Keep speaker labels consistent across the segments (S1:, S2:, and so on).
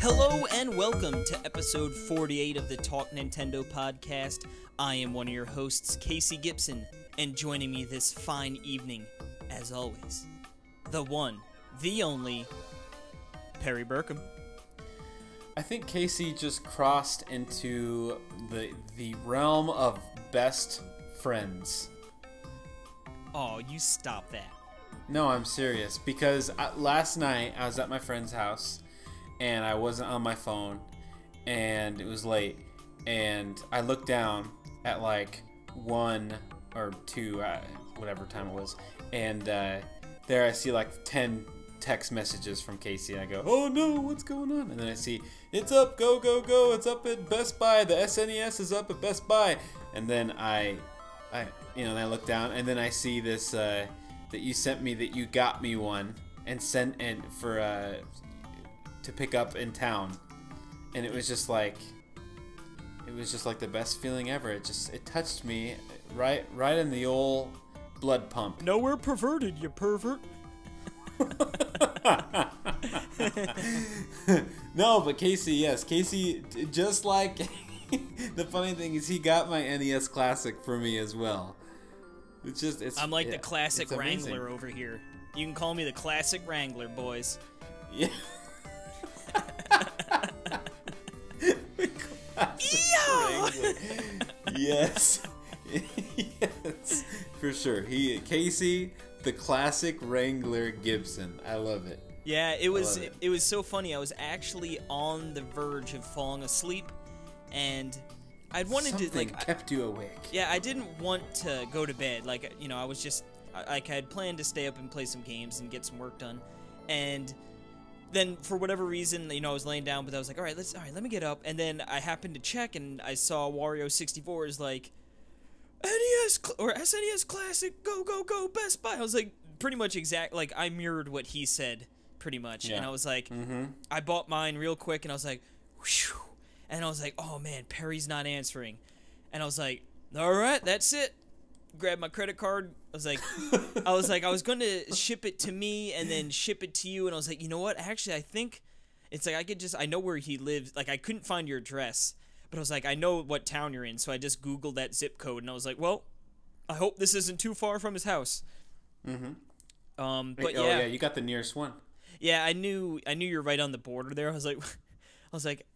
S1: Hello and welcome to episode 48 of the Talk Nintendo podcast. I am one of your hosts, Casey Gibson, and joining me this fine evening, as always, the one, the only, Perry Burkham.
S2: I think Casey just crossed into the realm of best friends.
S1: Oh, you stop that.
S2: No, I'm serious, because last night I was at my friend's house and I wasn't on my phone and it was late and I looked down at like 1 or 2, whatever time it was, and there I see like 10 text messages from Casey and I go, oh no, what's going on? And then I see, it's up, go, go, go, it's up at Best Buy, the SNES is up at Best Buy. And then I look down and then I see this that you sent me, that you got me one and sent and for to pick up in town, and it was just like the best feeling ever. It touched me right in the old blood pump.
S1: Nowhere perverted, you pervert.
S2: No, but Casey, just like the funny thing is he got my NES Classic for me as well. I'm like the classic Wrangler over here. You can call me the classic Wrangler, boys. Yeah. Wrangler. Yes. Yes. For sure. Casey, the classic Wrangler Gibson. I love it.
S1: Yeah, it was so funny. I was actually on the verge of falling asleep, and I'd wanted
S2: Something
S1: to
S2: kept you awake.
S1: Yeah, I didn't want to go to bed. I was just I had planned to stay up and play some games and get some work done, and then for whatever reason, I was laying down, but I was like, all right, let me get up, and then I happened to check, and I saw Wario 64 is like NES or SNES Classic, go go go, Best Buy. I was like, pretty much I mirrored what he said pretty much, yeah. And I was like, I bought mine real quick, and I was like, whew. And I was like, oh man, Perry's not answering. And I was like, all right, that's it. Grabbed my credit card. I was I was going to ship it to me and then ship it to you. And I was like, you know what? Actually, I think it's like I know where he lives. Like, I couldn't find your address, but I was like, I know what town you're in. So I just Googled that zip code, and I was like, well, I hope this isn't too far from his house. But
S2: yeah, you got the nearest one.
S1: Yeah, I knew you're right on the border there. I was like,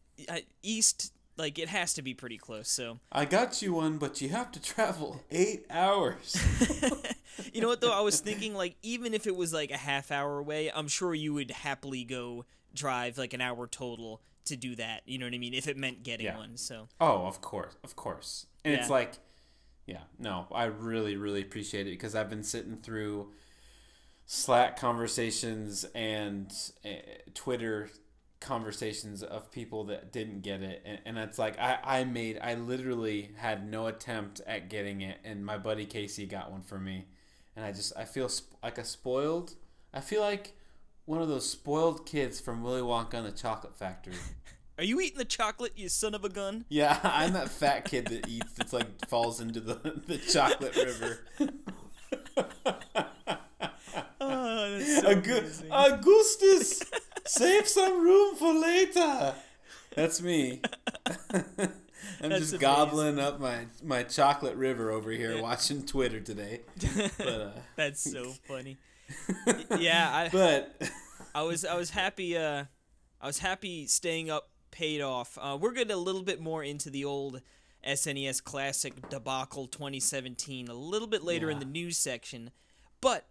S1: east, like, it has to be pretty close. So
S2: I got you one, but you have to travel 8 hours.
S1: You know what though? I was thinking, like, even if it was like a half hour away, I'm sure you would happily go drive like an hour total to do that. You know what I mean? If it meant getting one. So.
S2: Oh, of course. And it's like, yeah, no, I really, really appreciate it because I've been sitting through Slack conversations and Twitter conversations of people that didn't get it, and it's like I literally had no attempt at getting it, and my buddy Casey got one for me, and I feel like I feel like one of those spoiled kids from Willy Wonka and the Chocolate Factory.
S1: Are you eating the chocolate, you son of a gun?
S2: Yeah, I'm that fat kid that eats, that's like falls into the chocolate river.
S1: Oh, that's so amazing.
S2: Augustus, save some room for later. That's me. I'm just amazing. Gobbling up my chocolate river over here, watching Twitter today. But,
S1: that's so funny. Yeah, I was happy. I was happy staying up paid off. We're getting a little bit more into the old SNES Classic debacle 2017 a little bit later in the news section, but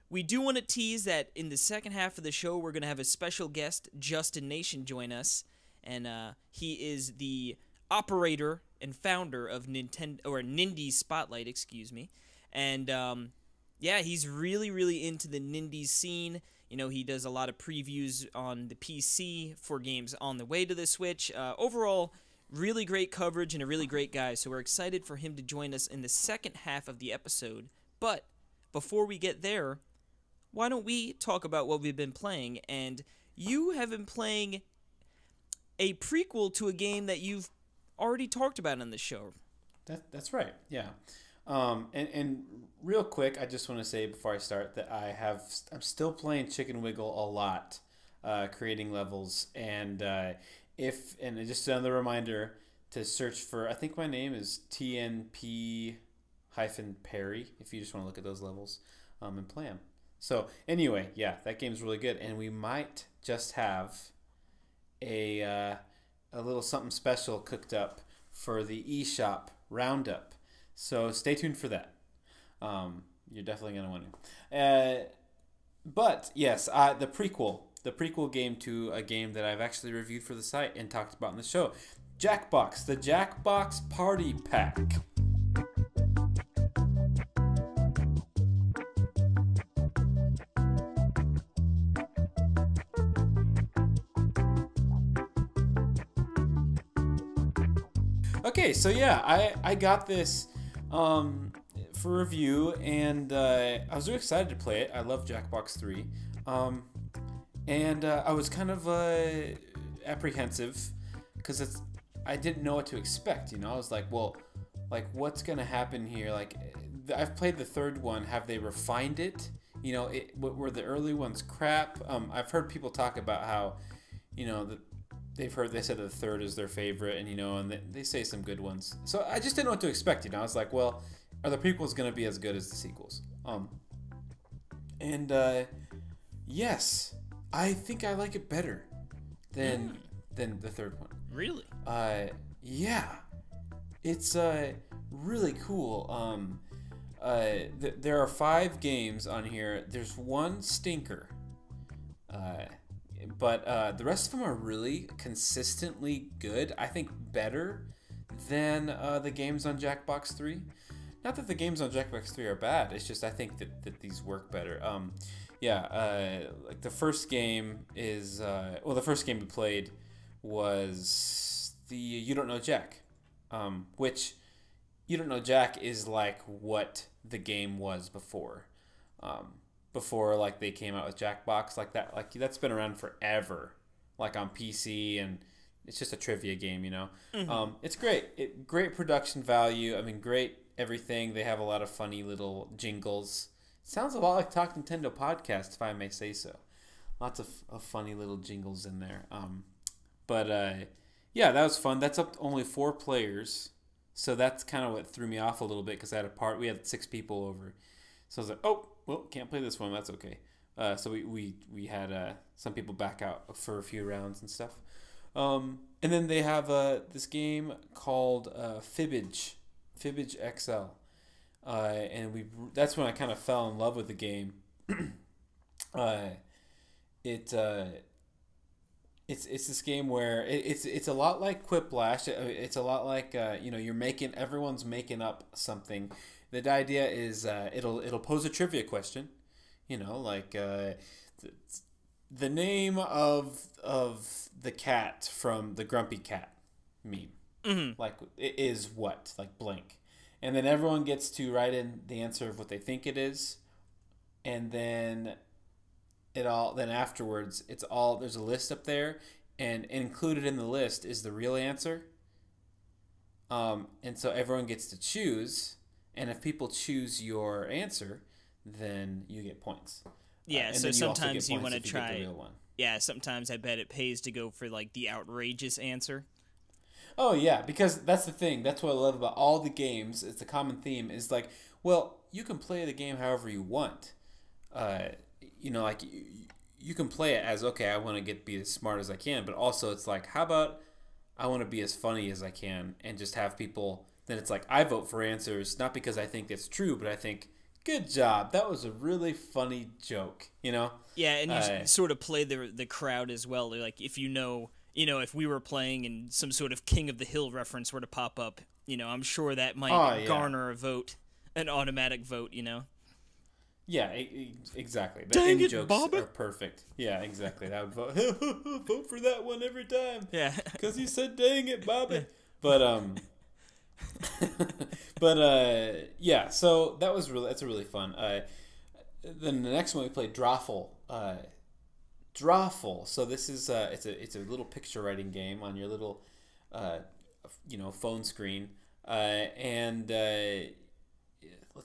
S1: we do want to tease that in the second half of the show, we're going to have a special guest, Justin Nation, join us, and he is the operator and founder of Nindie Spotlight, and he's really, really into the Nindies scene. He does a lot of previews on the PC for games on the way to the Switch. Overall, really great coverage and a really great guy, so we're excited for him to join us in the second half of the episode. But before we get there, why don't we talk about what we've been playing? And you have been playing a prequel to a game that you've already talked about on the show.
S2: That's right, yeah. And real quick, I just want to say before I start that I'm still playing Chicken Wiggle a lot. creating levels. And just another reminder to search for, I think my name is TNP-Perry, if you just want to look at those levels and play them. So anyway, yeah, that game's really good, and we might just have a little something special cooked up for the eShop Roundup. So stay tuned for that. You're definitely going to want to. But yes, the prequel game to a game that I've actually reviewed for the site and talked about in the show, Jackbox, the Jackbox Party Pack. Okay, so yeah, I got this for review, and I was really excited to play it. I love Jackbox 3. And I was kind of apprehensive because I didn't know what to expect. You know, I was like, well, like what's gonna happen here? Like, I've played the third one. Have they refined it? You know, were the early ones crap? I've heard people talk about how, you know, they said the third is their favorite, and you know, and they say some good ones. So I just didn't know what to expect. You know, I was like, well, are the prequels gonna be as good as the sequels? Yes, I think I like it better than the third one.
S1: Really?
S2: Yeah, it's really cool. There are 5 games on here. There's one stinker. But the rest of them are really consistently good. I think better than the games on Jackbox 3. Not that the games on Jackbox 3 are bad. It's just I think that these work better. Like the first game is the first game we played was the You Don't Know Jack, which You Don't Know Jack is like what the game was before. Before like they came out with Jackbox, like that's been around forever, like on PC, and it's just a trivia game, you know. Mm-hmm. It's great, great production value. I mean, great everything. They have a lot of funny little jingles. Sounds a lot like Talk Nintendo podcast, if I may say so. Lots of funny little jingles in there. Yeah, that was fun. That's up to only 4 players, so that's kind of what threw me off a little bit because we had 6 people over, so I was like, oh. Well, can't play this one. That's okay. So we had some people back out for a few rounds and stuff. And then they have this game called Fibbage XL. And that's when I kind of fell in love with the game. It's this game where it's a lot like Quiplash. It's a lot like everyone's making up something. The idea is it'll pose a trivia question, you know, like the name of the cat from the Grumpy Cat meme. Mm-hmm. Like it is what, like blank, and then everyone gets to write in the answer of what they think it is, and then afterwards there's a list up there, and included in the list is the real answer. And so everyone gets to choose. And if people choose your answer, then you get points.
S1: Yeah, so sometimes you want to try. Yeah, sometimes I bet it pays to go for like the outrageous answer.
S2: Oh yeah, because that's the thing. That's what I love about all the games. It's a common theme. Is like, well, you can play the game however you want. You know, like you can play it as, okay, I want to be as smart as I can, but also it's like, how about I want to be as funny as I can and just have people. Then it's like, I vote for answers, not because I think it's true, but I think, good job. That was a really funny joke, you know?
S1: Yeah, and you sort of play the crowd as well. Like, if if we were playing and some sort of King of the Hill reference were to pop up, you know, I'm sure that might garner a vote, an automatic vote, you know?
S2: Yeah, exactly. The
S1: Dang it,
S2: jokes
S1: Bobby.
S2: are perfect. Yeah, exactly. I would vote, vote for that one every time.
S1: Yeah. Because
S2: he said, dang it, Bobby. But, yeah, so that's a really fun. Then the next one we played Drawful. Drawful. So this is it's a little picture writing game on your little phone screen. Let's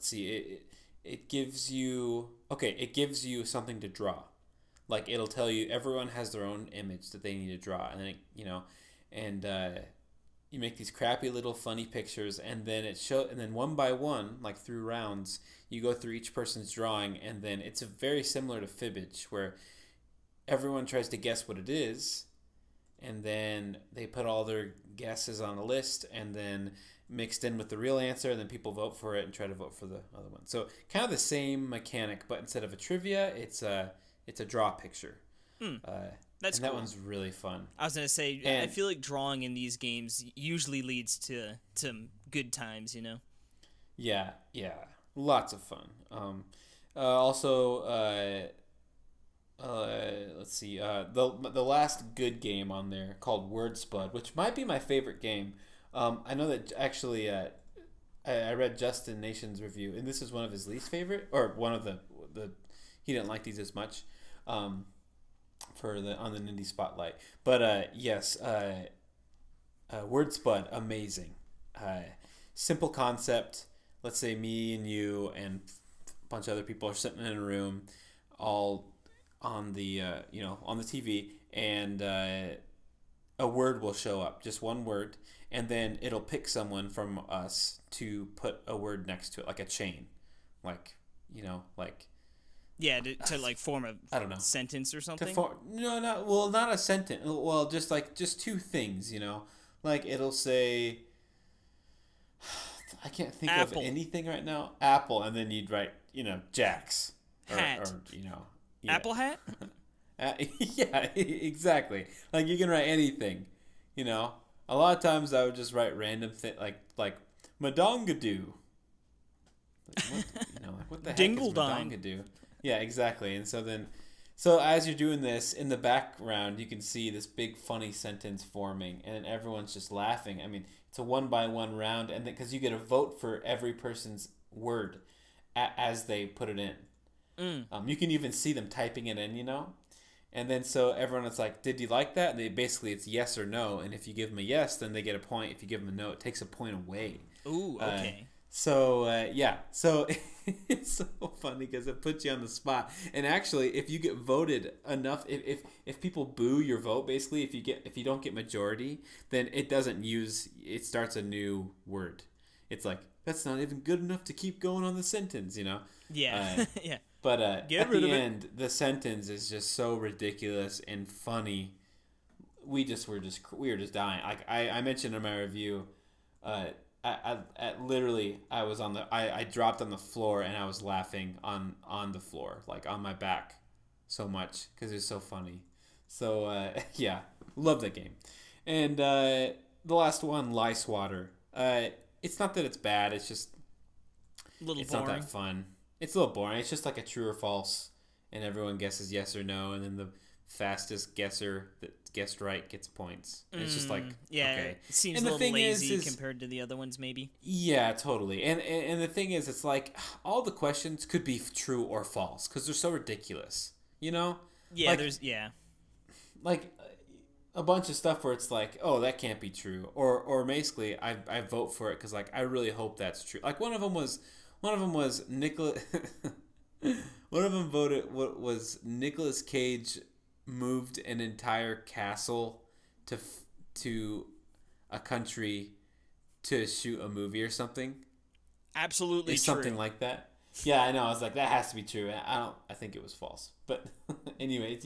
S2: see, it gives you something to draw. like it'll tell you everyone has their own image that they need to draw, and then and you make these crappy little funny pictures, and then and then one by one, like through rounds, you go through each person's drawing, and then it's very similar to Fibbage, where everyone tries to guess what it is, and then they put all their guesses on a list, and then mixed in with the real answer, and then people vote for it and try to vote for the other one. So kind of the same mechanic, but instead of a trivia, it's a draw picture.
S1: That's
S2: and that
S1: cool.
S2: one's really fun.
S1: I was gonna say, I feel like drawing in these games usually leads to good times, you know.
S2: Yeah, lots of fun. Also, let's see, the last good game on there called Word Spud, which might be my favorite game. I know that actually, I read Justin Nation's review, and this is one of his least favorite, or one of the he didn't like these as much. On the Nindie Spotlight, but yes, Word Spud, amazing, simple concept. Let's say me and you and a bunch of other people are sitting in a room, all on the on the TV, and a word will show up, just one word, and then it'll pick someone from us to put a word next to it, like a chain, like.
S1: Yeah, to like form a
S2: I don't know
S1: sentence or something.
S2: Not a sentence. Well, just two things. Like it'll say. I can't think
S1: Apple.
S2: of anything right now. Apple, and then you'd write Jacks.
S1: Hat.
S2: Yeah.
S1: Apple hat.
S2: Yeah, exactly. Like you can write anything. A lot of times I would just write random thing like Madongadoo. What the heck is Madongadoo? Yeah, exactly. And so as you're doing this, in the background, you can see this big funny sentence forming, and everyone's just laughing. I mean, it's a 1-by-1 round, and because you get a vote for every person's word as they put it in. You can even see them typing it in, And then so everyone is like, did you like that? And basically it's yes or no, and if you give them a yes, then they get a point. If you give them a no, it takes a point away.
S1: Ooh, okay.
S2: So it's so funny because it puts you on the spot. And actually, if you get voted enough, if people boo your vote, basically, if you don't get majority, then it starts a new word. It's like, that's not even good enough to keep going on the sentence,
S1: Yeah, yeah.
S2: But at the end, the sentence is just so ridiculous and funny. We were just dying. Like I mentioned in my review, I dropped on the floor and I was laughing on the floor, like on my back, so much because it's so funny. So yeah, love that game. And the last one, Lice Water. It's not that it's bad. It's just it's boring. Not that fun. It's a little boring. It's just like a true or false, and everyone guesses yes or no, and then the fastest guesser that guessed right gets points. And it's just like, okay.
S1: It seems a little lazy compared to the other ones, maybe.
S2: Yeah, totally. And the thing is, it's like all the questions could be true or false because they're so ridiculous. Yeah, like a bunch of stuff where it's like, oh, that can't be true, or basically I vote for it because like I really hope that's true. Like one of them was Nicolas. One of them voted what was Nicolas Cage moved an entire castle to a country to shoot a movie or something.
S1: Absolutely true.
S2: Something like that. Yeah, I know. I was like, that has to be true. I think it was false. But anyway, it's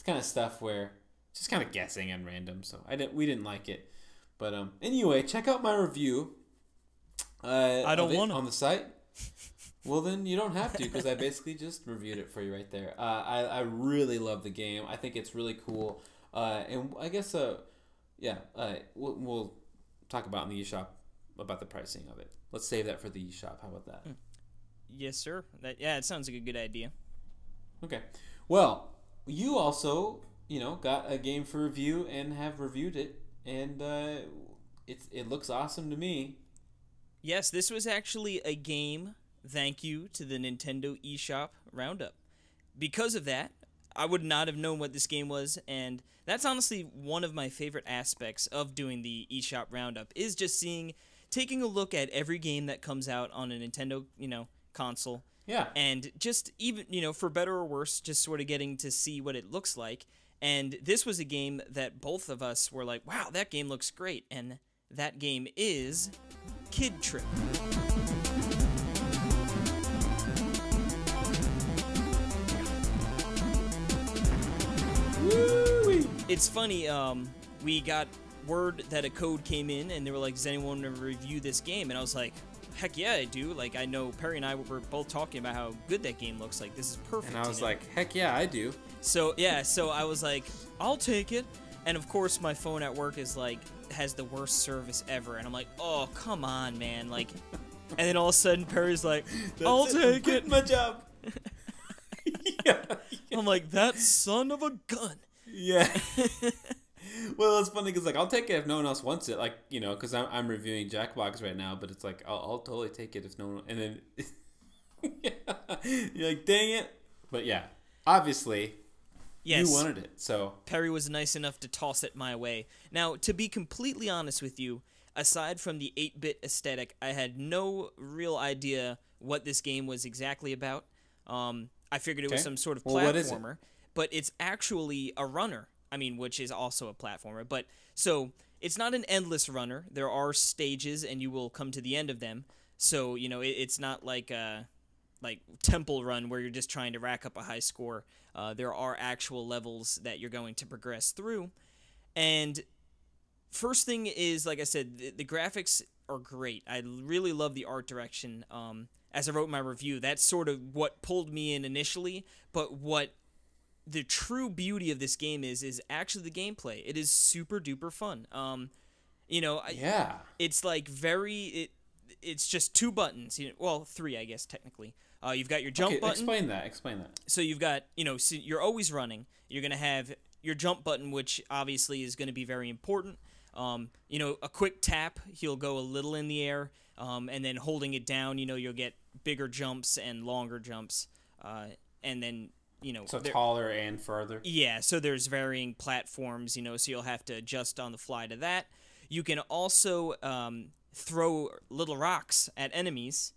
S2: kind of stuff where just kind of guessing and random. So we didn't like it. But anyway, check out my review.
S1: I don't want to
S2: on the site. Well, then you don't have to because I basically just reviewed it for you right there. I really love the game. I think it's really cool. And I guess, we'll talk about in the eShop about the pricing of it. Let's save that for the eShop. How about that?
S1: Yes, sir. It sounds like a good idea.
S2: Okay. Well, you also, got a game for review and have reviewed it, and it looks awesome to me.
S1: Yes, this was actually a game. Thank you to the Nintendo eShop Roundup. Because of that, I would not have known what this game was, and that's honestly one of my favorite aspects of doing the eShop Roundup, is just taking a look at every game that comes out on a Nintendo, console,
S2: Yeah.
S1: And just even, for better or worse, just sort of getting to see what it looks like. And this was a game that both of us were like, wow, that game looks great. And that game is Kid Tripp.
S2: Woo-wee.
S1: It's funny, we got word that a code came in, and they were like, does anyone want to review this game? And I was like, heck yeah, I do. Like, I know Perry and I were both talking about how good that game looks like. This is perfect.
S2: And I was like, heck yeah, I do.
S1: So, yeah, so I was like, I'll take it. And, of course, my phone at work is, like, has the worst service ever. And I'm like, oh, come on, man. Like, and then all of a sudden, Perry's like, I'll take it.
S2: My job. Yeah.
S1: I'm like, that son of a gun.
S2: Yeah. Well, it's funny because, like, I'll take it if no one else wants it. Like, because I'm reviewing Jackbox right now, but it's like, I'll totally take it if no one... And then... Yeah. You're like, dang it. But, yeah. Obviously... Yes. You wanted it, so...
S1: Perry was nice enough to toss it my way. Now, to be completely honest with you, aside from the 8-bit aesthetic, I had no real idea what this game was exactly about. I figured it was some sort of platformer,
S2: what is it?
S1: But it's actually a runner. I mean, which is also a platformer. But, so, it's not an endless runner. There are stages, and you will come to the end of them. So, it's not like Temple Run where you're just trying to rack up a high score. There are actual levels that you're going to progress through. And first thing is, like I said, the graphics are great. I really love the art direction. As I wrote in my review, that's sort of what pulled me in initially. But what the true beauty of this game is actually the gameplay. It is super duper fun.
S2: Yeah.
S1: It's like it's just 2 buttons. Well, 3, I guess, technically. You've got your jump button.
S2: Explain that.
S1: So you've got, so you're always running. You're going to have your jump button, which obviously is going to be very important. A quick tap, he'll go a little in the air, and then holding it down, you'll get bigger jumps and longer jumps. And then,
S2: So taller and further.
S1: Yeah, so there's varying platforms, so you'll have to adjust on the fly to that. You can also throw little rocks at enemies.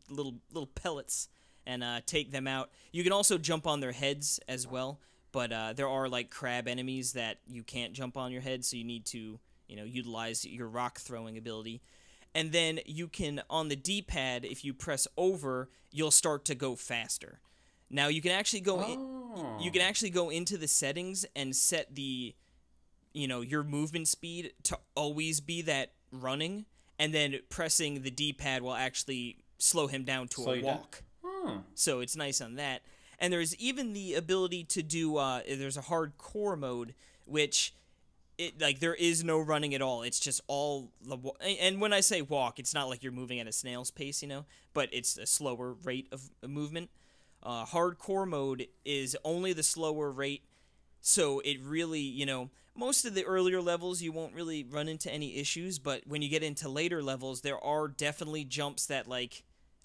S1: little pellets, and take them out. You can also jump on their heads as well, but there are like crab enemies that you can't jump on your head, so you need to utilize your rock throwing ability. And then you can, on the D-pad, if you press over, you'll start to go faster. Now you can actually go into the settings and set the your movement speed to always be that running, and then pressing the D-pad will actually slow him down to a walk. So it's nice on that. And there's even the ability to do there's a hardcore mode, which there is no running at all. It's just all and when I say walk, it's not like you're moving at a snail's pace, but it's a slower rate of movement. Hardcore mode is only the slower rate, so it really, most of the earlier levels you won't really run into any issues, but when you get into later levels, there are definitely jumps that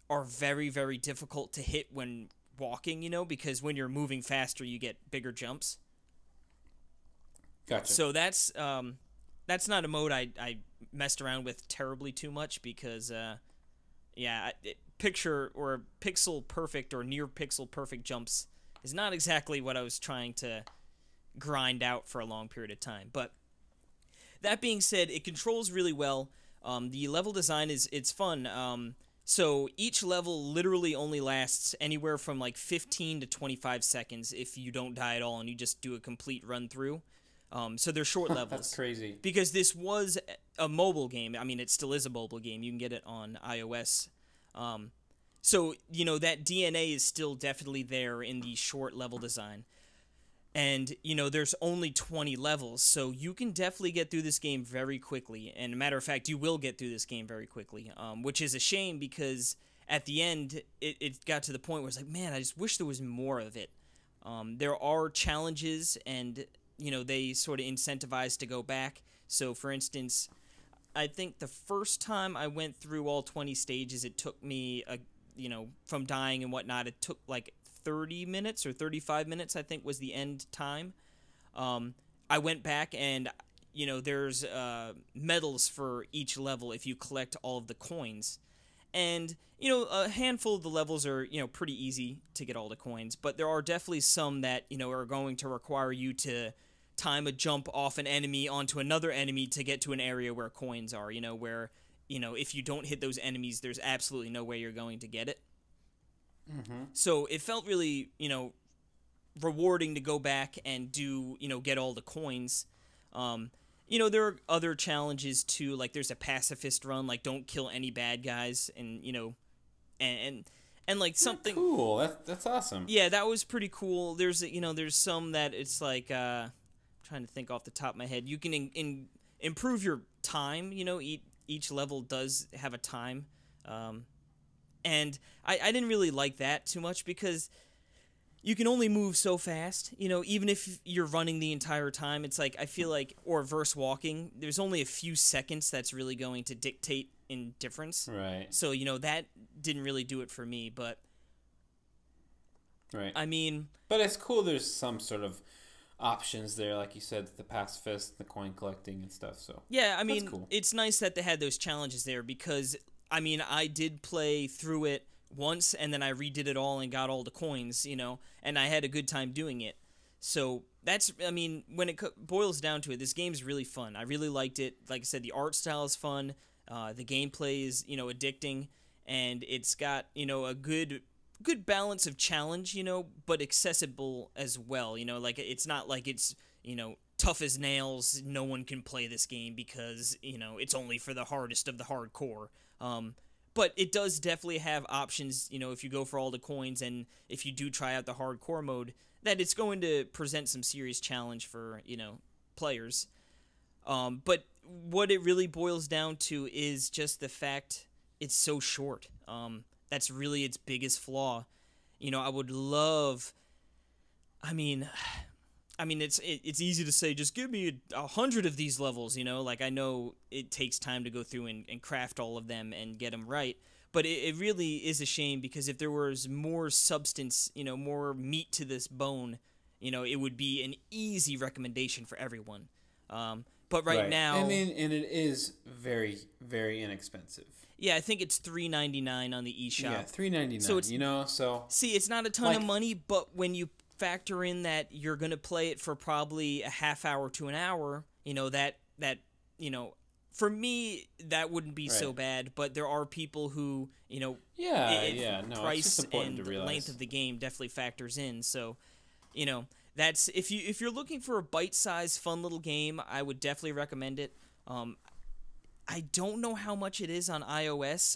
S1: are very, very difficult to hit when walking, because when you're moving faster, you get bigger jumps.
S2: Gotcha.
S1: So that's not a mode I messed around with terribly too much because, picture or pixel perfect or near pixel perfect jumps is not exactly what I was trying to grind out for a long period of time. But that being said, it controls really well. The level design it's fun. So each level literally only lasts anywhere from 15 to 25 seconds if you don't die at all and you just do a complete run through. So they're short levels.
S2: That's crazy.
S1: Because this was a mobile game. I mean, it still is a mobile game. You can get it on iOS. So, that DNA is still definitely there in the short level design. And, there's only 20 levels, so you can definitely get through this game very quickly. And, a matter of fact, you will get through this game very quickly, which is a shame because at the end, it got to the point where it's like, man, I just wish there was more of it. There are challenges, and, they sort of incentivize to go back. So, for instance, I think the first time I went through all 20 stages, it took me, from dying and whatnot, it took 30 minutes or 35 minutes, I think, was the end time. I went back and, there's medals for each level if you collect all of the coins. And, you know, a handful of the levels are, you know, pretty easy to get all the coins, but there are definitely some that, you know, are going to require you to time a jump off an enemy onto another enemy to get to an area where coins are, you know, where, you know, if you don't hit those enemies, there's absolutely no way you're going to get it. So it felt really, you know, rewarding to go back and do, you know, get all the coins. You know, there are other challenges too, like there's a pacifist run, like don't kill any bad guys, and, you know, and like something
S2: cool. That's awesome.
S1: Yeah, that was pretty cool. There's, you know, there's some that it's like I'm trying to think off the top of my head. You can improve your time, you know, each level does have a time. And I didn't really like that too much because you can only move so fast, you know, even if you're running the entire time. It's like, I feel like, or verse walking, there's only a few seconds that's really going to dictate in difference.
S2: Right.
S1: So, you know, that didn't really do it for me, but
S2: right.
S1: I mean,
S2: but it's cool there's some sort of options there, like you said, the pacifist, the coin collecting and stuff. So
S1: yeah, I mean,
S2: cool.
S1: It's nice that they had those challenges there because, I mean, I did play through it once and then I redid it all and got all the coins, you know, and I had a good time doing it. So that's, I mean, when it boils down to it, this game's really fun. I really liked it. Like I said, the art style is fun. The gameplay is, you know, addicting, and it's got, you know, a good balance of challenge, you know, but accessible as well. You know, like it's not like it's, you know, tough as nails. No one can play this game because, you know, it's only for the hardest of the hardcore. But it does definitely have options, you know, if you go for all the coins and if you do try out the hardcore mode, that it's going to present some serious challenge for, you know, players. But what it really boils down to is just the fact it's so short. That's really its biggest flaw. You know, I would love, I mean, it's easy to say, just give me 100 of these levels, you know? Like, I know it takes time to go through and craft all of them and get them right, but it really is a shame because if there was more substance, you know, more meat to this bone, you know, it would be an easy recommendation for everyone. But right now...
S2: I mean, and it is very, very inexpensive.
S1: Yeah, I think it's $3.99 on the eShop.
S2: Yeah, $3.99,
S1: so it's,
S2: you know, so...
S1: See, it's not a ton of money, but when you factor in that you're going to play it for probably a half hour to an hour, you know, that you know, for me, that wouldn't be so bad, but there are people who, you know... price and the length of the game definitely factors in, so, you know... That's if you're looking for a bite-sized, fun little game, I would definitely recommend it. I don't know how much it is on iOS.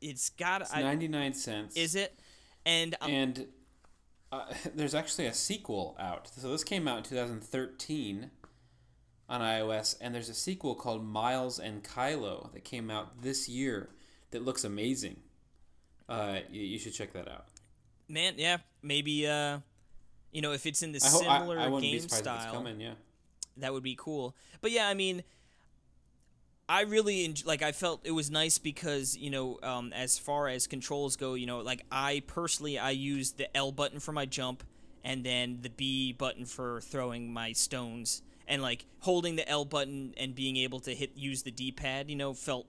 S1: It's
S2: 99 cents.
S1: Is it? And
S2: there's actually a sequel out. So this came out in 2013 on iOS, and there's a sequel called Miles and Kylo that came out this year that looks amazing. You should check that out.
S1: Man, yeah, maybe. You know, if it's in the similar game style, that would be cool. But yeah, I mean, I really I felt it was nice because, you know, as far as controls go, you know, like I use the L button for my jump and then the B button for throwing my stones, and like holding the L button and being able to use the D-pad, you know, felt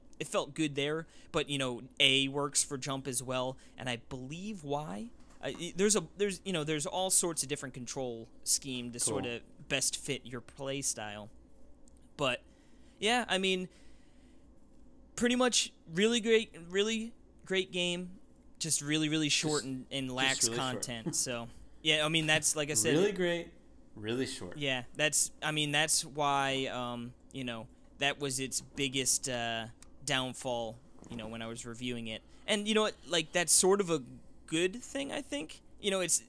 S1: good there. But, you know, A works for jump as well, and I believe Y. There's all sorts of different control scheme to sort of best fit your play style. But yeah, I mean, pretty much really great game, just really short and lacks really content. So yeah, I mean, that's, like I said,
S2: really great, really short.
S1: Yeah, that's why you know, that was its biggest downfall, you know, when I was reviewing it. And you know what, like, that's sort of a good thing, I think. You know, it's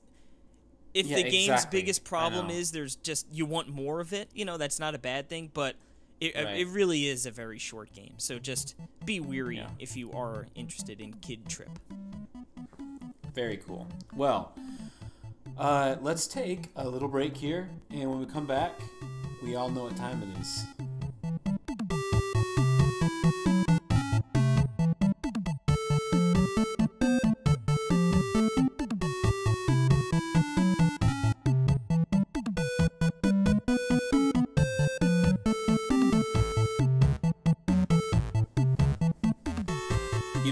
S1: if the game's biggest problem is there's just, you want more of it, you know, that's not a bad thing, but it really is a very short game. So just be weary if you are interested in Kid Tripp.
S2: Very cool. Well, let's take a little break here, and when we come back, we all know what time it is.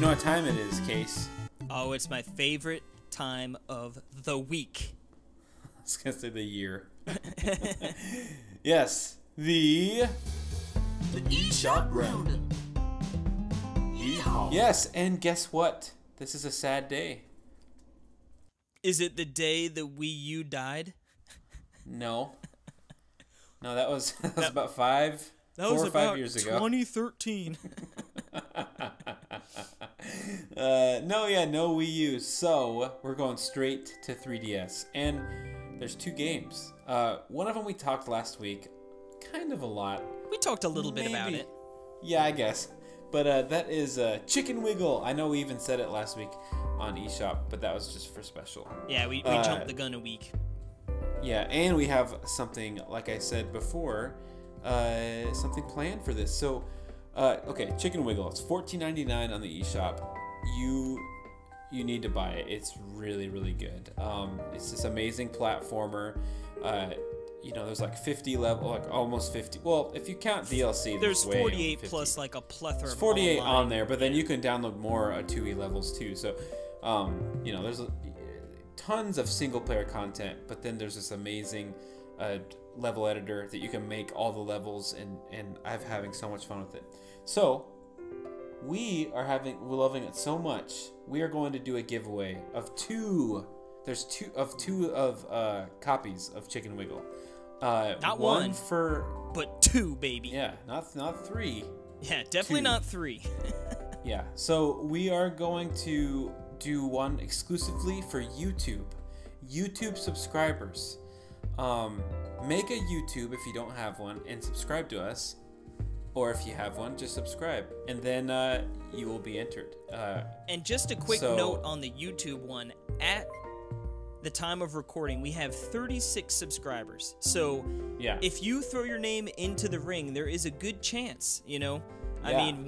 S2: I what time it is, Case?
S1: Oh, it's my favorite time of the week.
S2: I was going to say the year. Yes, the
S3: eShop Roundup. Yeehaw.
S2: Yes, and guess what? This is a sad day.
S1: Is it the day the Wii U died?
S2: No. No, that was about 4 or 5 years ago.
S1: 2013.
S2: No Wii U. So we're going straight to 3DS, and there's 2 games. One of them we talked last week, kind of a lot.
S1: We talked a little bit about it.
S2: Yeah, I guess. But that is Chicken Wiggle. I know we even said it last week on eShop, but that was just for special.
S1: Yeah, we jumped the gun a week.
S2: Yeah, and we have something, like I said before, something planned for this. So, okay, Chicken Wiggle. It's $14.99 on the eShop. You need to buy it. It's really, really good. It's this amazing platformer. There's like 50 level, like almost 50. Well, if you count DLC,
S1: there's 48 plus like a plethora.
S2: There's 48 on there, but then you can download more 2E levels too. So, there's tons of single player content, but then there's this amazing level editor that you can make all the levels, and I'm having so much fun with it. So we're loving it so much. We are going to do a giveaway of 2. There's two copies of Chicken Wiggle.
S1: Not one but 2, baby.
S2: Yeah, not 3.
S1: Yeah, definitely 2. Not 3.
S2: Yeah, so we are going to do one exclusively for YouTube subscribers. Make a YouTube if you don't have one and subscribe to us, or if you have one, just subscribe, and then you will be entered.
S1: And just a quick note on the YouTube one: at the time of recording, we have 36 subscribers. So
S2: yeah,
S1: if you throw your name into the ring, there is a good chance, I mean,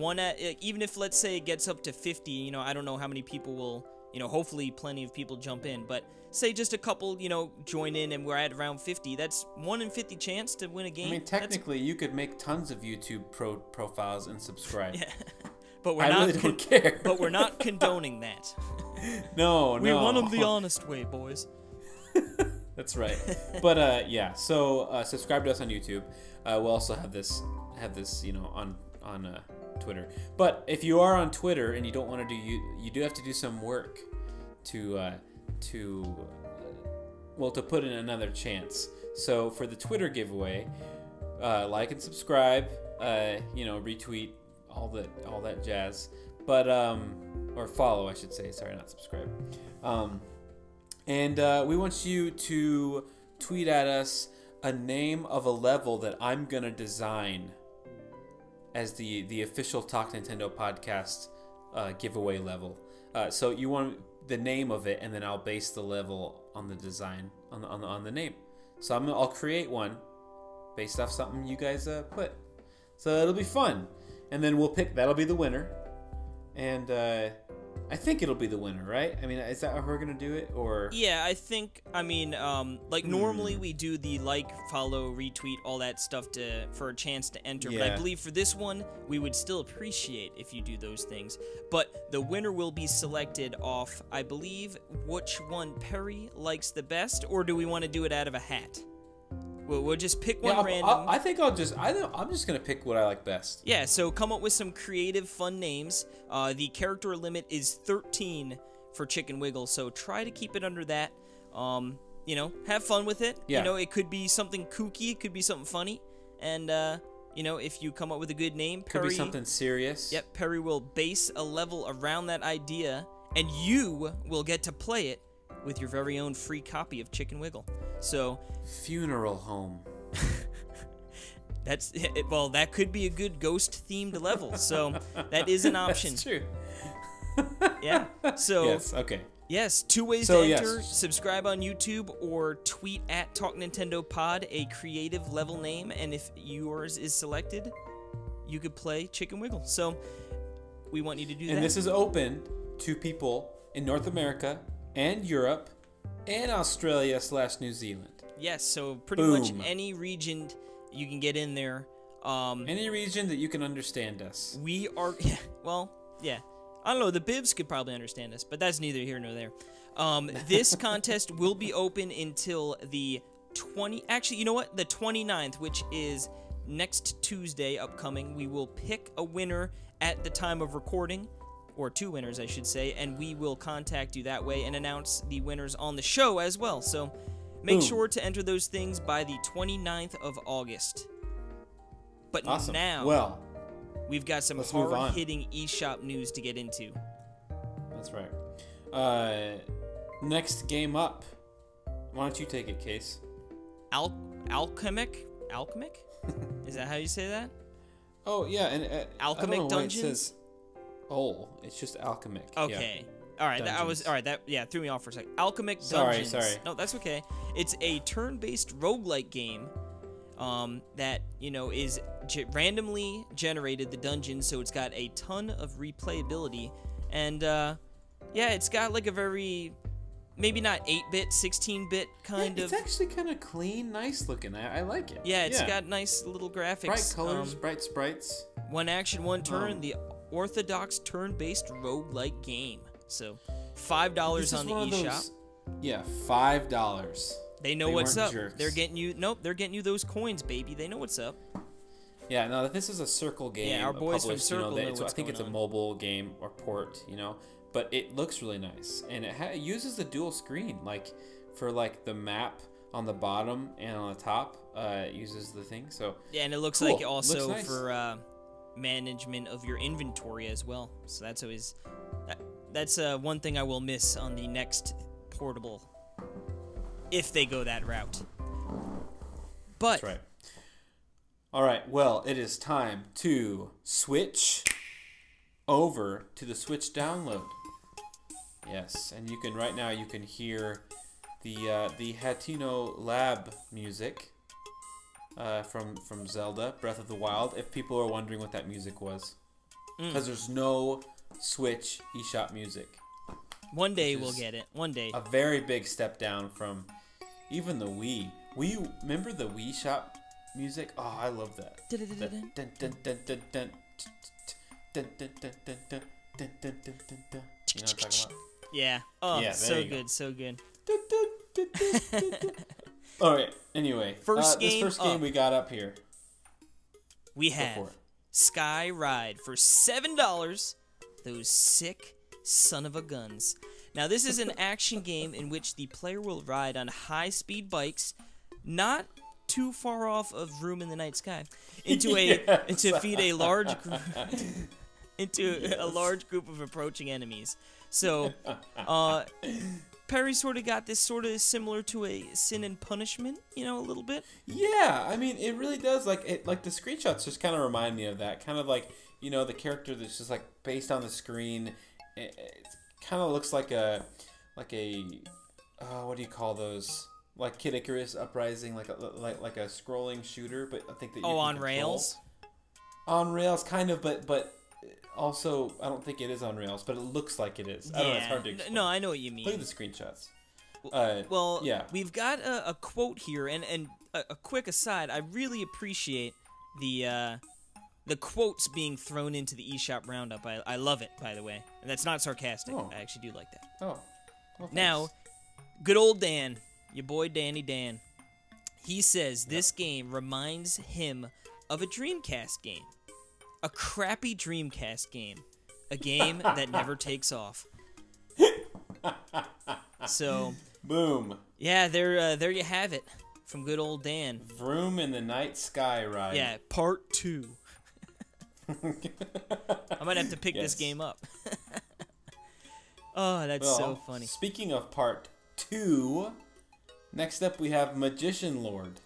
S1: even if, let's say, it gets up to 50, I don't know how many people will, hopefully plenty of people jump in, but say just a couple, join in and we're at around 50, that's 1 in 50 chance to win a game.
S2: I mean, technically, you could make tons of YouTube profiles and subscribe.
S1: Yeah. But
S2: I really don't care.
S1: But we're not condoning that.
S2: No.
S1: We want them the honest way, boys.
S2: That's right. But yeah, so subscribe to us on YouTube. We'll also have this on Twitter. But if you are on Twitter and you don't want to you do have to do some work to put in another chance. So for the Twitter giveaway, like and subscribe, retweet, all that jazz. But or follow, I should say. Sorry, not subscribe. And we want you to tweet at us a name of a level that I'm gonna design as the official Talk Nintendo podcast giveaway level. So you want the name of it, and then I'll base the level on the design on the name. So I'll create one based off something you guys put. So it'll be fun, and then we'll pick. That'll be the winner, and I think it'll be the winner, right? I mean, is that how we're gonna do it, or?
S1: Yeah, I think. I mean, normally we do the like, follow, retweet, all that stuff for a chance to enter. Yeah. But I believe for this one, we would still appreciate if you do those things. But the winner will be selected off, I believe, which one Perry likes the best, or do we want to do it out of a hat? We'll just pick one random.
S2: I think I'm just gonna pick what I like best.
S1: Yeah, so come up with some creative, fun names. The character limit is 13 for Chicken Wiggle, so try to keep it under that. Have fun with it.
S2: Yeah.
S1: It could be something kooky, it could be something funny, and if you come up with a good name, Perry,
S2: could be something serious.
S1: Yep, Perry will base a level around that idea, and you will get to play it with your very own free copy of Chicken Wiggle. So,
S2: funeral home.
S1: That's it. Well, that could be a good ghost-themed level. So that is an option.
S2: That's true.
S1: Yeah. So
S2: yes. Okay.
S1: Yes. 2 ways to enter: subscribe on YouTube or tweet at Talk Nintendo Pod a creative level name, and if yours is selected, you could play Chicken Wiggle. So we want you to do that.
S2: And this is open to people in North America and Europe and Australia/New Zealand.
S1: Yes, so pretty much any region you can get in there.
S2: Any region that you can understand us.
S1: We are, I don't know. The Bibs could probably understand us, but that's neither here nor there. This contest will be open until the Actually, you know what? The 29th, which is next Tuesday upcoming. We will pick a winner at the time of recording, or 2 winners, I should say, and we will contact you that way and announce the winners on the show as well. So make sure to enter those things by the 29th of August. But
S2: awesome.
S1: Now, we've got some hard-hitting eShop news to get into.
S2: That's right. Next game up. Why don't you take it, Case?
S1: Alchemic? Is that how you say that?
S2: Oh, yeah. And
S1: Alchemic Dungeons?
S2: It says, it's just Alchemic.
S1: Okay.
S2: Yeah.
S1: All right. That threw me off for a second. Alchemic Dungeons.
S2: Sorry.
S1: No, that's okay. It's a turn-based roguelike game that, is randomly generated, the dungeon, so it's got a ton of replayability. And, it's got like a very, maybe not 8-bit, 16-bit kind of.
S2: It's actually kind of clean, nice looking. I like it.
S1: Yeah, it's got nice little graphics.
S2: Bright colors, bright sprites.
S1: One action, one turn, the orthodox turn-based roguelike game. So, $5 on the eShop.
S2: Yeah, $5.
S1: They know what's up. Jerks. They're getting you those coins, baby. They know what's up.
S2: Yeah, no, this is a Circle game.
S1: Yeah, our boys from Circle know what's
S2: I think it's a mobile game or port, but it looks really nice, and it uses the dual screen, like for like the map on the bottom and on the top. It uses the thing. So
S1: yeah, and it looks like also nice. For management of your inventory as well. So that's always that's one thing I will miss on the next portable, if they go that route. But
S2: that's right. All right, well, it is time to switch over to the Switch download. Yes, and right now you can hear the Hatino Lab music from Zelda Breath of the Wild, if people are wondering what that music was. Because there's no Switch eShop music.
S1: One day we'll get it. One day.
S2: A very big step down from even the Wii. Remember the Wii Shop music? Oh, I love that. You know what I'm talking about?
S1: Yeah. Oh, yeah, so good, so good.
S2: All right. Anyway, this first game we got up here.
S1: We have Sky Ride for $7. Those sick son of a guns. Now, this is an action game in which the player will ride on high-speed bikes, not too far off of Room in the Night Sky, to feed a large group of approaching enemies. So, Perry sort of got this sort of similar to a Sin and Punishment, a little bit.
S2: Yeah, I mean, it really does. Like the screenshots just kind of remind me of that. Kind of like, the character that's just like based on the screen. It kind of looks like a what do you call those? Like Kid Icarus Uprising, like a scrolling shooter, but I think that you can
S1: on
S2: control.
S1: rails.
S2: On rails, kind of, but also I don't think it is on rails, but it looks like it is.
S1: Yeah.
S2: I don't know, it's hard to explain.
S1: No, I know what you mean.
S2: Look at the screenshots.
S1: Yeah, we've got a quote here, and a quick aside. I really appreciate the quotes being thrown into the eShop Roundup. I love it, by the way, and that's not sarcastic.
S2: Oh.
S1: I actually do like that.
S2: Oh. Well,
S1: now, good old Dan. Your boy Danny Dan. He says this game reminds him of a Dreamcast game. A crappy Dreamcast game. A game that never takes off. So,
S2: boom.
S1: Yeah, there you have it. From good old Dan.
S2: Vroom in the Night Sky Ride.
S1: Yeah, part 2. I might have to pick this game up. Oh, that's so funny.
S2: Speaking of part 2... Next up, we have Magician Lord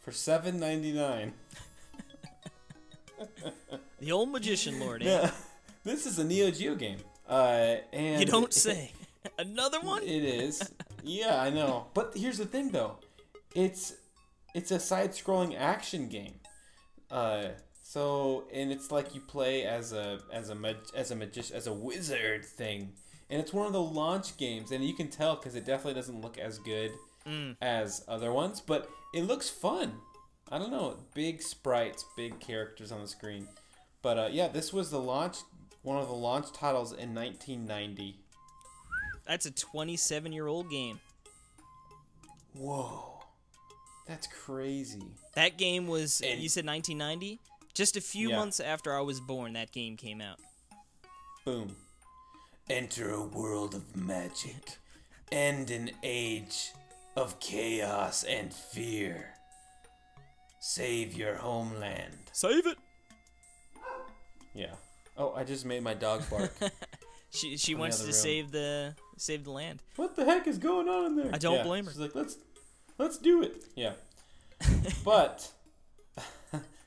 S2: for $7.99.
S1: The old Magician Lord, eh?
S2: Yeah, this is a Neo Geo game. And
S1: you don't say. Another one?
S2: It is. Yeah, I know. But here's the thing, though. It's a side-scrolling action game. So it's like you play as a magician, as a wizard thing, and it's one of the launch games, and you can tell because it definitely doesn't look as good as other ones, but it looks fun. I don't know, big sprites, big characters on the screen. But yeah, this was one one of the launch titles in 1990.
S1: That's a 27-year-old game.
S2: Whoa. That's crazy.
S1: That game was, you said 1990? Just a few months after I was born, that game came out.
S2: Boom. Enter a world of magic. End an age of chaos and fear. Save your homeland.
S1: Save it!
S2: Yeah. Oh, I just made my dog bark.
S1: She wants to save the land.
S2: What the heck is going on in there?
S1: I don't blame her.
S2: She's like, let's do it. Yeah. But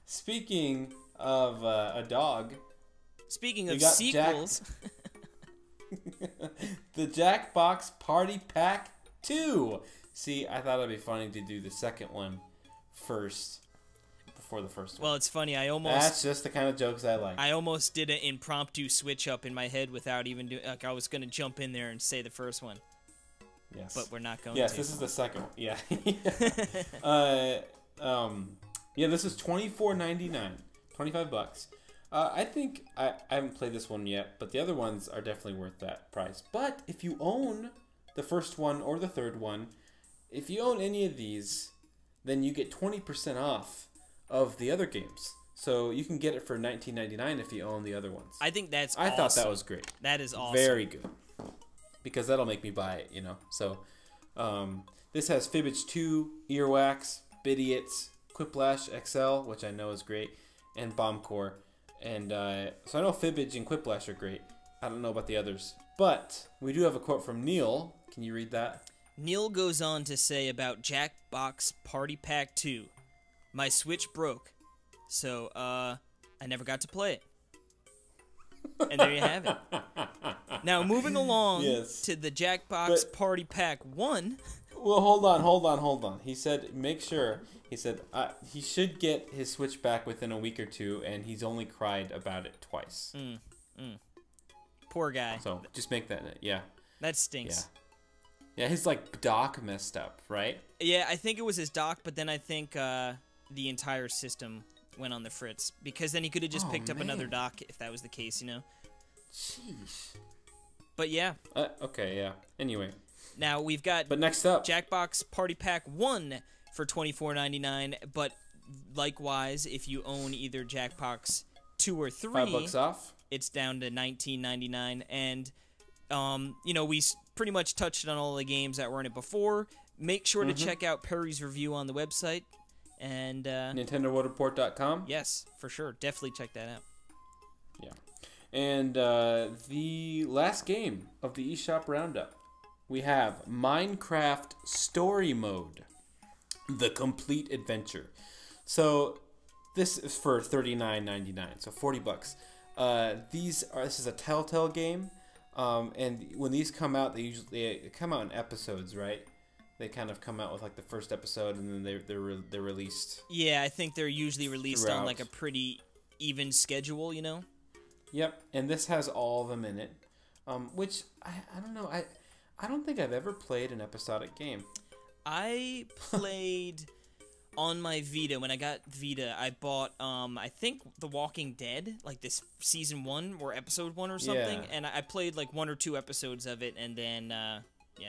S2: speaking of a dog.
S1: Speaking of sequels.
S2: The Jackbox Party Pack 2. See, I thought it'd be funny to do the second one first before the first one.
S1: Well, it's funny.
S2: That's just the kind of jokes I like.
S1: I almost did an impromptu switch up in my head without even doing. Like, I was gonna jump in there and say the first one.
S2: Yes.
S1: But we're not going.
S2: Yes,
S1: to.
S2: this is the second one. Yeah. Yeah, this is $24.99, $25. I think I haven't played this one yet, but the other ones are definitely worth that price. But if you own the first one or the third one, if you own any of these, then you get 20% off of the other games. So you can get it for $19.99 if you own the other ones.
S1: I think that's
S2: I thought that was great.
S1: That is awesome.
S2: Very good. Because that'll make me buy it, you know. So this has Fibbage 2, Earwax, Bidiots, Quiplash XL, which I know is great, and Bombcore. And so I know Fibbage and Quiplash are great. I don't know about the others. But we do have a quote from Neil. Can you read that?
S1: Neil goes on to say about Jackbox Party Pack 2. My Switch broke, so I never got to play it. And there you have it. Now, moving along to the Jackbox Party Pack 1.
S2: Well, hold on. He said, make sure. He said he should get his Switch back within a week or two, and he's only cried about it twice.
S1: Poor guy.
S2: So just make that, yeah.
S1: That stinks.
S2: Yeah, his like dock messed up, right?
S1: Yeah, I think it was his dock, but then I think the entire system went on the fritz, because then he could have just picked up another dock if that was the case, you know?
S2: Jeez.
S1: But yeah.
S2: Okay, yeah. Anyway.
S1: Now we've got
S2: next up,
S1: Jackbox Party Pack 1 for $24.99, but likewise, if you own either Jackbox 2 or 3,
S2: $5 off.
S1: It's down to $19.99, and you know, we pretty much touched on all the games that were in it before. Make sure to check out Perry's review on the website and
S2: NintendoWorldReport.com.
S1: Yes, for sure. Definitely check that out.
S2: Yeah. And the last game of the eShop Roundup, we have Minecraft Story Mode, The Complete Adventure. So this is for $39.99, so $40. This is a Telltale game, and when these come out, they come out in episodes, right? They kind of come out with like the first episode, and then they're released.
S1: Yeah, I think they're usually released
S2: throughout.
S1: on like a pretty even schedule, you know.
S2: Yep, and this has all of them in it, which I don't know. I don't think I've ever played an episodic game.
S1: I played on my Vita. When I got Vita, I bought I think The Walking Dead, like this season 1 or episode 1 or something, and I played like 1 or 2 episodes of it, and then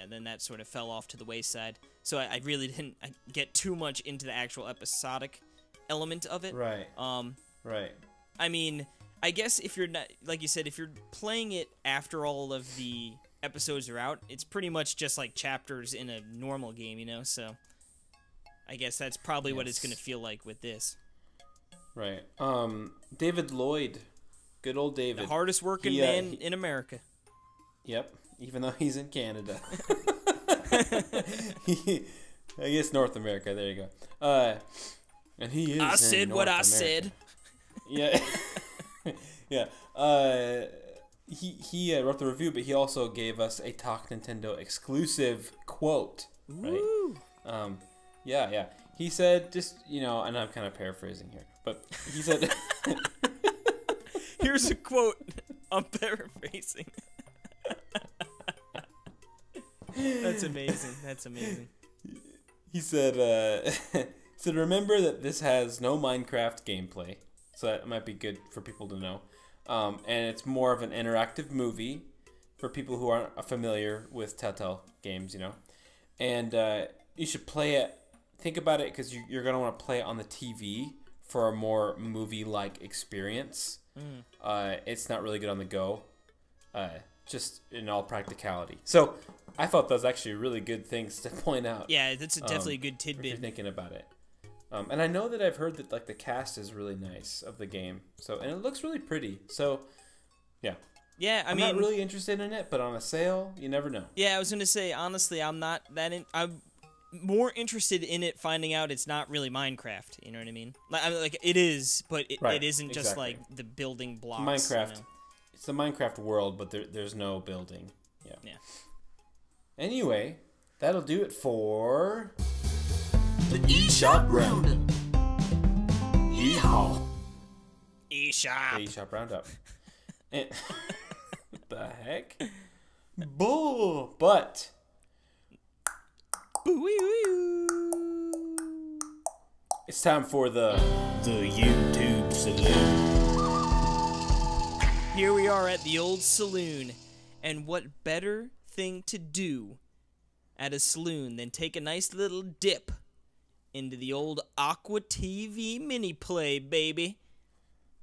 S1: then that sort of fell off to the wayside. So I really didn't get too much into the actual episodic element of it.
S2: Right. Right.
S1: I mean, I guess if you're not, like you said, if you're playing it after all of the episodes are out, it's pretty much just like chapters in a normal game, you know? So I guess that's probably what it's going to feel like with this.
S2: Right. David Lloyd. Good old David.
S1: The hardest working man in America.
S2: Yep. Even though he's in Canada. I guess North America. There you go. And he is
S1: I said
S2: North
S1: what I
S2: America.
S1: said.
S2: Yeah. Yeah. He wrote the review, but he also gave us a Talk Nintendo exclusive quote. Right?
S1: Woo.
S2: Yeah. He said, just, you know, and I'm kind of paraphrasing here, but he said...
S1: Here's a quote. I'm paraphrasing. That's amazing. That's amazing.
S2: He said, remember that this has no Minecraft gameplay, so that might be good for people to know. and it's more of an interactive movie for people who aren't familiar with Telltale games, you know. And you should play it. Think about it, because you're going to want to play it on the TV for a more movie-like experience. It's not really good on the go, just in all practicality. So I thought those actually really good things to point out.
S1: Yeah, that's definitely a good tidbit.
S2: If you're thinking about it. And I know that I've heard that like the cast is really nice of the game. So, and it looks really pretty. So, yeah.
S1: Yeah,
S2: I'm not really interested in it, but on a sale, you never know.
S1: Yeah, I was gonna say, honestly, I'm not that I'm more interested in it finding out it's not really Minecraft. You know what I mean? Like it is, but it isn't just like the building blocks.
S2: Minecraft.
S1: You know?
S2: It's the Minecraft world, but there's no building. Yeah.
S1: Yeah.
S2: Anyway, that'll do it for
S3: the eShop Roundup.
S2: Yeehaw.
S1: eShop.
S2: The eShop Roundup. And what the heck? Bull. But it's time for the YouTube Saloon.
S1: Here we are at the old saloon, and what better thing to do at a saloon than take a nice little dip into the old Aqua TV mini play, baby.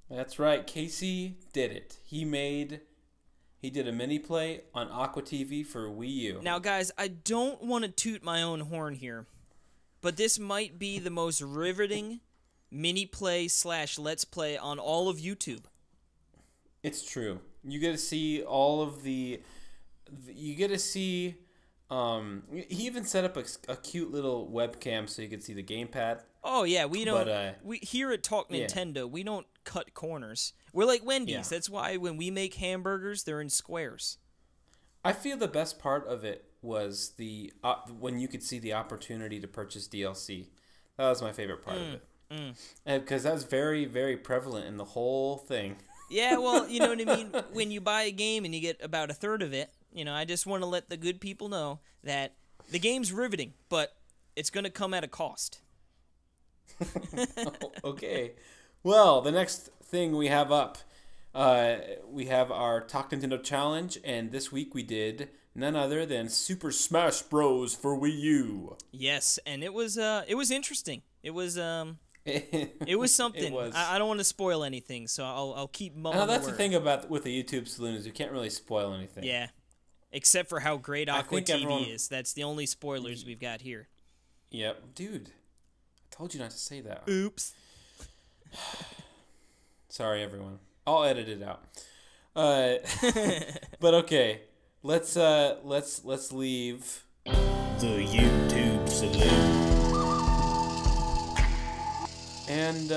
S2: That's right, Casey did it. He did a mini play on Aqua TV for Wii U.
S1: Now, guys, I don't want to toot my own horn here, but this might be the most riveting mini play / let's play on all of YouTube.
S2: It's true. You get to see all of the you get to see he even set up a cute little webcam so you could see the gamepad.
S1: Oh yeah, we don't. We here at Talk Nintendo, we don't cut corners. We're like Wendy's. Yeah. That's why when we make hamburgers, they're in squares.
S2: I feel the best part of it was the when you could see the opportunity to purchase DLC. That was my favorite part of it, because that was very, very prevalent in the whole thing.
S1: Yeah, well, you know what I mean. When you buy a game and you get about a third of it, you know, I just want to let the good people know that the game's riveting, but it's going to come at a cost.
S2: Okay. Well, the next thing we have up, we have our Talk Nintendo Challenge, and this week we did none other than Super Smash Bros. For Wii U.
S1: Yes, and it was interesting. It was it was something. It was. I don't want to spoil anything, so I'll keep mumbling.
S2: That's the thing about with the YouTube Saloon is you can't really spoil anything.
S1: Yeah, except for how great Aqua TV is. That's the only spoilers we've got here.
S2: Yep, dude. I told you not to say that.
S1: Oops.
S2: Sorry, everyone. I'll edit it out. But okay, let's leave the YouTube Saloon. And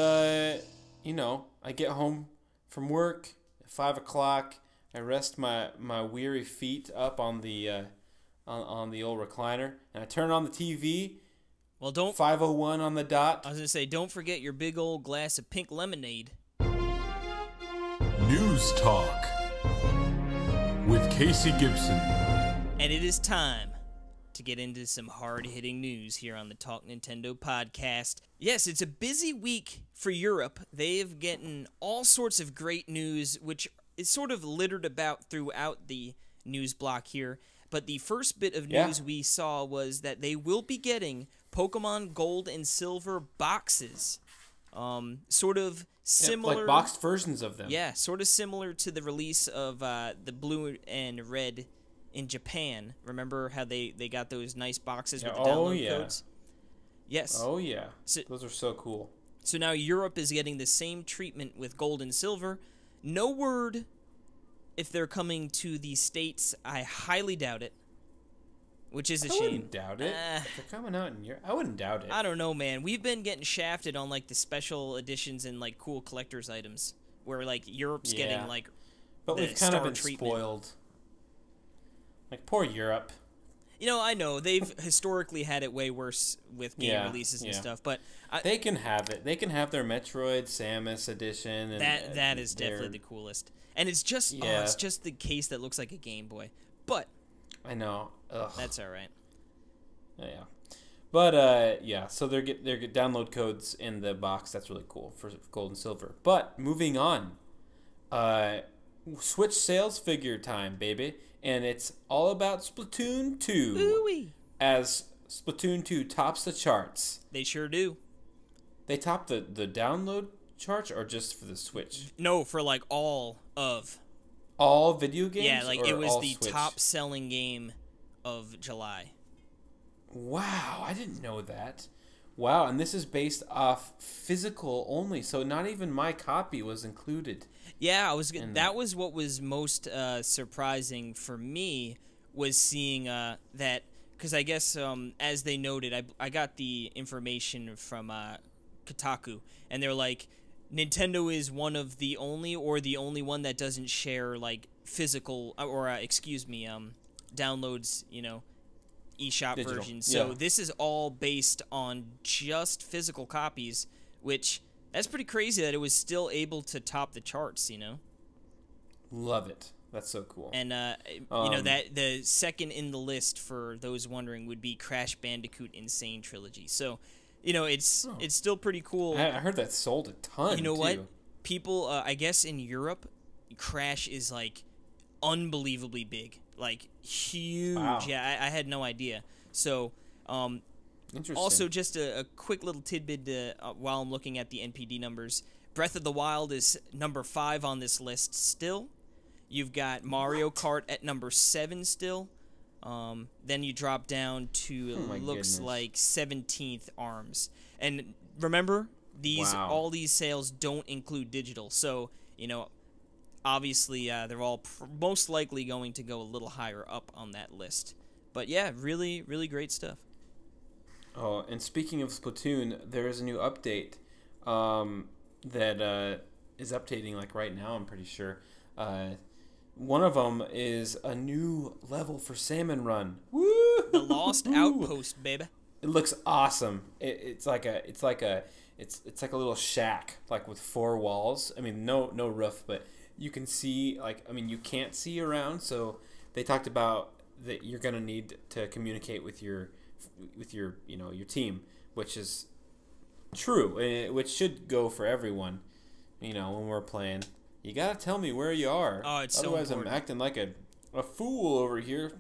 S2: you know, I get home from work at 5 o'clock. I rest my weary feet up on the old recliner, and I turn on the TV.
S1: Well, don't
S2: 5:01 on the dot.
S1: I was gonna say, don't forget your big old glass of pink lemonade.
S3: News Talk with Casey Gibson.
S1: And it is time to get into some hard-hitting news here on the Talk Nintendo podcast. Yes, it's a busy week for Europe. They've gotten all sorts of great news, which is sort of littered about throughout the news block here. But the first bit of news we saw was that they will be getting Pokemon Gold and Silver boxes. Sort of similar...
S2: like boxed versions of them.
S1: Yeah, sort of similar to the release of the Blue and Red in Japan. Remember how they got those nice boxes with the download codes? Yes.
S2: Oh, yeah. Those are so cool.
S1: So now Europe is getting the same treatment with Gold and Silver. No word if they're coming to the States. I highly doubt it, which is a shame. I
S2: wouldn't doubt it. If they're coming out in Europe, I wouldn't doubt it.
S1: I don't know, man. We've been getting shafted on, like, the special editions and, like, cool collector's items, where, like, Europe's getting, like,
S2: but we've kind of been spoiled. Like, poor Europe.
S1: You know, I know. They've historically had it way worse with game releases and stuff, but...
S2: they can have it. They can have their Metroid Samus edition. And
S1: that is definitely the coolest. And it's just it's just the case that looks like a Game Boy. But...
S2: I know. Ugh.
S1: That's all right.
S2: Yeah. But, so they get download codes in the box. That's really cool for Gold and Silver. But, moving on. Switch sales figure time, baby. And it's all about Splatoon 2.
S1: Ooh-wee.
S2: As Splatoon 2 tops the charts.
S1: They sure do.
S2: They top the download charts or just for the Switch?
S1: No, for like all
S2: video games?
S1: Yeah, like it was the
S2: Switch?
S1: top selling game of July.
S2: Wow, I didn't know that. Wow, and this is based off physical only, so not even my copy was included.
S1: Yeah, that was what was most surprising for me, was seeing that, because I guess as they noted, I got the information from Kotaku, and they're like, Nintendo is one of the only, or the only one that doesn't share like physical or downloads, eShop
S2: Digital.
S1: versions. So
S2: Yeah.
S1: this is all based on just physical copies, which that's pretty crazy that it was still able to top the charts,
S2: Love it. That's so cool.
S1: And that the second in the list, for those wondering, would be Crash Bandicoot Insane Trilogy. So, it's still pretty cool.
S2: I heard that sold a ton.
S1: You know
S2: too.
S1: what? People, I guess in Europe, Crash is like unbelievably big, like huge.
S2: Wow.
S1: Yeah, I had no idea. So,
S2: Interesting.
S1: also just a quick little tidbit while I'm looking at the NPD numbers. Breath of the Wild is number 5 on this list still. You've got Mario Kart at number 7 still. Then you drop down to looks like 17th ARMS. And remember, all these sales don't include digital. So, obviously they're all most likely going to go a little higher up on that list. But yeah, really, really great stuff.
S2: Oh, and speaking of Splatoon, there is a new update that is updating like right now, I'm pretty sure. One of them is a new level for Salmon Run. Woo!
S1: The Lost Outpost, baby.
S2: It looks awesome. It's like a little shack, like with 4 walls. I mean, no roof, but you can see, you can't see around. So they talked about that you're gonna need to communicate with your team, which is true, which should go for everyone. When we're playing, you gotta tell me where you are.
S1: Oh, it's
S2: otherwise
S1: so important.
S2: I'm acting like a fool over here,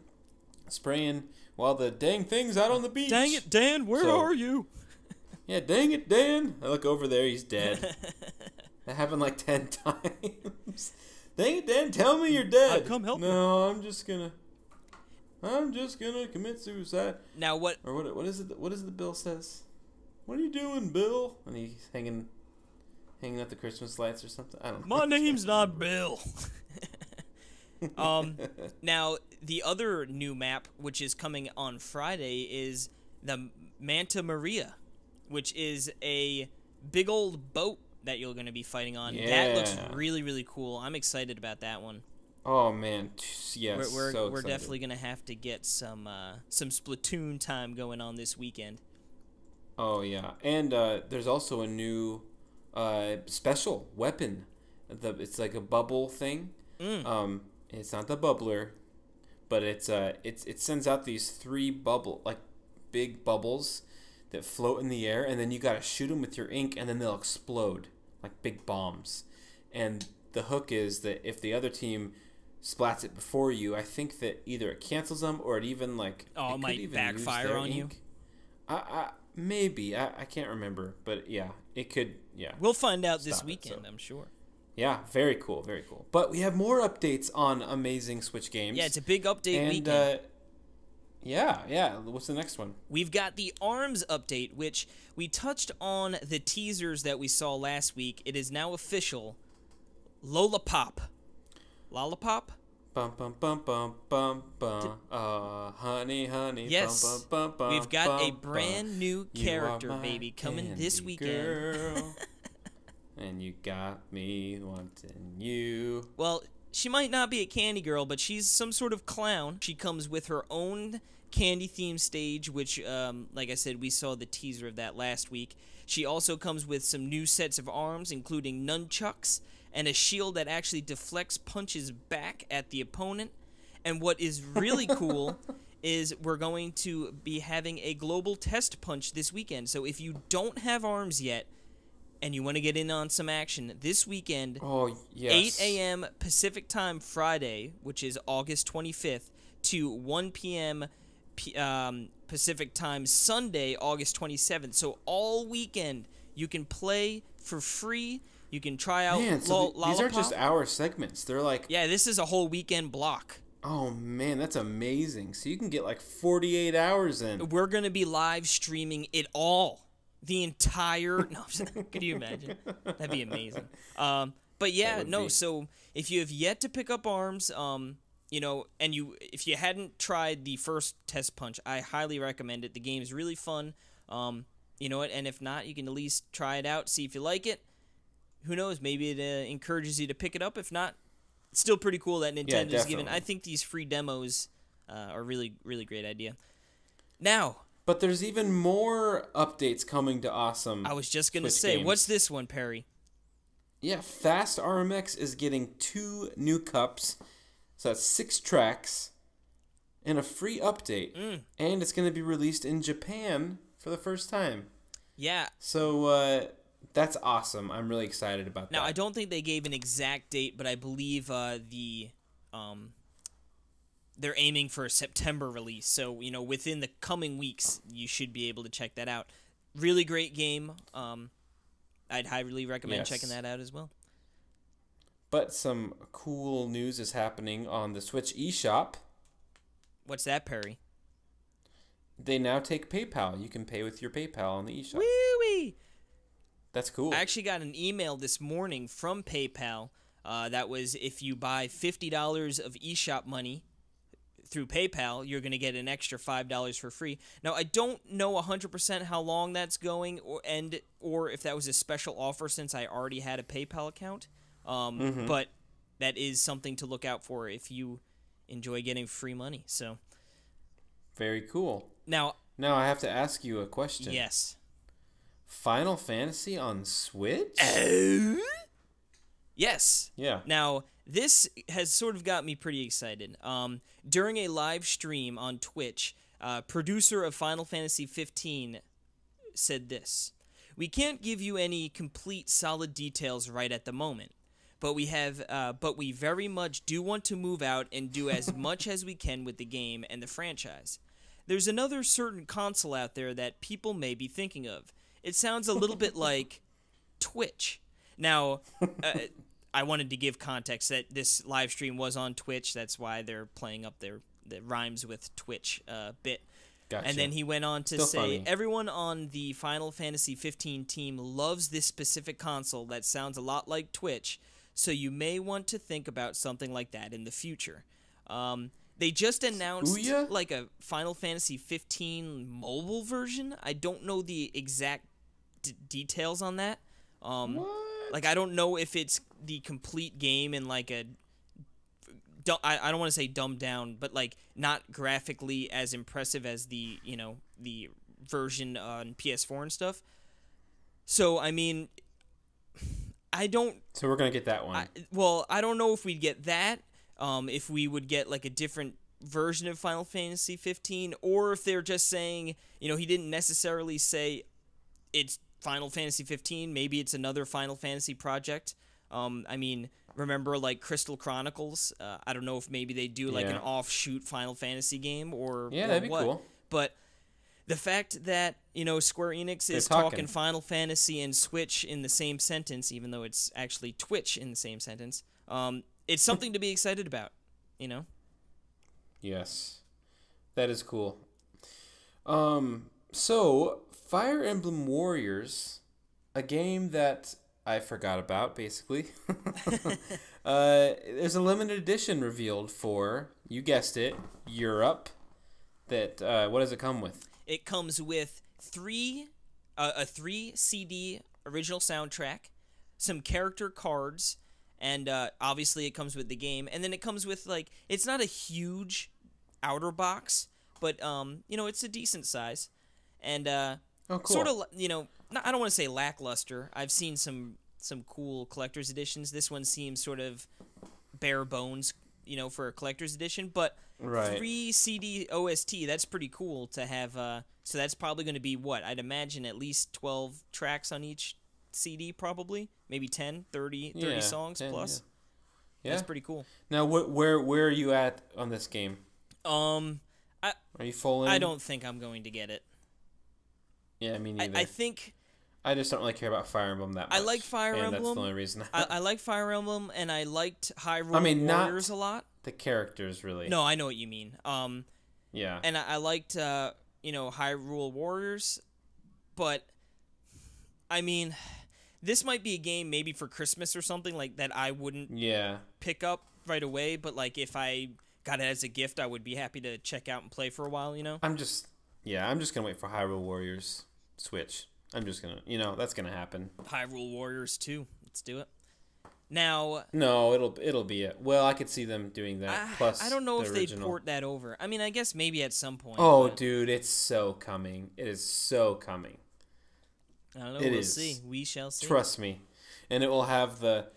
S2: spraying while the dang thing's out on the beach.
S1: Dang it, Dan, where are you?
S2: Yeah, dang it, Dan. I look over there, he's dead. That happened like 10 times. Dang it, Dan, tell me you're dead.
S1: Come help me.
S2: No, I'm just gonna commit suicide.
S1: Now what?
S2: Or what is it? What is it the Bill says? What are you doing, Bill? And he's hanging up the Christmas lights or something. I don't know.
S1: My name's not Bill. Now the other new map, which is coming on Friday, is the Manta Maria, which is a big old boat that you're going to be fighting on.
S2: Yeah.
S1: That looks really, really cool. I'm excited about that one.
S2: Oh man, yes,
S1: We're definitely gonna have to get some Splatoon time going on this weekend.
S2: Oh yeah, and there's also a new special weapon. It's like a bubble thing. It's not the bubbler, but it sends out these 3 big bubbles that float in the air, and then you gotta shoot them with your ink, and then they'll explode like big bombs. And the hook is that if the other team splats it before you, I think that either it cancels them or it even
S1: it might backfire on you.
S2: Maybe I can't remember, but yeah, it could. Yeah,
S1: we'll find out this weekend, I'm sure.
S2: Yeah, very cool, very cool. But we have more updates on amazing Switch games.
S1: Yeah, it's a big update weekend.
S2: Yeah. What's the next one?
S1: We've got the ARMS update, which we touched on the teasers that we saw last week. It is now official. Lollipop.
S2: Bum bum bum bum bum bum. Honey.
S1: Yes.
S2: Bum, bum, bum,
S1: We've got
S2: bum,
S1: a brand new character, baby, coming this weekend.
S2: Girl. And you got me wanting you.
S1: Well, she might not be a candy girl, but she's some sort of clown. She comes with her own candy-themed stage, which, like I said, we saw the teaser of that last week. She also comes with some new sets of arms, including nunchucks, and a shield that actually deflects punches back at the opponent. And what is really cool is we're going to be having a global test punch this weekend. So if you don't have arms yet, and you want to get in on some action this weekend,
S2: oh, yes.
S1: 8 a.m. Pacific Time Friday, which is August 25th, to 1 p.m. Pacific Time Sunday, August 27th. So all weekend you can play for free. You can try out
S2: these are just hour segments. They're like...
S1: Yeah, this is a whole weekend block.
S2: Oh, man, that's amazing. So you can get like 48 hours in.
S1: We're going to be live streaming it all. The entire... No, could you imagine? That'd be amazing. But yeah, no, so if you have yet to pick up arms, you know, and if you hadn't tried the first Test Punch, I highly recommend it. The game is really fun. You know what? And if not, you can at least try it out, see if you like it. Who knows? Maybe it encourages you to pick it up. If not, it's still pretty cool that Nintendo's given. I think these free demos are a really, really great idea. Now,
S2: but there's even more updates coming to awesome.
S1: I was just gonna say,
S2: games.
S1: What's this one, Perry?
S2: Yeah, Fast RMX is getting 2 new cups, so that's 6 tracks, and a free update, and it's going to be released in Japan for the first time.
S1: Yeah.
S2: So that's awesome. I'm really excited about that.
S1: Now, I don't think they gave an exact date, but I believe they're aiming for a September release. So, you know, within the coming weeks, you should be able to check that out. Really great game. I'd highly recommend checking that out as well.
S2: But some cool news is happening on the Switch eShop.
S1: What's that, Perry?
S2: They now take PayPal. You can pay with your PayPal on the eShop.
S1: Wee-wee!
S2: That's cool.
S1: I actually got an email this morning from PayPal that was if you buy $50 of eShop money through PayPal, you're going to get an extra $5 for free. Now, I don't know 100% how long that's going or if that was a special offer since I already had a PayPal account. But that is something to look out for if you enjoy getting free money. So,
S2: very cool.
S1: Now
S2: I have to ask you a question.
S1: Yes.
S2: Final Fantasy on Switch?
S1: Yes.
S2: Yeah.
S1: Now, this has sort of got me pretty excited. During a live stream on Twitch, producer of Final Fantasy 15 said this: "We can't give you any complete solid details right at the moment, but we very much do want to move out and do as much as we can with the game and the franchise. There's another certain console out there that people may be thinking of. It sounds a little bit like Twitch." Now, I wanted to give context that this live stream was on Twitch. That's why they're playing up the rhymes with Twitch bit.
S2: Gotcha.
S1: And then he went on to say,
S2: funny.
S1: "Everyone on the Final Fantasy 15 team loves this specific console that sounds a lot like Twitch, so you may want to think about something like that in the future." They just announced like a Final Fantasy 15 mobile version. I don't know the exact details on that. Like, I don't know if it's the complete game in like a... I don't want to say dumbed down, but like not graphically as impressive as the, you know, the version on PS4 and stuff. So, I mean, I don't...
S2: So we're going to get that one.
S1: I don't know if we'd get that, if we would get like a different version of Final Fantasy 15, or if they're just saying, you know, he didn't necessarily say it's Final Fantasy 15, maybe it's another Final Fantasy project. I mean, remember like Crystal Chronicles? I don't know if maybe they do like an offshoot Final Fantasy game or
S2: that'd be
S1: what.
S2: cool.
S1: But the fact that, you know, Square Enix is talking Final Fantasy and Switch in the same sentence, even though it's actually Twitch in the same sentence, it's something to be excited about, you know?
S2: Yes. That is cool. So, Fire Emblem Warriors, a game that I forgot about, basically. There's a limited edition revealed for, you guessed it, Europe. That what does it come with?
S1: It comes with a 3 CD original soundtrack, some character cards, and obviously it comes with the game. And then it comes with, like, it's not a huge outer box, but you know, it's a decent size. And
S2: cool.
S1: Sort of, you know, I don't want to say lackluster. I've seen some cool collector's editions. This one seems sort of bare bones, you know, for a collector's edition, but 3 CD OST, that's pretty cool to have. So that's probably going to be what? I'd imagine at least 12 tracks on each CD probably, maybe 10, 30 songs
S2: 10,
S1: plus.
S2: Yeah.
S1: That's pretty cool.
S2: Now, where are you at on this game? Are you full in?
S1: I don't think I'm going to get it.
S2: Yeah, me neither.
S1: I think
S2: I just don't really care about Fire Emblem that much.
S1: I like Fire Emblem.
S2: That's the only reason.
S1: I like Fire Emblem, and I liked Hyrule Warriors a lot.
S2: The characters, really.
S1: No, I know what you mean.
S2: Yeah.
S1: And I liked, Hyrule Warriors, but, I mean, this might be a game maybe for Christmas or something like that I wouldn't pick up right away, but, like, if I got it as a gift, I would be happy to check out and play for a while, you know?
S2: I'm just going to wait for Hyrule Warriors Switch. I'm just going to, that's going to happen.
S1: Hyrule Warriors 2. Let's do it. Now...
S2: No, it'll be it. Well, I could see them doing that. Plus,
S1: I don't know if
S2: they'd
S1: port that over. I mean, I guess maybe at some point.
S2: Oh, dude, it's so coming. It is so coming.
S1: I don't know. We'll see. We shall see.
S2: Trust me. And it will have the...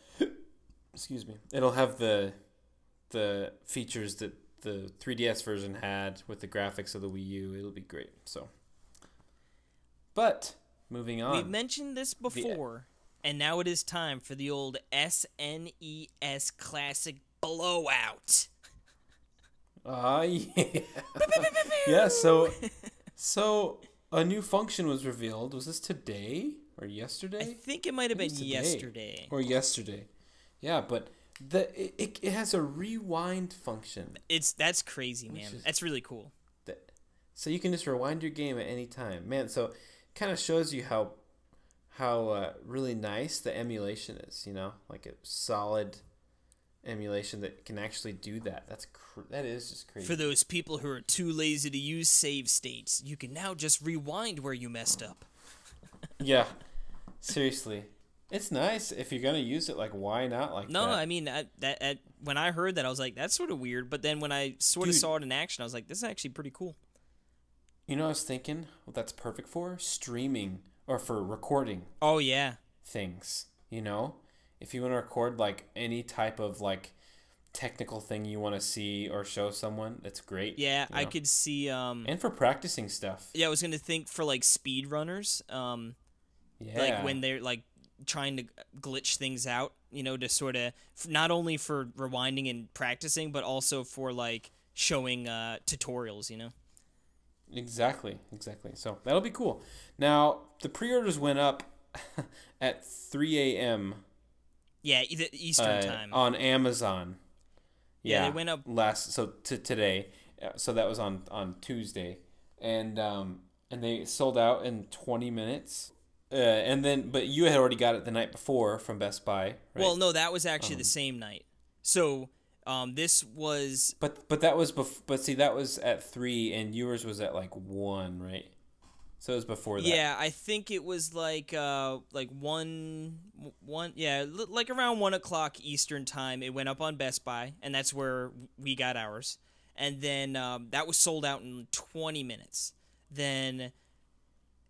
S2: Excuse me. It'll have the features that the 3DS version had with the graphics of the Wii U. It'll be great. So, but moving on.
S1: We mentioned this before, and now it is time for the old SNES Classic Blowout.
S2: Yeah. Yeah. So a new function was revealed. Was this today or yesterday?
S1: I think it might have been yesterday.
S2: Or yesterday. Yeah, but it has a rewind function.
S1: That's crazy, man. That's really cool.
S2: So you can just rewind your game at any time, man. So it kind of shows you how really nice the emulation is. Like a solid emulation that can actually do that. That is just crazy.
S1: For those people who are too lazy to use save states, you can now just rewind where you messed up.
S2: Yeah, seriously. It's nice. If you're going to use it, like, why not like that?
S1: No, I mean, when I heard that, I was like, that's sort of weird. But then when I sort of saw it in action, I was like, this is actually pretty cool.
S2: I was thinking what that's perfect for? Streaming or for recording.
S1: Oh, yeah.
S2: Things, If you want to record, like, any type of, like, technical thing you want to see or show someone, that's great.
S1: Yeah, I could see...
S2: and for practicing stuff.
S1: Yeah, I was going to think for, like, speedrunners.
S2: Yeah.
S1: Like, when they're, like, trying to glitch things out, to sort of not only for rewinding and practicing, but also for like showing tutorials,
S2: Exactly. So that'll be cool. Now the pre-orders went up at 3 a.m.
S1: Yeah, Eastern time
S2: on Amazon.
S1: Yeah, they went up
S2: today. So that was on Tuesday, and they sold out in 20 minutes. But you had already got it the night before from Best Buy, right?
S1: Well, no, that was actually the same night. So, this was...
S2: But that was that was at 3, and yours was at, 1, right? So it was before that.
S1: Yeah, I think it was, like 1, like around 1 o'clock Eastern time, it went up on Best Buy, and that's where we got ours. And then, that was sold out in 20 minutes. Then...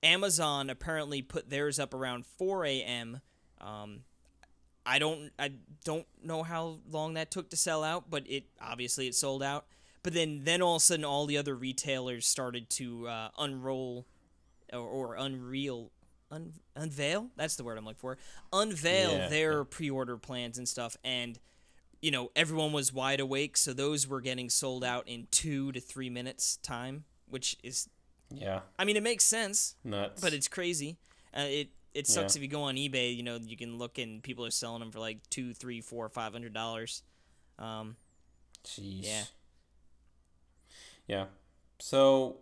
S1: Amazon apparently put theirs up around 4 a.m. I don't know how long that took to sell out, but it sold out. But then all of a sudden, all the other retailers started to unveil. That's the word I'm looking for. Unveil their pre-order plans and stuff, and everyone was wide awake, so those were getting sold out in 2 to 3 minutes time, which is.
S2: Yeah.
S1: I mean, it makes sense.
S2: Nuts.
S1: But it's crazy. It sucks if you go on eBay, you can look and people are selling them for like $200, $300, $400, $500.
S2: Jeez.
S1: Yeah.
S2: Yeah. So,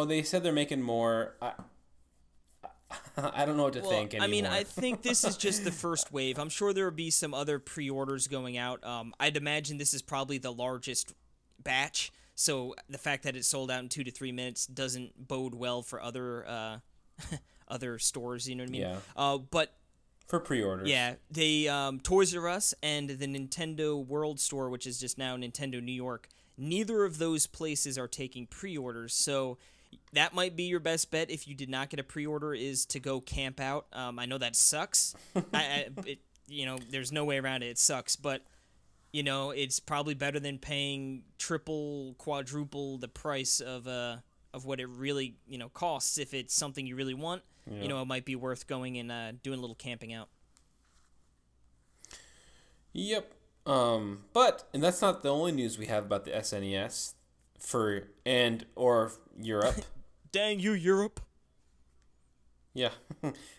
S2: they said they're making more. I don't know what to think anymore.
S1: I mean, I think this is just the first wave. I'm sure there will be some other pre-orders going out. I'd imagine this is probably the largest batch. So the fact that it sold out in 2 to 3 minutes doesn't bode well for other other stores. You know what I mean?
S2: Yeah.
S1: But
S2: for pre-orders.
S1: Yeah, they Toys R Us and the Nintendo World Store, which is just now Nintendo New York. Neither of those places are taking pre-orders, so that might be your best bet if you did not get a pre-order. Is to go camp out. I know that sucks. There's no way around it. It sucks, but. It's probably better than paying triple, quadruple the price of what it really, costs if it's something you really want. you know, it might be worth going and doing a little camping out.
S2: Yep. But that's not the only news we have about the SNES or Europe.
S1: Dang you, Europe.
S2: Yeah.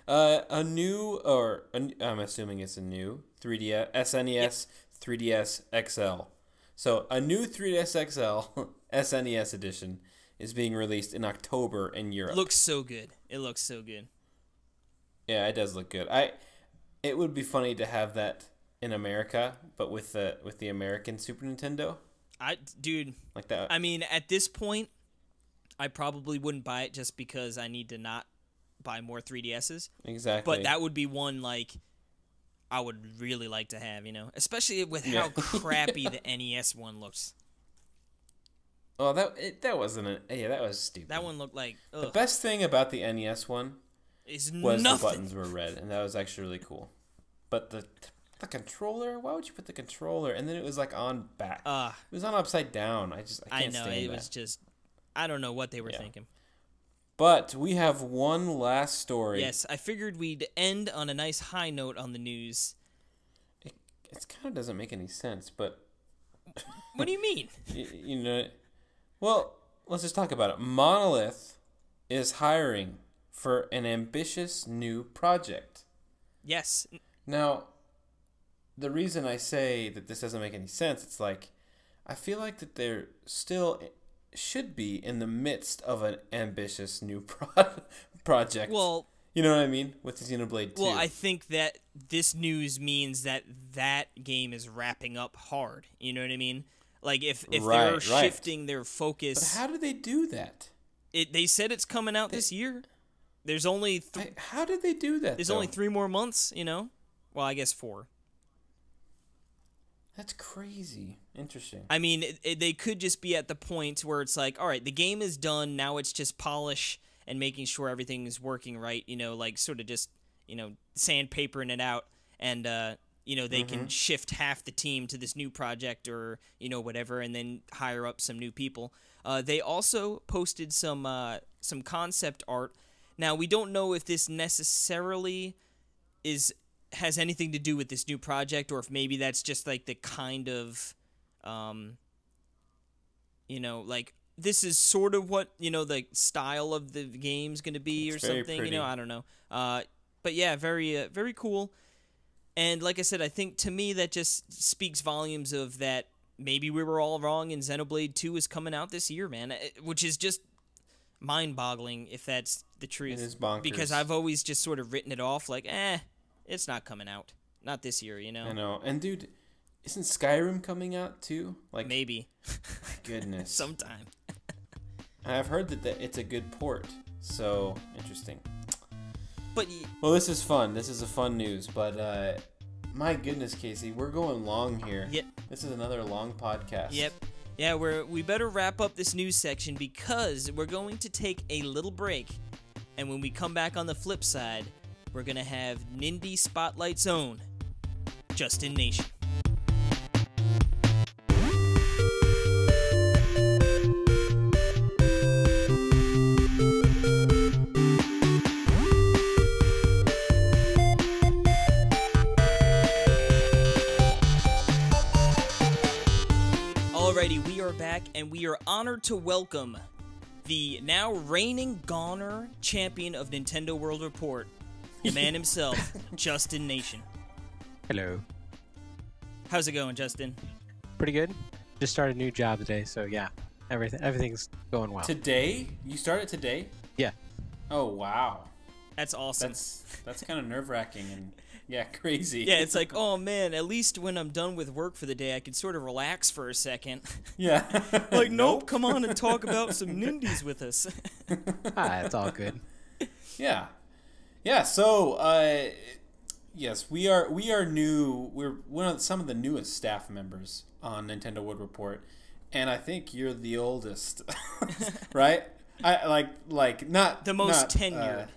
S2: I'm assuming it's a new 3DS SNES 3DS XL. So a new 3DS XL SNES edition is being released in October in Europe.
S1: Looks so good. It looks so good.
S2: Yeah, it does look good. It would be funny to have that in America, but with the American Super Nintendo.
S1: Dude,
S2: like that.
S1: I mean, at this point, I probably wouldn't buy it just because I need to not buy more 3DSs.
S2: Exactly.
S1: But that would be one like I would really like to have, you know, especially with how crappy the NES one looks.
S2: Oh, that wasn't that was stupid.
S1: That one looked like
S2: the best thing about the NES one was the buttons were red, and that was actually really cool. But the controller, why would you put the controller? And then it was like on back. It was on upside down. I can't stand that.
S1: It was just, I don't know what they were thinking.
S2: But we have one last story.
S1: Yes, I figured we'd end on a nice high note on the news.
S2: It kind of doesn't make any sense, but
S1: what do you mean?
S2: you know, well, let's just talk about it. Monolith is hiring for an ambitious new project.
S1: Yes.
S2: Now, the reason I say that this doesn't make any sense, it's like, I feel like that they're still should be in the midst of an ambitious new project.
S1: Well,
S2: you know what I mean? With Xenoblade 2.
S1: Well, I think that this news means that game is wrapping up hard. You know what I mean? Like, if they're shifting their focus...
S2: But how do they do that?
S1: They said it's coming out this year. There's only...
S2: how did they do that,
S1: There's only 3 more months, you know? Well, I guess 4.
S2: That's crazy. Interesting.
S1: I mean, they could just be at the point where it's like, all right, the game is done. Now it's just polish and making sure everything is working right, you know, like sort of just, you know, sandpapering it out. And, you know, they can shift half the team to this new project or, you know, whatever, and then hire up some new people. They also posted some concept art. Now, we don't know if this necessarily has anything to do with this new project, or if maybe that's just like the kind of, you know, like this is sort of what, you know, the style of the game's going to be or something, pretty. You know, I don't know. But yeah, very, very cool. And like I said, I think to me that just speaks volumes of that maybe we were all wrong and Xenoblade 2 is coming out this year, man, which is just mind-boggling if that's the truth.
S2: It is bonkers.
S1: Because I've always just sort of written it off like, it's not coming out. Not this year, you know?
S2: I know. And, dude, isn't Skyrim coming out, too? Like,
S1: maybe.
S2: My goodness.
S1: Sometime.
S2: I've heard that it's a good port. So, interesting.
S1: But
S2: well, this is fun. This is a fun news. But, my goodness, Casey, we're going long here.
S1: Yep.
S2: This is another long podcast.
S1: Yep. Yeah, we better wrap up this news section because we're going to take a little break. And when we come back on the flip side, we're going to have Nindie Spotlight's own Justin Nation. Alrighty, we are back, and we are honored to welcome the now reigning GoNNER champion of Nintendo World Report, the man himself, Justin Nation.
S4: Hello.
S1: How's it going, Justin?
S4: Pretty good. Just started a new job today, so yeah, everything's going well.
S2: Today? You started today?
S4: Yeah.
S2: Oh wow.
S1: That's awesome.
S2: That's kind of nerve-wracking and yeah, crazy.
S1: Yeah, it's like, oh man, at least when I'm done with work for the day, I can sort of relax for a second.
S2: Yeah.
S1: Like, nope, come on and talk about some Nindies with us.
S4: It's all good.
S2: Yeah. Yeah, so yes, we are new. We're one of some of the newest staff members on Nintendo World Report, and I think you're the oldest, right? I like not
S1: the most tenured.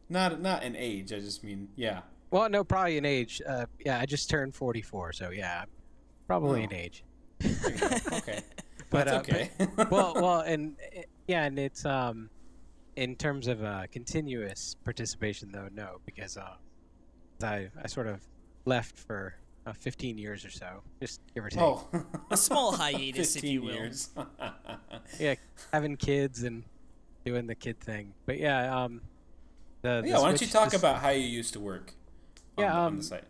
S2: Not in age. I just mean yeah.
S4: Well, no, probably in age. Yeah, I just turned 44, so yeah, probably in age.
S2: Okay,
S4: but
S2: that's okay.
S4: well, and yeah, and it's in terms of continuous participation, though, no, because I sort of left for 15 years or so, just give or take.
S2: Oh,
S1: A small hiatus, if you
S2: 15
S1: will.
S2: years.
S4: Yeah, having kids and doing the kid thing. But yeah,
S2: Why don't you talk about how you used to work on the site?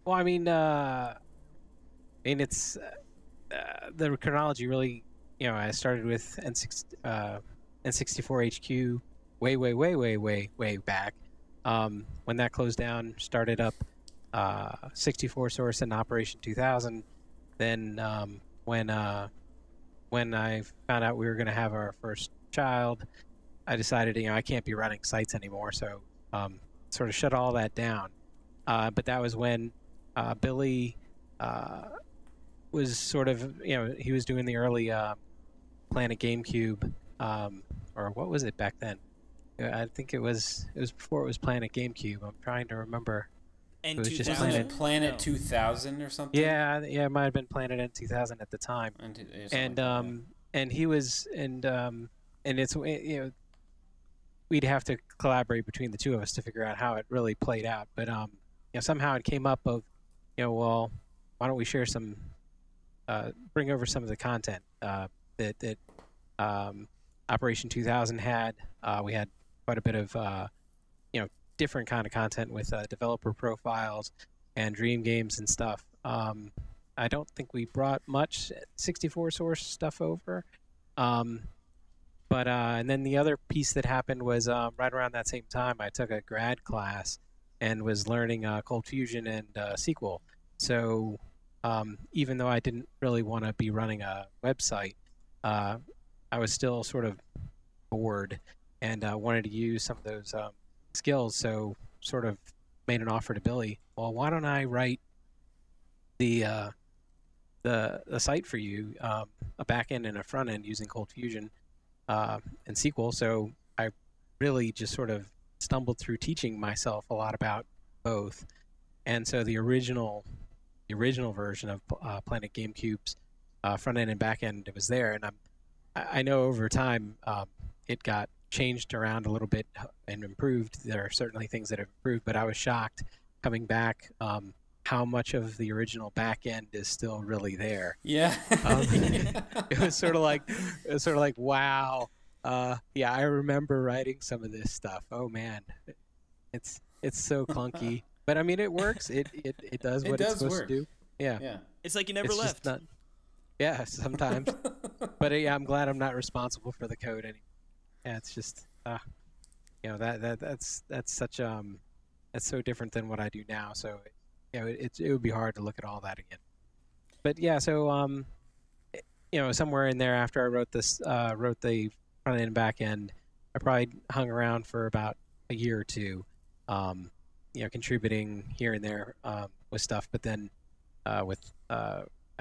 S4: Well, I mean, it's the chronology really. I started with N64 HQ way back. When that closed down, started up 64 Source and Operation 2000. Then when I found out we were going to have our first child, I decided I can't be running sites anymore, so sort of shut all that down. But that was when Billy was sort of he was doing the early Planet GameCube, or what was it back then? I think it was before it was Planet GameCube. I'm trying to remember.
S1: And
S4: it was just
S2: Planet 2000 or something.
S4: Yeah, it might have been Planet N2000 at the time. And he was and it's we'd have to collaborate between the two of us to figure out how it really played out. But somehow it came up of well, why don't we share some bring over some of the content that Operation 2000 had. We had quite a bit of different kind of content with developer profiles and dream games and stuff. I don't think we brought much 64 Source stuff over. But and then the other piece that happened was right around that same time, I took a grad class and was learning Cold Fusion and SQL. So even though I didn't really want to be running a website, I was still sort of bored and wanted to use some of those skills. So sort of made an offer to Billy. Well, why don't I write the site for you, a back end and a front end using Cold Fusion and SQL. So I really just sort of stumbled through teaching myself a lot about both. And so the original version of Planet GameCube's front end and back end, it was there. And I know over time it got changed around a little bit and improved. There are certainly things that have improved, but I was shocked coming back how much of the original back end is still really there.
S2: Yeah.
S4: It was sort of like wow. Yeah, I remember writing some of this stuff. Oh man, it's so clunky, but I mean it works. It does what it's supposed to do. Yeah.
S1: It's like you never left.
S4: Yeah, sometimes. But yeah, I'm glad I'm not responsible for the code anymore. Yeah, it's just that's such that's so different than what I do now. So it would be hard to look at all that again. But yeah, so somewhere in there after I wrote the front end and back end, I probably hung around for about a year or two, contributing here and there with stuff. But then I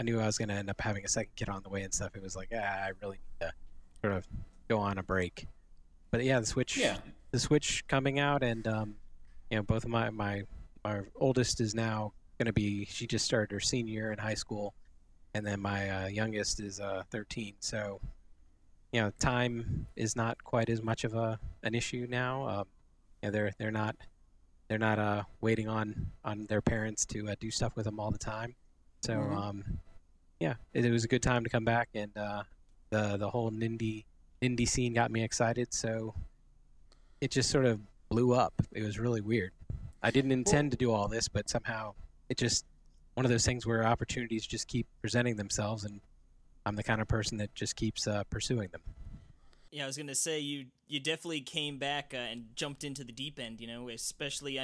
S4: knew I was going to end up having a second kid on the way and stuff. It was like, I really need to sort of go on a break. But yeah, the Switch coming out, and both of my oldest is now going to be, she just started her senior year in high school, and then my youngest is 13. So time is not quite as much of an issue now. They're not waiting on their parents to do stuff with them all the time. So it was a good time to come back, and the whole Nindie scene got me excited. So it just sort of blew up. It was really weird. I didn't intend to do all this, but somehow it just one of those things where opportunities just keep presenting themselves, and I'm the kind of person that just keeps pursuing them.
S1: Yeah, I was gonna say you definitely came back and jumped into the deep end. Especially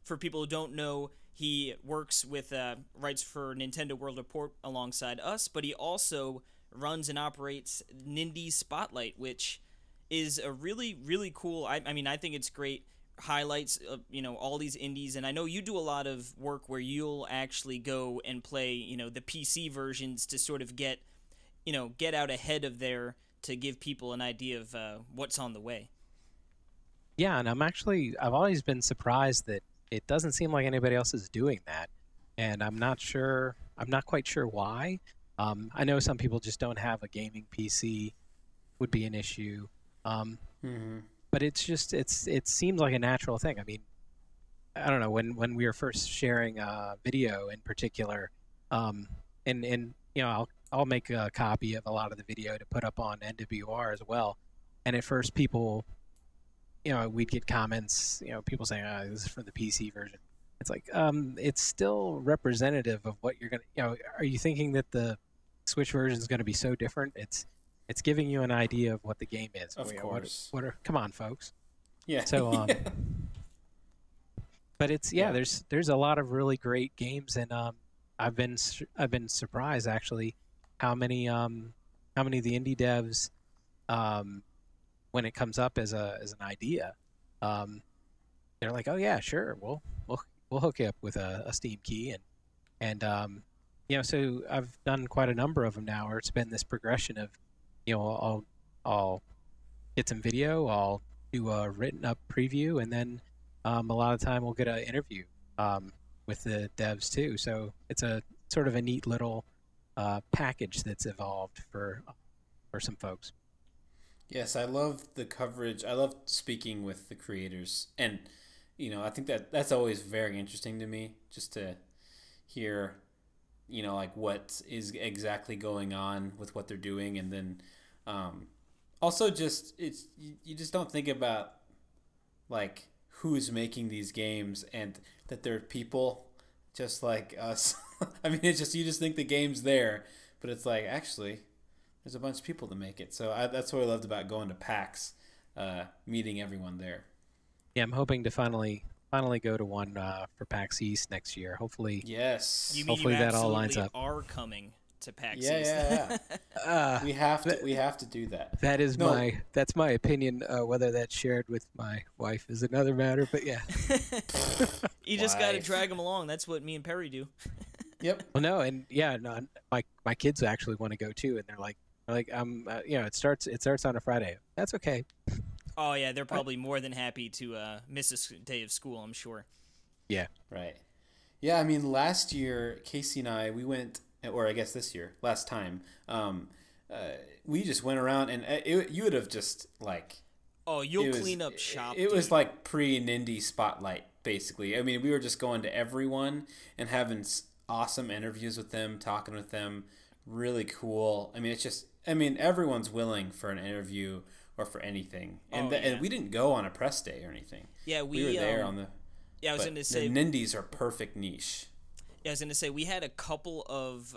S1: for people who don't know, he works with rights for Nintendo World Report alongside us, but he also runs and operates Nindie Spotlight, which is a really, really cool. I think it's great. Highlights all these indies, and I know you do a lot of work where you'll actually go and play the PC versions to sort of get out ahead of there to give people an idea of what's on the way.
S4: Yeah, and I've always been surprised that it doesn't seem like anybody else is doing that, and I'm not quite sure why. I know some people just don't have a gaming PC, would be an issue. but it's just it seems like a natural thing. I mean, I don't know, when we were first sharing video in particular, and you know, I'll make a copy of a lot of the video to put up on NWR as well. And at first, people, you know, we'd get comments, you know, people saying, "Oh, this is for the PC version." It's like, it's still representative of what you're gonna, you know. Are you thinking that the Switch version is going to be so different? It's giving you an idea of what the game is.
S2: Of course.
S4: What are? Come on, folks.
S2: Yeah.
S4: So,
S2: yeah.
S4: But it's there's a lot of really great games, and I've been surprised actually how many of the indie devs, when it comes up as an idea, they're like, oh yeah, sure, we'll hook you up with a Steam key, and you know, so I've done quite a number of them now where it's been this progression of, you know, I'll get some video, I'll do a written up preview, and then a lot of time we'll get an interview with the devs too. So it's a sort of a neat little package that's evolved for some folks.
S2: Yes, I love the coverage. I love speaking with the creators, and you know, I think that's always very interesting to me, just to hear, you know, like what is exactly going on with what they're doing, and then also just you just don't think about like who's making these games and that they're people just like us. I mean, it's just, you just think the game's there, but it's like, actually, there's a bunch of people to make it. So that's what I loved about going to PAX, meeting everyone there.
S4: Yeah, I'm hoping to finally go to one for PAX East next year. Hopefully,
S2: yes.
S1: You mean
S4: hopefully
S1: you
S4: that all lines up.
S1: Are coming to PAX East?
S2: Yeah. We have to do that.
S4: That is that's my opinion. Whether that's shared with my wife is another matter. But yeah,
S1: you just got to drag them along. That's what me and Perry do.
S2: Yep.
S4: Well, no, and yeah, no, my kids actually want to go too, and they're like, you know, it starts on a Friday. That's okay.
S1: Oh yeah, they're probably more than happy to miss a day of school, I'm sure.
S4: Yeah.
S2: Right. Yeah, I mean, last year Casey and I, we went, or I guess this year, last time, we just went around, and you would have just like.
S1: Oh, you'll clean up shop.
S2: It was like pre-Nindie spotlight, basically. I mean, we were just going to everyone and having awesome interviews with them, talking with them, really cool. I mean, it's just, I mean, everyone's willing for an interview or for anything, and and we didn't go on a press day or anything.
S1: Yeah, we
S2: were there on the.
S1: Yeah, I was going to say
S2: the Nindies are perfect niche.
S1: Yeah, I was going to say we had a couple of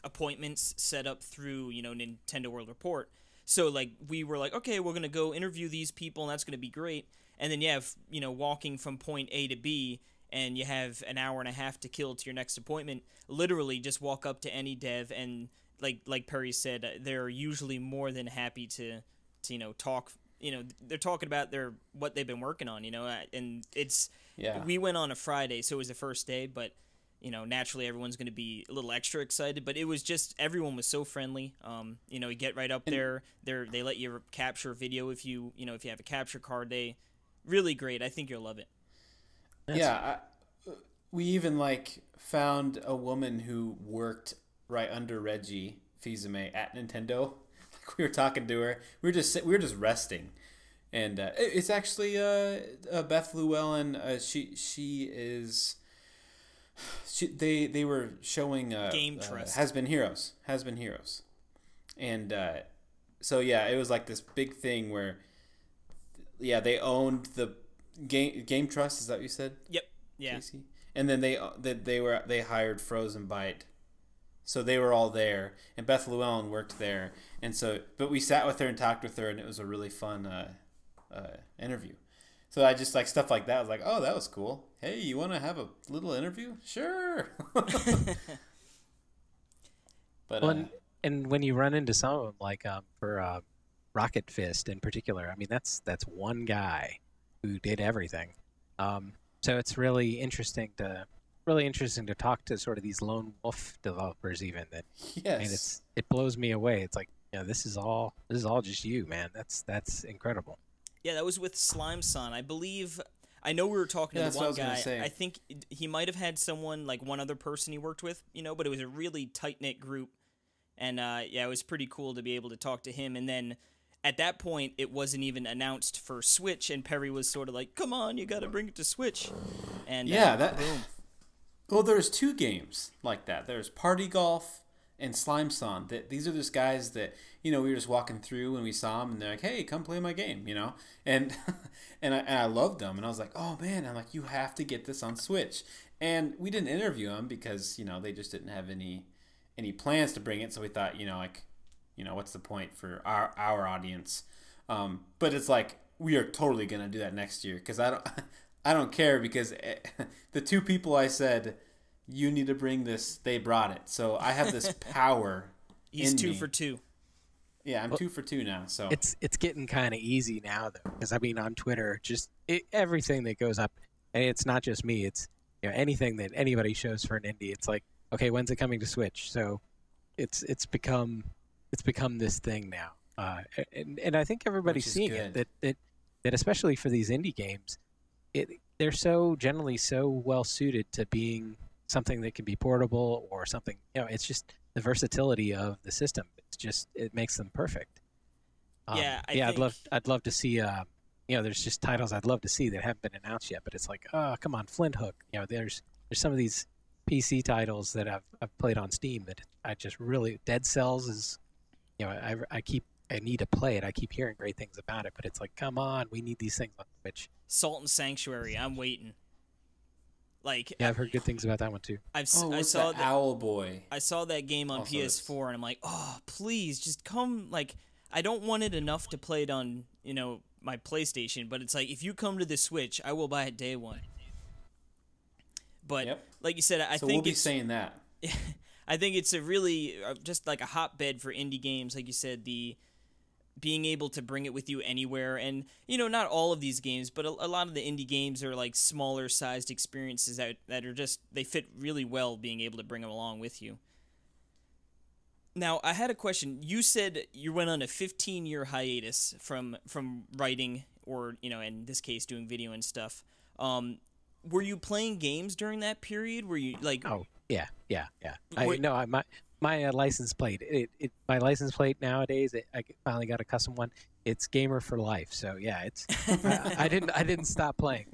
S1: appointments set up through, you know, Nintendo World Report. So like we were like, okay, we're going to go interview these people, and that's going to be great. And then you know, walking from point A to B, and you have an hour and a half to kill to your next appointment. Literally, just walk up to any dev, and like Perry said, they're usually more than happy to you know, talk. You know, they're talking about what they've been working on. You know, and it's we went on a Friday, so it was the first day, but you know, naturally everyone's going to be a little extra excited. But it was just, everyone was so friendly. You know, you get right up there. They let you capture video if you have a capture card. They really great. I think you'll love it.
S2: We even like found a woman who worked right under Reggie Fils-Aimé at Nintendo. Like, we were talking to her. We were just resting, and it's actually Beth Llewellyn. They were showing
S1: Game Trust
S2: Has Been Heroes, and so yeah, it was like this big thing where they owned the Game Trust. Is that what you said?
S1: Yep. Yeah.
S2: Casey? And then they hired Frozen Byte, so they were all there, and Beth Llewellyn worked there, and so but we sat with her and talked with her, and it was a really fun interview. So I just like stuff like that. I was like, oh, that was cool. Hey, you want to have a little interview? Sure. But
S4: and when you run into some of them, like for Rocket Fist in particular, I mean that's one guy who did everything. So it's really interesting to talk to sort of these lone wolf developers even. That
S2: yes,
S4: and it blows me away. It's like, you know, this is all just you, man. That's incredible.
S1: Yeah, that was with Slime Son. I believe, I know we were talking to the one guy. I think he might have had someone, like one other person he worked with, you know, but it was a really tight-knit group. And, it was pretty cool to be able to talk to him. And then at that point, it wasn't even announced for Switch, and Perry was sort of like, "Come on, you got to bring it to Switch." And boom.
S2: Well, there's 2 games like that. There's Party Golf and Slime Song. These are just guys that, we were just walking through and we saw them, and they're like, "Hey, come play my game," and and I loved them, and I was like, "Oh man," I'm like, "You have to get this on Switch." And we didn't interview them because they just didn't have any plans to bring it, so we thought, what's the point for our audience? But it's like, we are totally gonna do that next year, because I don't care, because the 2 people I said you need to bring this, they brought it. So I have this power.
S1: He's 2 for 2.
S2: Yeah, I'm 2 for 2 now. So
S4: it's getting kind of easy now, though, because on Twitter, just everything that goes up, and it's not just me. It's anything that anybody shows for an indie, it's like, okay, when's it coming to Switch? So it's become this thing now, and I think everybody's seeing it, that especially for these indie games, they're generally so well suited to being something that can be portable or something. It's just the versatility of the system. It makes them perfect. I'd love to see. There's just titles I'd love to see that haven't been announced yet. But it's like, oh, come on, Flint Hook. There's some of these PC titles that I've played on Steam that I just really. Dead Cells is, I need to play it. I keep hearing great things about it, but it's like, come on, we need these things on Switch.
S1: Salt and Sanctuary, I'm waiting.
S4: I've heard good things about that one too.
S1: I saw that
S2: Owl Boy.
S1: I saw that game on PS4, and I'm like, oh, please, just come. I don't want it enough to play it on, my PlayStation, but it's like, if you come to the Switch, I will buy it day one. But like you said, I think
S2: we'll be saying that.
S1: I think it's a really just like a hotbed for indie games, like you said, the being able to bring it with you anywhere. And, not all of these games, but a lot of the indie games are like smaller sized experiences that are just, they fit really well being able to bring them along with you. Now, I had a question. You said you went on a 15-year hiatus from writing or, in this case, doing video and stuff. Were you playing games during that period? Were you like...
S4: Oh, yeah. My license plate. My license plate nowadays, I finally got a custom one. It's gamer for life. So yeah, it's. I didn't stop playing.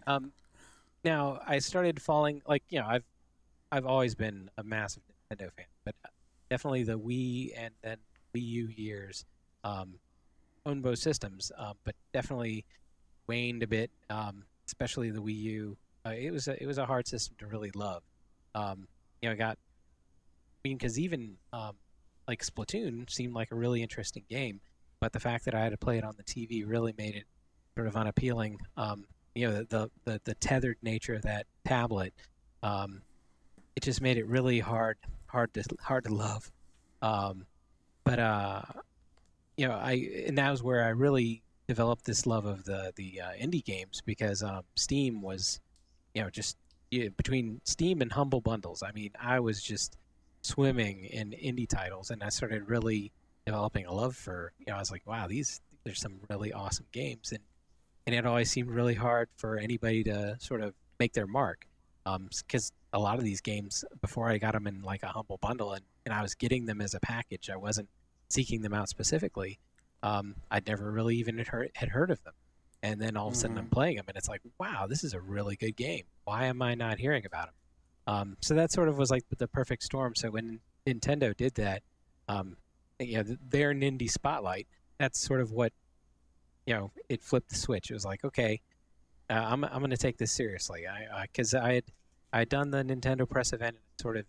S4: Now I started falling. I've always been a massive Nintendo fan, but definitely the Wii and then Wii U years, owned both systems, but definitely waned a bit. Especially the Wii U. It was a hard system to really love. Because even like Splatoon seemed like a really interesting game, but the fact that I had to play it on the TV really made it sort of unappealing. The tethered nature of that tablet, it just made it really hard to love. And that was where I really developed this love of the indie games, because Steam was, between Steam and Humble Bundles, I was just swimming in indie titles, and I started really developing a love for, I was like, wow, there's some really awesome games, and it always seemed really hard for anybody to sort of make their mark, because a lot of these games, before I got them in like a Humble Bundle, and I was getting them as a package, I wasn't seeking them out specifically. I'd never really even had heard of them, and then all of a sudden I'm playing them, and it's like, wow, this is a really good game. Why am I not hearing about them? So that sort of was like the perfect storm. So when Nintendo did that, their Nindie Spotlight, that's sort of what, it flipped the switch. It was like, okay, I'm going to take this seriously. Because I had done the Nintendo press event and sort of,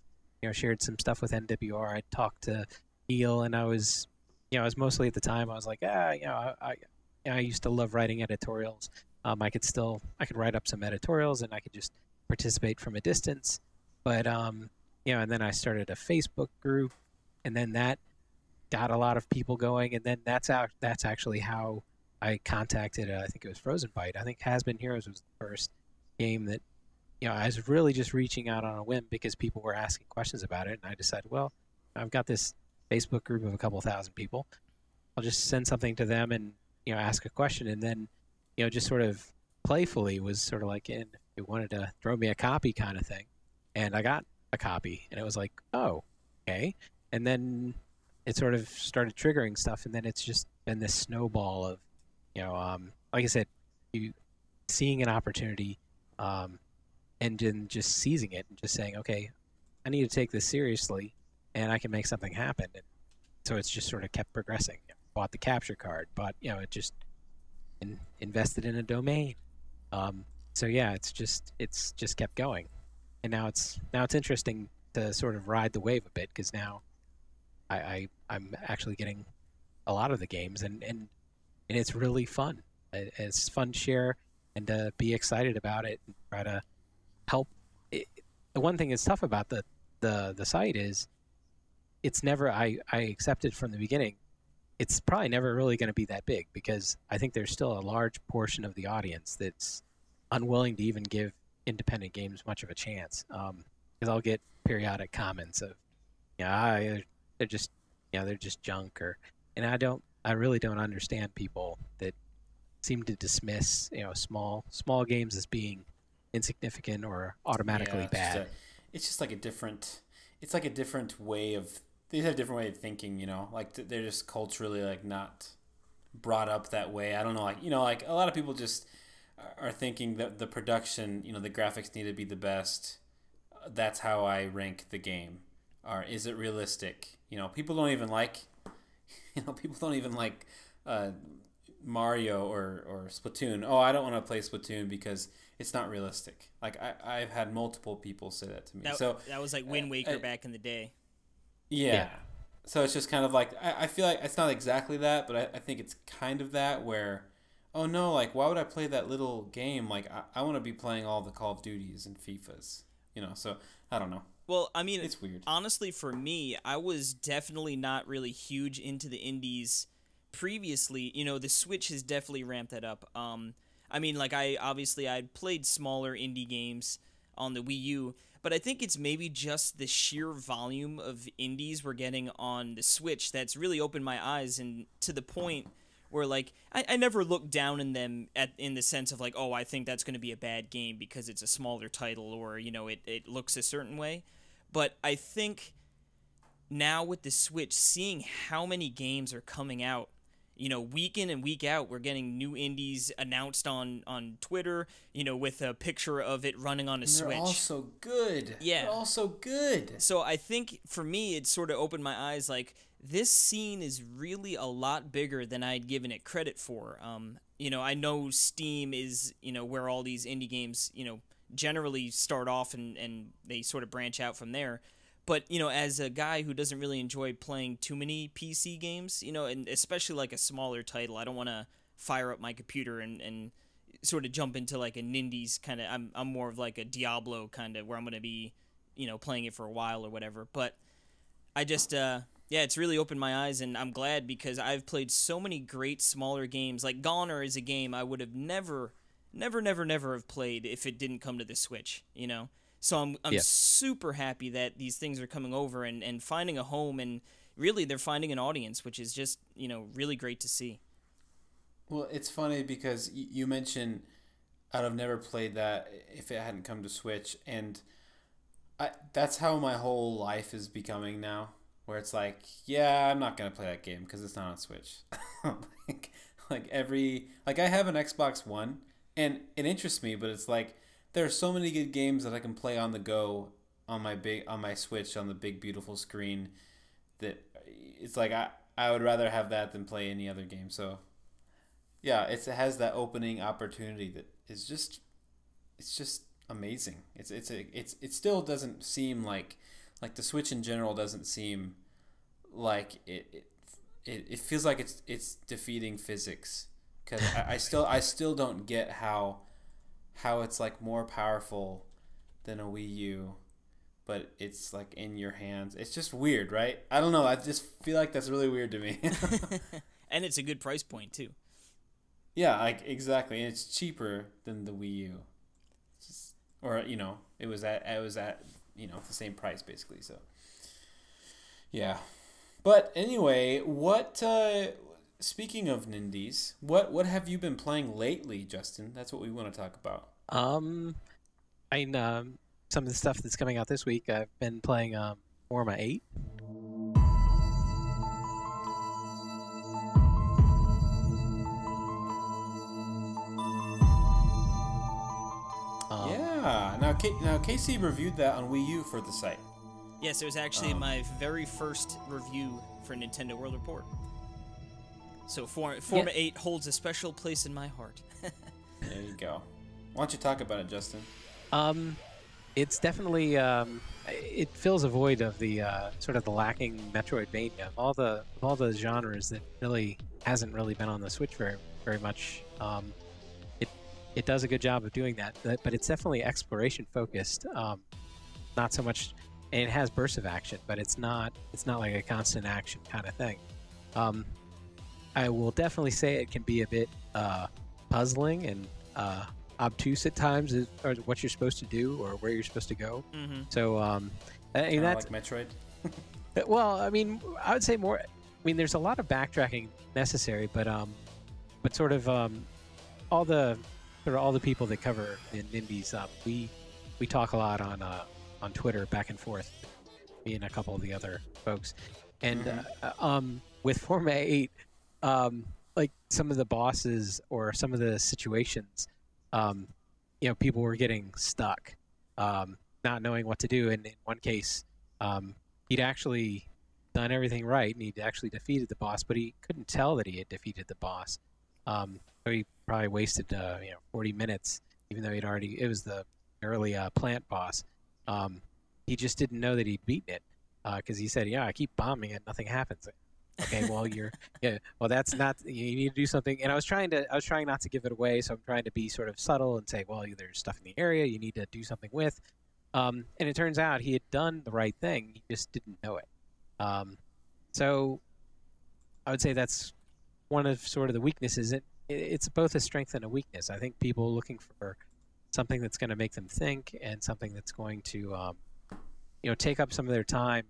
S4: shared some stuff with NWR. I talked to Neil, and I was mostly at the time, I was like, I used to love writing editorials. I could write up some editorials, and I could just participate from a distance. But and then I started a Facebook group, and then that got a lot of people going, and then that's actually how I contacted. I think it was Frozen Byte. I think Has Been Heroes was the first game that I was really just reaching out on a whim because people were asking questions about it, and I decided, well, I've got this Facebook group of a couple thousand people. I'll just send something to them and ask a question, and then just sort of playfully was sort of like, if you wanted to throw me a copy kind of thing. And I got a copy, and it was like, oh, okay. And then it sort of started triggering stuff, and then it's just been this snowball of, like I said, you seeing an opportunity, and then just seizing it and just saying, okay, I need to take this seriously, and I can make something happen. And so it's just sort of kept progressing. Bought the capture card, but it just invested in a domain. So yeah, it's just kept going, and now it's interesting to sort of ride the wave a bit, because now I'm actually getting a lot of the games, and it's really fun. It's fun to share and to be excited about it and try to help. The one thing that's tough about the site is it's never, I accepted from the beginning, it's probably never really going to be that big, because I think there's still a large portion of the audience that's unwilling to even give independent games much of a chance. Because I'll get periodic comments of, they're just junk, and I really don't understand people that seem to dismiss small games as being insignificant or automatically bad.
S2: It's just like a different. It's like a different way of. They have a different way of thinking. Like they're just culturally like not brought up that way. I don't know. Like a lot of people just are thinking that the production, the graphics need to be the best. That's how I rank the game. Or is it realistic? People don't even like. People don't even like Mario or Splatoon. Oh, I don't want to play Splatoon because it's not realistic. Like I've had multiple people say that to me.
S1: That was like Wind Waker back in the day.
S2: Yeah. So it's just kind of like I feel like it's not exactly that, but I think it's kind of that where, oh no, like why would I play that little game? Like I want to be playing all the Call of Duties and FIFAs. So I don't know.
S1: Well, I mean,
S2: it's weird.
S1: Honestly, for me, I was definitely not really huge into the indies previously. The Switch has definitely ramped that up. I mean, like I'd played smaller indie games on the Wii U, but I think it's maybe just the sheer volume of indies we're getting on the Switch that's really opened my eyes, and to the point where like I never looked down in them in the sense of like, oh, I think that's going to be a bad game because it's a smaller title or it looks a certain way. But I think now with the Switch, seeing how many games are coming out, week in and week out, we're getting new indies announced on Twitter, with a picture of it running on a Switch.
S2: They're all so good.
S1: Yeah.
S2: They're all so good.
S1: So I think for me, it sort of opened my eyes, like, this scene is really a lot bigger than I'd given it credit for. I know Steam is, where all these indie games, generally start off and they sort of branch out from there. But, as a guy who doesn't really enjoy playing too many PC games, and especially like a smaller title, I don't want to fire up my computer and sort of jump into like a Nindies kind of, I'm more of like a Diablo kind of where I'm going to be, playing it for a while or whatever. But I just, it's really opened my eyes, and I'm glad because I've played so many great smaller games. Like GoNNER is a game I would have never have played if it didn't come to the Switch, So I'm super happy that these things are coming over and finding a home, and really they're finding an audience, which is just, really great to see.
S2: Well, it's funny because you mentioned I'd have never played that if it hadn't come to Switch, and that's how my whole life is becoming now, where it's like, yeah, I'm not going to play that game because it's not on Switch. I have an Xbox One, and it interests me, but it's like, there are so many good games that I can play on the go on my Switch on the big beautiful screen that it's like I would rather have that than play any other game. So yeah, it has that opening opportunity that is just amazing. It still doesn't seem like the Switch in general doesn't seem like it feels like it's defeating physics, because I still don't get how it's like more powerful than a Wii U, but it's like in your hands. It's just weird, right? I don't know. I just feel like that's really weird to me.
S1: And it's a good price point too.
S2: Yeah, like exactly. And it's cheaper than the Wii U. It was at the same price basically. So yeah. But anyway, what speaking of Nindies, what have you been playing lately, Justin? That's what we want to talk about.
S4: Some of the stuff that's coming out this week, I've been playing Forma 8.
S2: Now Casey reviewed that on Wii U for the site.
S1: Yes, it was actually my very first review for Nintendo World Report. So Forma 8 holds a special place in my heart.
S2: There you go. Why don't you talk about it, Justin?
S4: It's definitely it fills a void of the sort of the lacking Metroidvania of all the genres that really hasn't really been on the Switch very much. It does a good job of doing that, but it's definitely exploration focused. Not so much, and it has bursts of action, but it's not like a constant action kind of thing. I will definitely say it can be a bit puzzling and obtuse at times, or what you're supposed to do or where you're supposed to go.
S1: Mm-hmm.
S4: So, that's
S2: like Metroid.
S4: Well, I mean, I would say more. I mean, there's a lot of backtracking necessary, but sort of all the people that cover the Nindies, we talk a lot on Twitter back and forth, me and a couple of the other folks, and with Forma 8, like some of the bosses or some of the situations, people were getting stuck, not knowing what to do. And in one case, he'd actually done everything right and he'd actually defeated the boss, but he couldn't tell that he had defeated the boss. So he probably wasted 40 minutes, even though it was the early plant boss. He just didn't know that he'd beaten it, because he said, I keep bombing it, nothing happens. Okay, well well, that's not, you need to do something. And I was trying not to give it away, so I'm trying to be sort of subtle and say, well, there's stuff in the area you need to do something with. And it turns out he had done the right thing, he just didn't know it. So I would say that's one of sort of the weaknesses. It's both a strength and a weakness. I think people looking for something that's going to make them think and something that's going to take up some of their time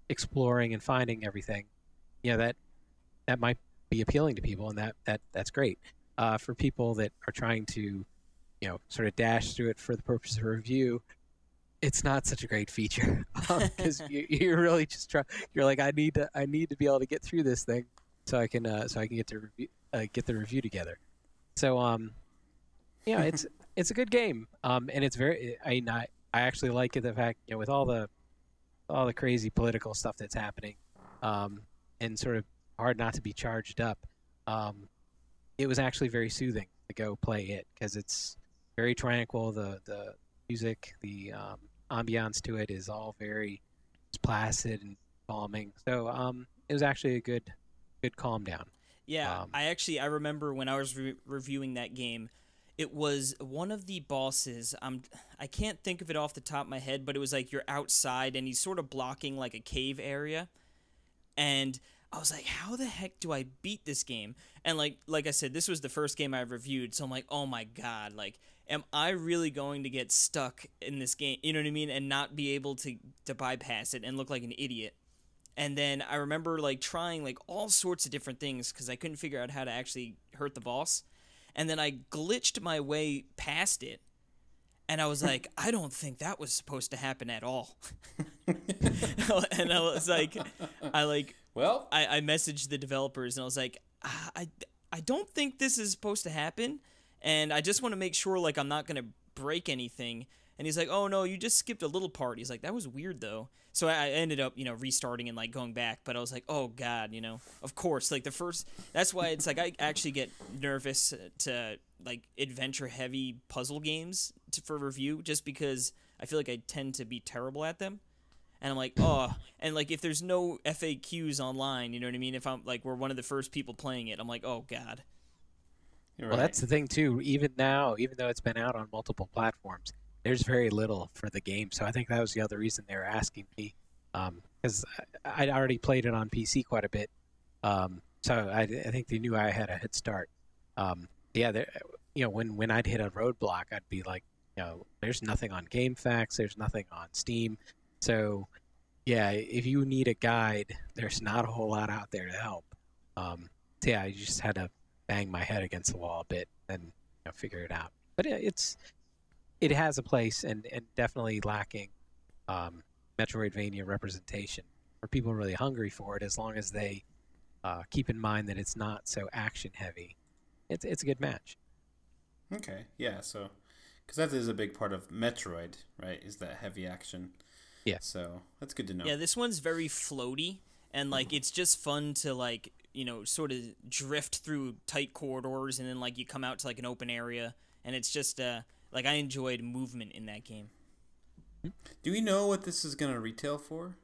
S4: exploring and finding everything, that might be appealing to people, and that's great. For people that are trying to sort of dash through it for the purpose of review, it's not such a great feature, because you're really just you're like, I need to be able to get through this thing so I can get the review together. So it's a good game, and it's very, I actually like the fact, with all the crazy political stuff that's happening, and sort of hard not to be charged up, it was actually very soothing to go play it, because it's very tranquil. The music, the ambiance to it is all very placid and calming. So it was actually a good calm down.
S1: Yeah, I remember when I was reviewing that game, it was one of the bosses. I can't think of it off the top of my head, but it was like you're outside and he's sort of blocking like a cave area. And I was like, how the heck do I beat this game? And like I said, this was the first game I reviewed, so I'm like, oh my god, like, am I really going to get stuck in this game? You know what I mean? And not be able to bypass it and look like an idiot. And then I remember like trying like all sorts of different things because I couldn't figure out how to actually hurt the boss. And then I glitched my way past it. And I was like, I don't think that was supposed to happen at all. And I was like, I messaged the developers and I was like, I don't think this is supposed to happen. And I just want to make sure like I'm not going to break anything. And he's like, oh no, you just skipped a little part. He's like, that was weird though. So I ended up, restarting and like going back. But I was like, oh god, of course, like that's why it's like I actually get nervous to like adventure heavy puzzle games for review, just because I feel like I tend to be terrible at them. And I'm like, oh, and like if there's no FAQs online, you know what I mean? If I'm like, we're one of the first people playing it, I'm like, oh god.
S4: You're right. Well, that's the thing too. Even now, even though it's been out on multiple platforms, there's very little for the game. So I think that was the other reason they were asking me, because I'd already played it on PC quite a bit. So I think they knew I had a head start. When I'd hit a roadblock, I'd be like, there's nothing on GameFAQs, there's nothing on Steam. So yeah, if you need a guide, there's not a whole lot out there to help. I just had to bang my head against the wall a bit and figure it out. But it has a place, and definitely lacking Metroidvania representation for people really hungry for it. As long as they keep in mind that it's not so action heavy, it's a good match.
S2: Okay, yeah. So because that is a big part of Metroid, right? Is that heavy action?
S4: Yeah.
S2: So that's good to know.
S1: Yeah, this one's very floaty, and like it's just fun to like sort of drift through tight corridors, and then like you come out to like an open area, and it's just like I enjoyed movement in that game.
S2: Do we know what this is gonna retail for?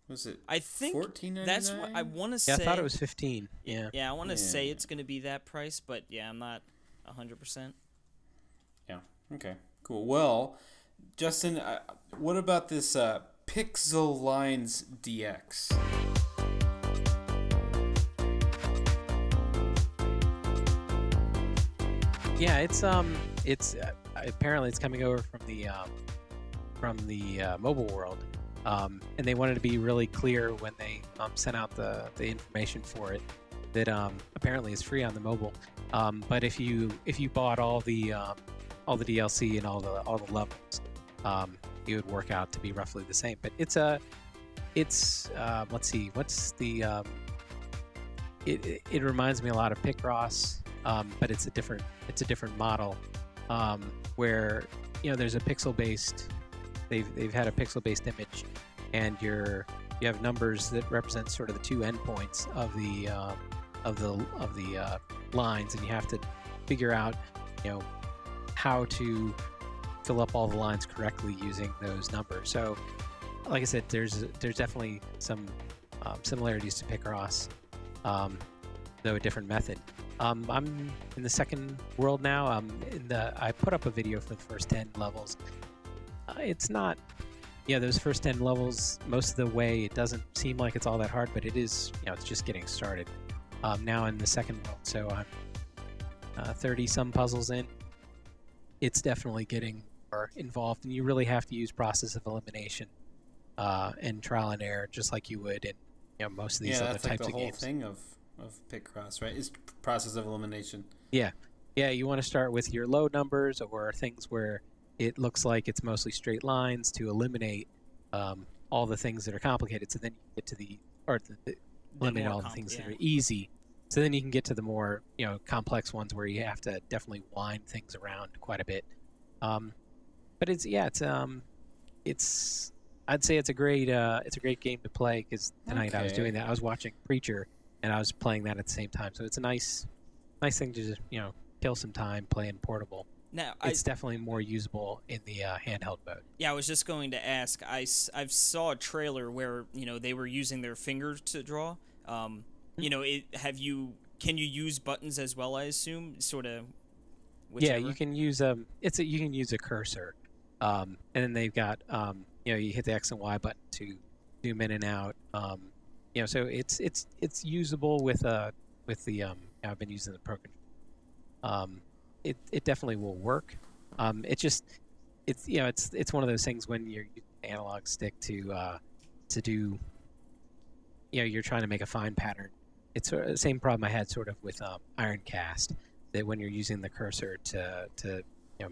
S2: Was it?
S1: I think
S2: $14.99?
S1: that's what I want to say.
S4: Yeah, I thought it was 15. Yeah.
S1: Yeah, I want to say it's gonna be that price, but yeah, I'm not 100%.
S2: Yeah. Okay. Cool. Well, Justin, what about this Piczle Lines DX?
S4: Yeah, it's apparently it's coming over from the mobile world, and they wanted to be really clear when they sent out the information for it that apparently it's free on the mobile. But if you bought all the DLC and all the levels, it would work out to be roughly the same. But it's let's see, what's the it reminds me a lot of Picross, but it's a different model, where there's a pixel based. They've had a pixel based image, and you have numbers that represent sort of the two endpoints of the lines, and you have to figure out how to fill up all the lines correctly using those numbers. So, like I said, there's definitely some similarities to Picross, though a different method. I'm in the second world now. I put up a video for the first 10 levels. It's not, those first 10 levels, most of the way, it doesn't seem like it's all that hard, but it is, it's just getting started. Now in the second world, so I'm 30 some puzzles in. It's definitely getting more involved, and you really have to use process of elimination and trial and error, just like you would in most of these other types of games. Yeah, that's like
S2: the whole thing of Picross, right? Is process of elimination.
S4: Yeah, you want to start with your low numbers or things where it looks like it's mostly straight lines to eliminate all the things that are complicated. So then you get to eliminate all the things that are easy. So then you can get to the more complex ones where you have to definitely wind things around quite a bit. But I'd say it's a great game to play, because tonight I was doing that. I was watching Preacher and I was playing that at the same time. So it's a nice thing to just kill some time playing portable. Now, it's definitely more usable in the handheld mode.
S1: Yeah, I was just going to ask. I saw a trailer where they were using their fingers to draw. Can you use buttons as well? I assume, sort of. Whichever. Yeah,
S4: you can use you can use a cursor, and then they've got you hit the X and Y button to zoom in and out. So it's usable with the I've been using the Pro Controller. It definitely will work. It's one of those things when you're using an analog stick to do, you're trying to make a fine pattern. It's the same problem I had sort of with Ironcast, that when you're using the cursor to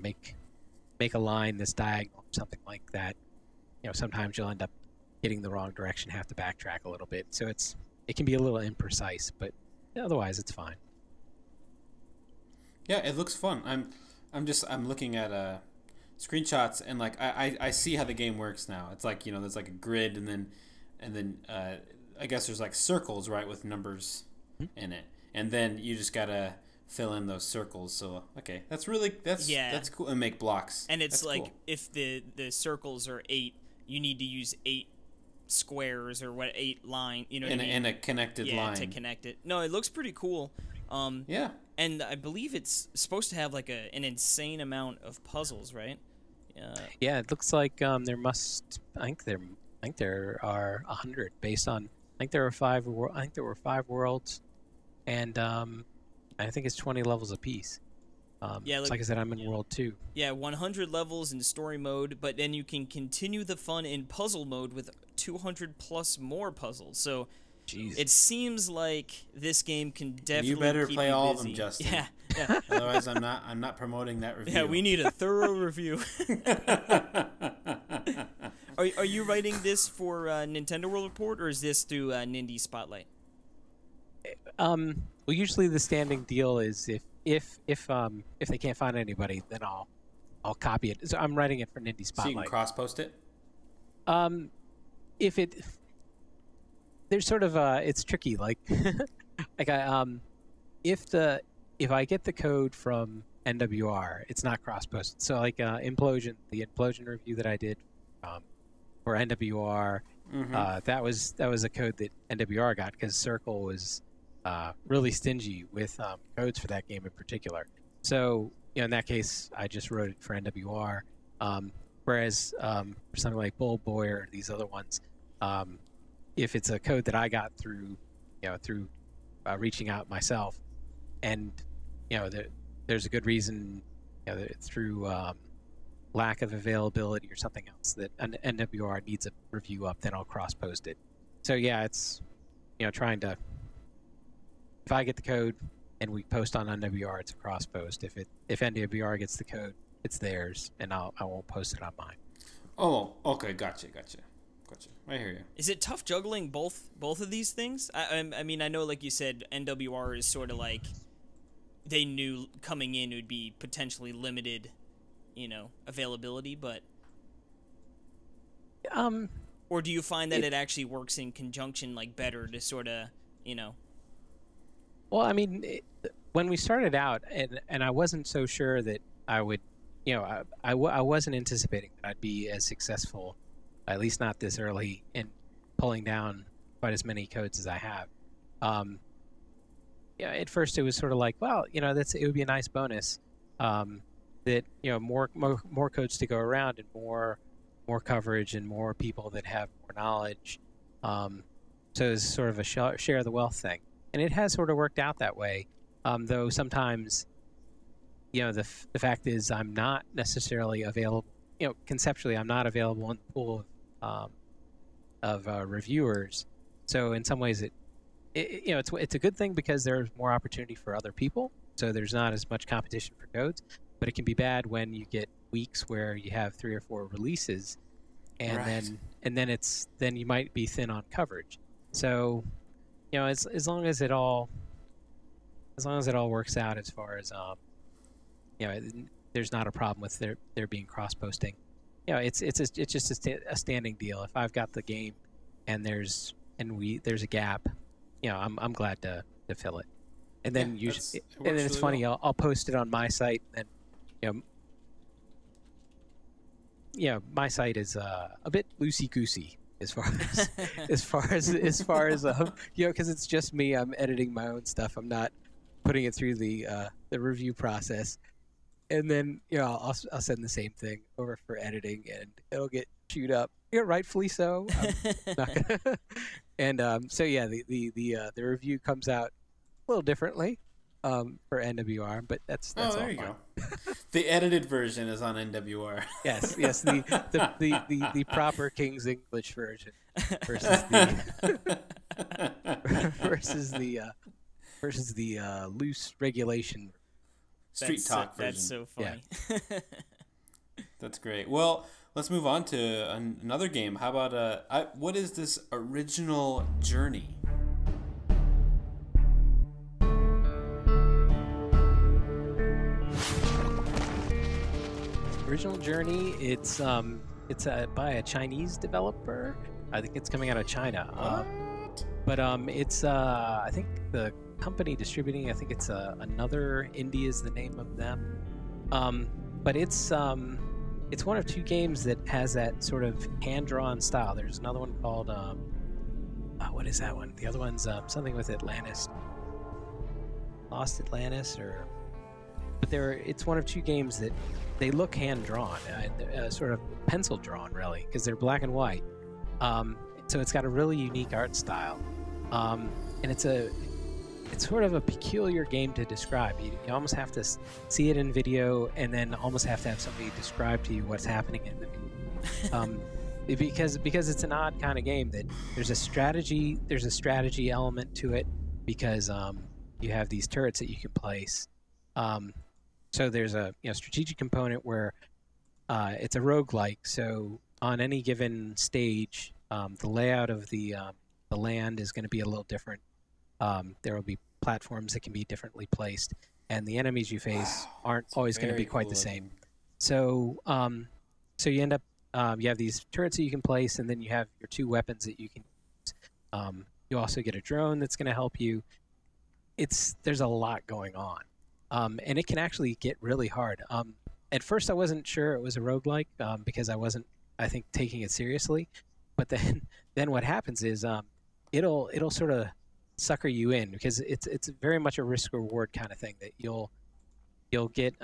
S4: make a line that's diagonal or something like that, sometimes you'll end up getting the wrong direction, have to backtrack a little bit. So it can be a little imprecise, but otherwise it's fine.
S2: Yeah, it looks fun. I'm looking at screenshots, and like I see how the game works now. It's like there's like a grid, and then I guess there's like circles, right, with numbers in it, and then you just gotta fill in those circles. So that's cool, and make blocks.
S1: And it's
S2: that's
S1: like
S2: cool.
S1: If the circles are 8, you need to use 8 squares or 8 line,
S2: in a connected line
S1: to connect it. No, it looks pretty cool.
S2: Yeah.
S1: And I believe it's supposed to have like an insane amount of puzzles, right?
S4: Yeah, it looks like I think there are 100 based on. I think there were 5 worlds, and I think it's 20 levels apiece. Like I said, I'm in World 2.
S1: Yeah, 100 levels in story mode, but then you can continue the fun in puzzle mode with 200 plus more puzzles. So.
S4: Jeez.
S1: It seems like this game can definitely.
S2: You better
S1: keep
S2: play
S1: you
S2: all
S1: busy.
S2: of them, Justin.
S1: Yeah.
S2: Otherwise, I'm not promoting that review.
S1: Yeah, we need a thorough review. Are you writing this for Nintendo World Report, or is this through Nindie Spotlight?
S4: Well, usually the standing deal is if they can't find anybody, then I'll copy it. So I'm writing it for Nindie Spotlight.
S2: So you can cross-post it?
S4: If it, there's sort of it's tricky. Like, if I get the code from NWR, it's not cross-posted. So like Implosion, the Implosion review that I did for NWR, that was a code that NWR got because Circle was really stingy with codes for that game in particular. So in that case, I just wrote it for NWR. Whereas for something like Bull Boy or these other ones, if it's a code that I got through reaching out myself, and there's a good reason, through lack of availability or something else that an NWR needs a review up, then I'll cross-post it. So yeah, it's trying to, if I get the code and we post on NWR, it's a cross-post. If NWR gets the code, it's theirs, and I won't post it on mine.
S2: Oh, okay, gotcha. I hear you.
S1: Is it tough juggling both of these things? I mean, I know, like you said, NWR is sort of like they knew coming in it would be potentially limited, availability, but or do you find that it actually works in conjunction, like, better to sort of,
S4: Well, I mean, when we started out, and I wasn't so sure that I would, I wasn't anticipating that I'd be as successful, at least not this early, in pulling down quite as many codes as I have. At first it was sort of like, well, it would be a nice bonus, that more codes to go around and more coverage and more people that have more knowledge. So it's sort of a share the wealth thing, and it has sort of worked out that way. Though sometimes, the fact is I'm not necessarily available. Conceptually, I'm not available in the pool of reviewers. So in some ways, it's a good thing because there's more opportunity for other people. So there's not as much competition for codes. But it can be bad when you get weeks where you have 3 or 4 releases, and
S2: right.
S4: then you might be thin on coverage. So, as long as it all works out, as far as there's not a problem with there being cross posting. It's just a standing deal. If I've got the game and there's a gap, I'm glad to fill it. And then usually, and then it's funny. Well. I'll post it on my site, and my site is a bit loosey goosey as far as because it's just me. I'm editing my own stuff. I'm not putting it through the review process. And then I'll send the same thing over for editing, and it'll get chewed up. Rightfully so. I'm not gonna and so yeah, the review comes out a little differently for NWR, but that's all
S2: there you go. The edited version is on NWR.
S4: Yes, the proper King's English version versus the loose regulation.
S2: Street talk version.
S1: That's so funny.
S4: Yeah.
S2: That's great. Well, let's move on to another game. How about what is this Original Journey?
S4: Original Journey. It's by a Chinese developer. I think it's coming out of China. But it's I think the company distributing, I think it's Another Indie is the name of them. But it's one of 2 games that has that sort of hand-drawn style. There's another one called what is that one? The other one's something with Atlantis, Lost Atlantis, but it's one of 2 games that they look hand-drawn, sort of pencil-drawn, really, because they're black and white. So it's got a really unique art style, and it's sort of a peculiar game to describe. You almost have to see it in video, and then almost have to have somebody describe to you what's happening in the video. Because it's an odd kind of game that there's a strategy element to it, because you have these turrets that you can place. So there's a strategic component where it's a roguelike. So on any given stage, the layout of the land is going to be a little different. There will be platforms that can be differently placed, and the enemies you face aren't always going to be quite the same. So, so you end up you have these turrets that you can place, and then you have your 2 weapons that you can use. You also get a drone that's going to help you. There's a lot going on, and it can actually get really hard. At first, I wasn't sure it was a roguelike because I wasn't, I think, taking it seriously. But then what happens is it'll sort of sucker you in because it's very much a risk reward kind of thing that you'll get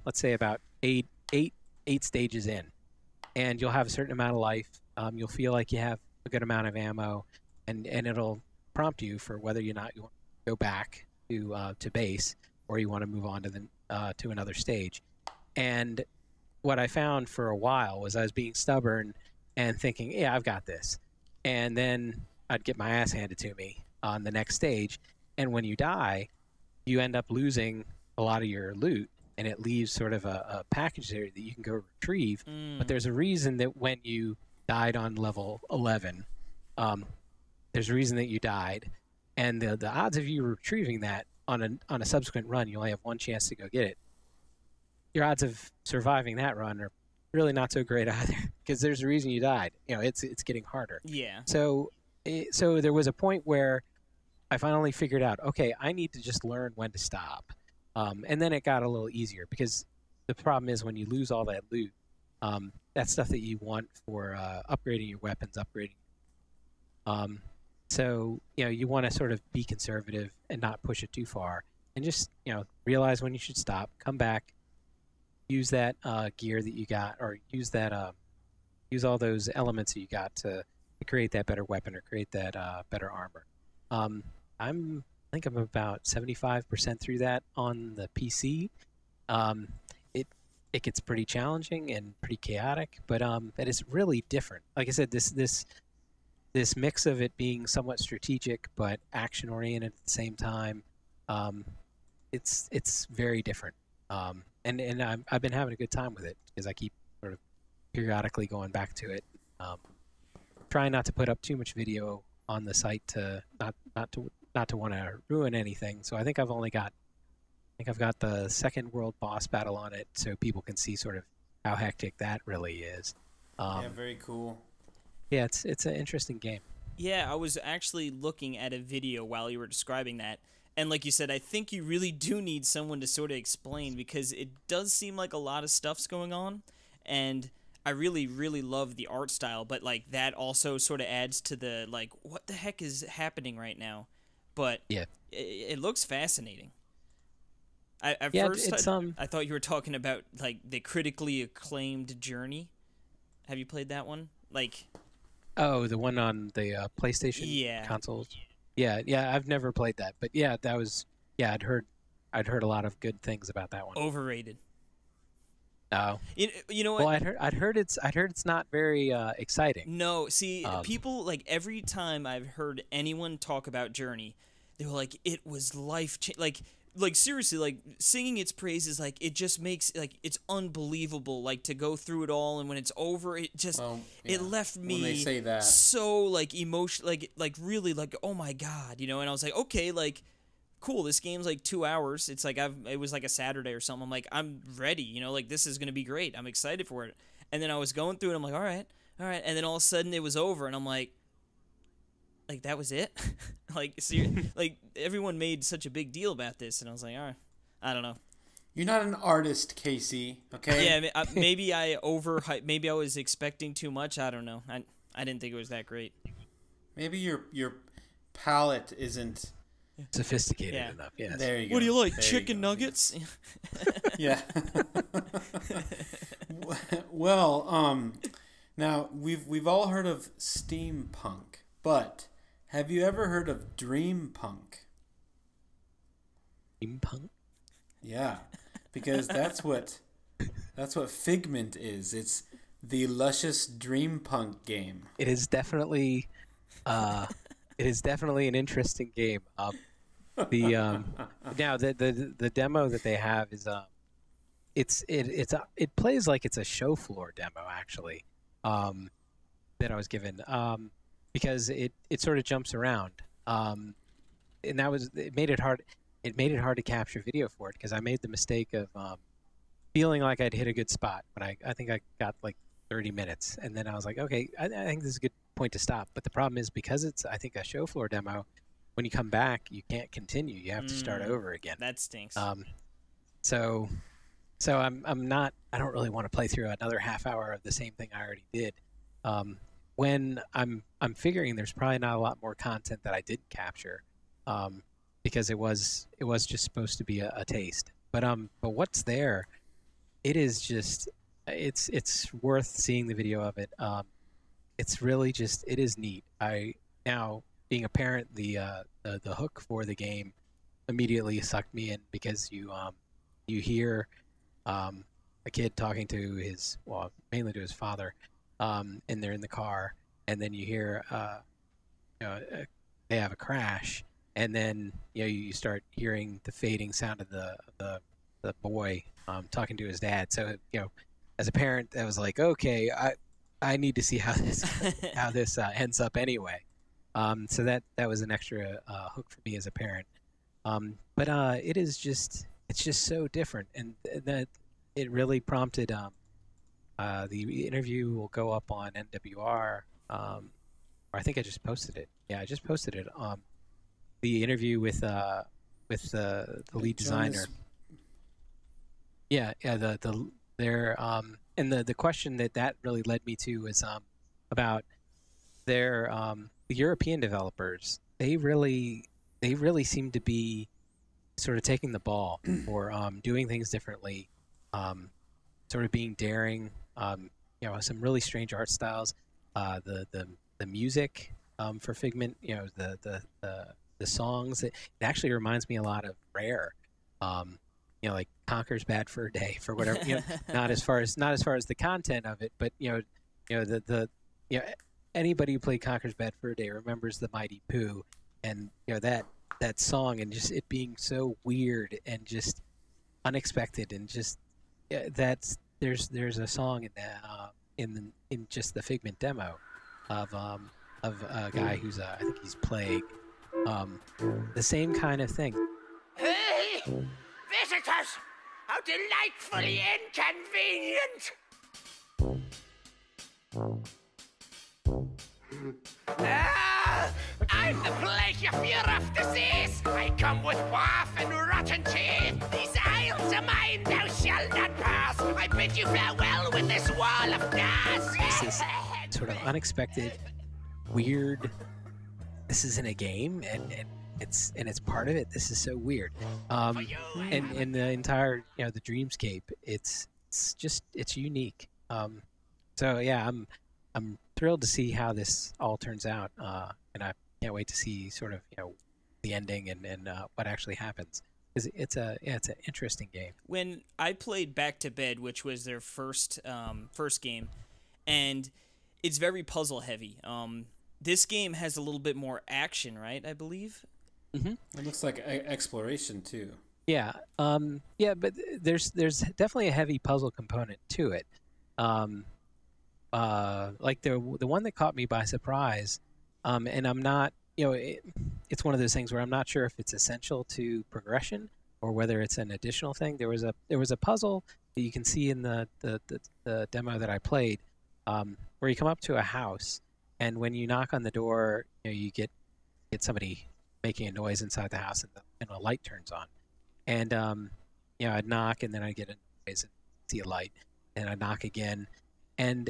S4: let's say about eight stages in, and you'll have a certain amount of life. You'll feel like you have a good amount of ammo, and it'll prompt you for whether or not you want to go back to base or you want to move on to another stage. And what I found for a while was I was being stubborn and thinking, yeah, I've got this, and then I'd get my ass handed to me on the next stage, and when you die, you end up losing a lot of your loot, and it leaves sort of a package there that you can go retrieve. But there's a reason that when you died on level 11, there's a reason that you died, and the odds of you retrieving that on a subsequent run, you only have one chance to go get it. Your odds of surviving that run are really not so great either, because there's a reason you died. You know, it's getting harder.
S1: Yeah.
S4: So there was a point where I finally figured out, okay, I need to just learn when to stop. And then it got a little easier, because the problem is when you lose all that loot, that's stuff that you want for upgrading your weapons, so, you know, you want to sort of be conservative and not push it too far, and just, you know, realize when you should stop, come back, use that gear that you got, or use use all those elements that you got to create that better weapon or create that better armor. I think I'm about 75% through that on the PC. It gets pretty challenging and pretty chaotic, but it's really different. Like I said, this mix of it being somewhat strategic but action oriented at the same time, it's very different. And I've been having a good time with it because I keep sort of periodically going back to it. Trying not to put up too much video on the site to not to want to ruin anything. So I think I've got the second world boss battle on it, so people can see sort of how hectic that really is.
S2: Yeah, very cool.
S4: Yeah, it's an interesting game.
S1: Yeah, I was actually looking at a video while you were describing that. And like you said, I think you really do need someone to sort of explain, because it does seem like a lot of stuff's going on. And I really, really love the art style, but like that also sort of adds to the, like, what the heck is happening right now? But
S4: yeah,
S1: it looks fascinating. I thought you were talking about like the critically acclaimed Journey. Have you played that one? Like,
S4: oh, the one on the PlayStation consoles. Yeah, I've never played that, but yeah, that was I'd heard a lot of good things about that one.
S1: Overrated.
S4: Oh,
S1: you know what?
S4: Well, I'd heard it's not very exciting.
S1: No, see, people, like, every time I've heard anyone talk about Journey, they were like, it was life-changing. Like seriously, like, singing its praises, like, it just makes, like, it's unbelievable, like, to go through it all, and when it's over, it just, it left me
S2: when they say that,
S1: so, like, emotional, like, really, like, oh my god, you know, and I was like, okay, like, cool, this game's like 2 hours, it's like, it was like a Saturday or something, I'm like, I'm ready, you know, like, this is gonna be great, I'm excited for it, and then I was going through it, I'm like, alright, and then all of a sudden it was over, and I'm like, that was it? Like, like, everyone made such a big deal about this, and I was like, all right, I don't know.
S2: You're not an artist, Casey, okay?
S1: Yeah, maybe I overhyped, maybe I was expecting too much, I don't know. I didn't think it was that great.
S2: Maybe your palate isn't
S4: sophisticated enough, yes.
S2: There you go.
S1: What do you like,
S2: there
S1: chicken nuggets?
S2: Yeah. Well, now, we've all heard of steampunk, but have you ever heard of dreampunk?
S4: Dreampunk?
S2: Yeah, because that's what Figment is. It's the luscious dreampunk game.
S4: It is definitely an interesting game. Now the demo that they have is it plays like it's a show floor demo actually, that I was given, because it sort of jumps around, and it made it hard. it made it hard to capture video for it because I made the mistake of feeling like I'd hit a good spot. But I think I got like 30 minutes, and then I was like, okay, I think this is a good point to stop. But the problem is because it's, I think, a show floor demo, when you come back, you can't continue. You have to start over again.
S1: That stinks.
S4: So I'm not. I don't really want to play through another half hour of the same thing I already did. When I'm figuring there's probably not a lot more content that I did capture, because it was just supposed to be a taste. But what's there, it is just. It's worth seeing the video of it. It's really just, it is neat. Now being a parent, the hook for the game immediately sucked me in because you hear a kid talking to his, well, mainly to his father, and they're in the car, and then you hear they have a crash, and then you start hearing the fading sound of the boy talking to his dad. So as a parent, I was like, okay, I need to see how this ends up anyway. So that was an extra hook for me as a parent. But it's just so different, and that it really prompted. The interview will go up on NWR, or I think I just posted it. Yeah, I just posted it. The interview with the lead designer. Yeah, and the question that really led me to is about their the European developers. They really seem to be sort of taking the ball or doing things differently, sort of being daring. Some really strange art styles. The music for Figment, the songs. It actually reminds me a lot of Rare. Like Conker's Bad Fur Day for whatever, not as far as the content of it, but anybody who played Conker's Bad Fur Day remembers the Mighty Pooh, and that song, and just it being so weird and just unexpected, and just there's a song in that in just the Figment demo of a guy who's I think he's Plague, the same kind of thing.
S5: Hey! Visitors! How delightfully inconvenient! I'm the plague of fear of disease! I come with waff and rotten teeth! These isles are mine, thou shalt not pass! I bid you farewell with this wall of gas!
S4: This is sort of unexpected, weird. This isn't a game, and it's part of it. This is so weird. And the entire, the dreamscape, it's unique. So yeah, I'm thrilled to see how this all turns out, and I can't wait to see sort of the ending and what actually happens. It's an interesting game.
S1: When I played Back to Bed, which was their first game, and it's very puzzle heavy. This game has a little bit more action, right? I believe.
S2: Mm-hmm. It looks like exploration too.
S4: Yeah, but there's definitely a heavy puzzle component to it. Like the one that caught me by surprise, and I'm not, it's one of those things where I'm not sure if it's essential to progression or whether it's an additional thing. There was a puzzle that you can see in the demo that I played, where you come up to a house, and when you knock on the door, you get somebody making a noise inside the house, and a light turns on, and I'd knock, and then I'd get a noise and see a light, and I'd knock again, and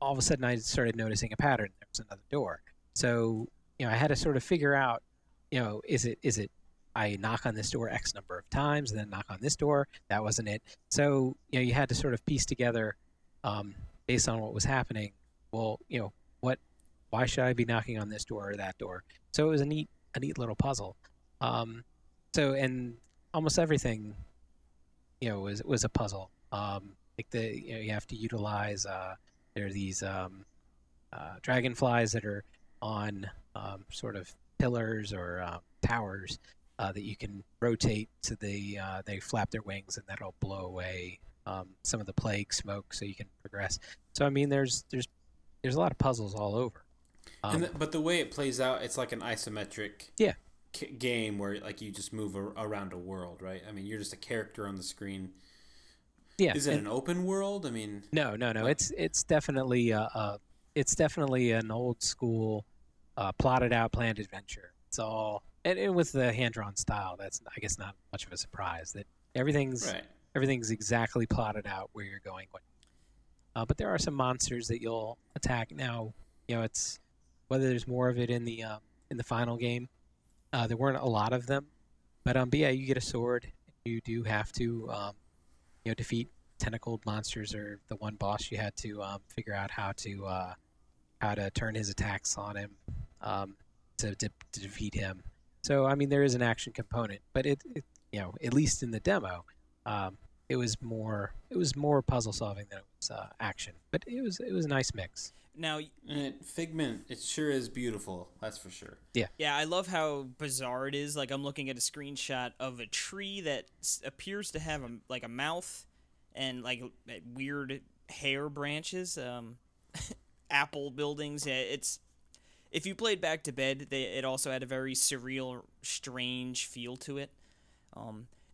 S4: all of a sudden I started noticing a pattern. There was another door, so I had to sort of figure out, is it I knock on this door X number of times, and then knock on this door? That wasn't it. So you had to sort of piece together, based on what was happening. Well, why should I be knocking on this door or that door? So it was a neat little puzzle. And almost everything, was a puzzle. Like you have to utilize. There are these dragonflies that are on sort of pillars or towers that you can rotate so they flap their wings, and that'll blow away some of the plague smoke, so you can progress. So I mean, there's a lot of puzzles all over.
S2: But the way it plays out, it's like an isometric.
S4: Yeah.
S2: game where like you just move around a world, right? I mean, you're just a character on the screen.
S4: Yeah.
S2: Is it an open world? I mean,
S4: no. It's definitely an old school, plotted out planned adventure. It's all and with the hand drawn style. That's I guess not much of a surprise that everything's exactly plotted out where you're going. But there are some monsters that you'll attack. Now, it's whether there's more of it in the final game. There weren't a lot of them, but yeah, you get a sword. You do have to defeat tentacled monsters, or the one boss you had to figure out how to turn his attacks on him to defeat him. So I mean, there is an action component, but it at least in the demo, it was more puzzle solving than it was action. But it was a nice mix.
S1: Now,
S2: Figment, it sure is beautiful. That's for sure.
S4: Yeah.
S1: Yeah, I love how bizarre it is. Like, I'm looking at a screenshot of a tree that appears to have a mouth and like weird hair branches. Apple buildings. Yeah, if you played Back to Bed, it also had a very surreal, strange feel to it.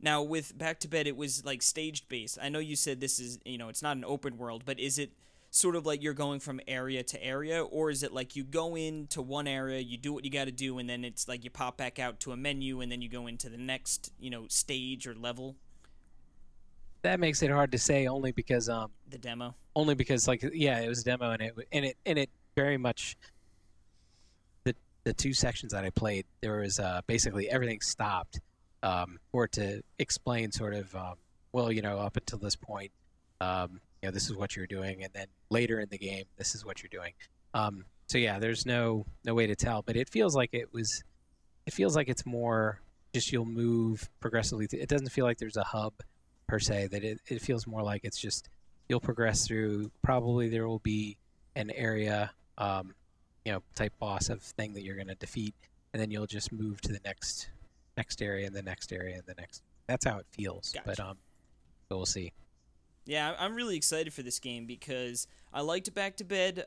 S1: Now with Back to Bed, it was like staged based. I know you said this is it's not an open world, but is it sort of like you're going from area to area, or is it like you go into one area, you do what you got to do, and then it's like you pop back out to a menu, and then you go into the next stage or level?
S4: That makes it hard to say, only because
S1: the demo.
S4: Only because it was a demo, and it very much the two sections that I played, there was basically everything stopped for it to explain sort of up until this point. This is what you're doing, and then later in the game, this is what you're doing. So yeah, there's no way to tell, but it feels like it's more just you'll move progressively. It doesn't feel like there's a hub per se. That it feels more like it's just you'll progress through. Probably there will be an area, type boss of thing that you're going to defeat, and then you'll just move to the next area and the next area and the next. That's how it feels.
S1: Gotcha.
S4: But we'll see.
S1: Yeah, I'm really excited for this game because I liked Back to Bed.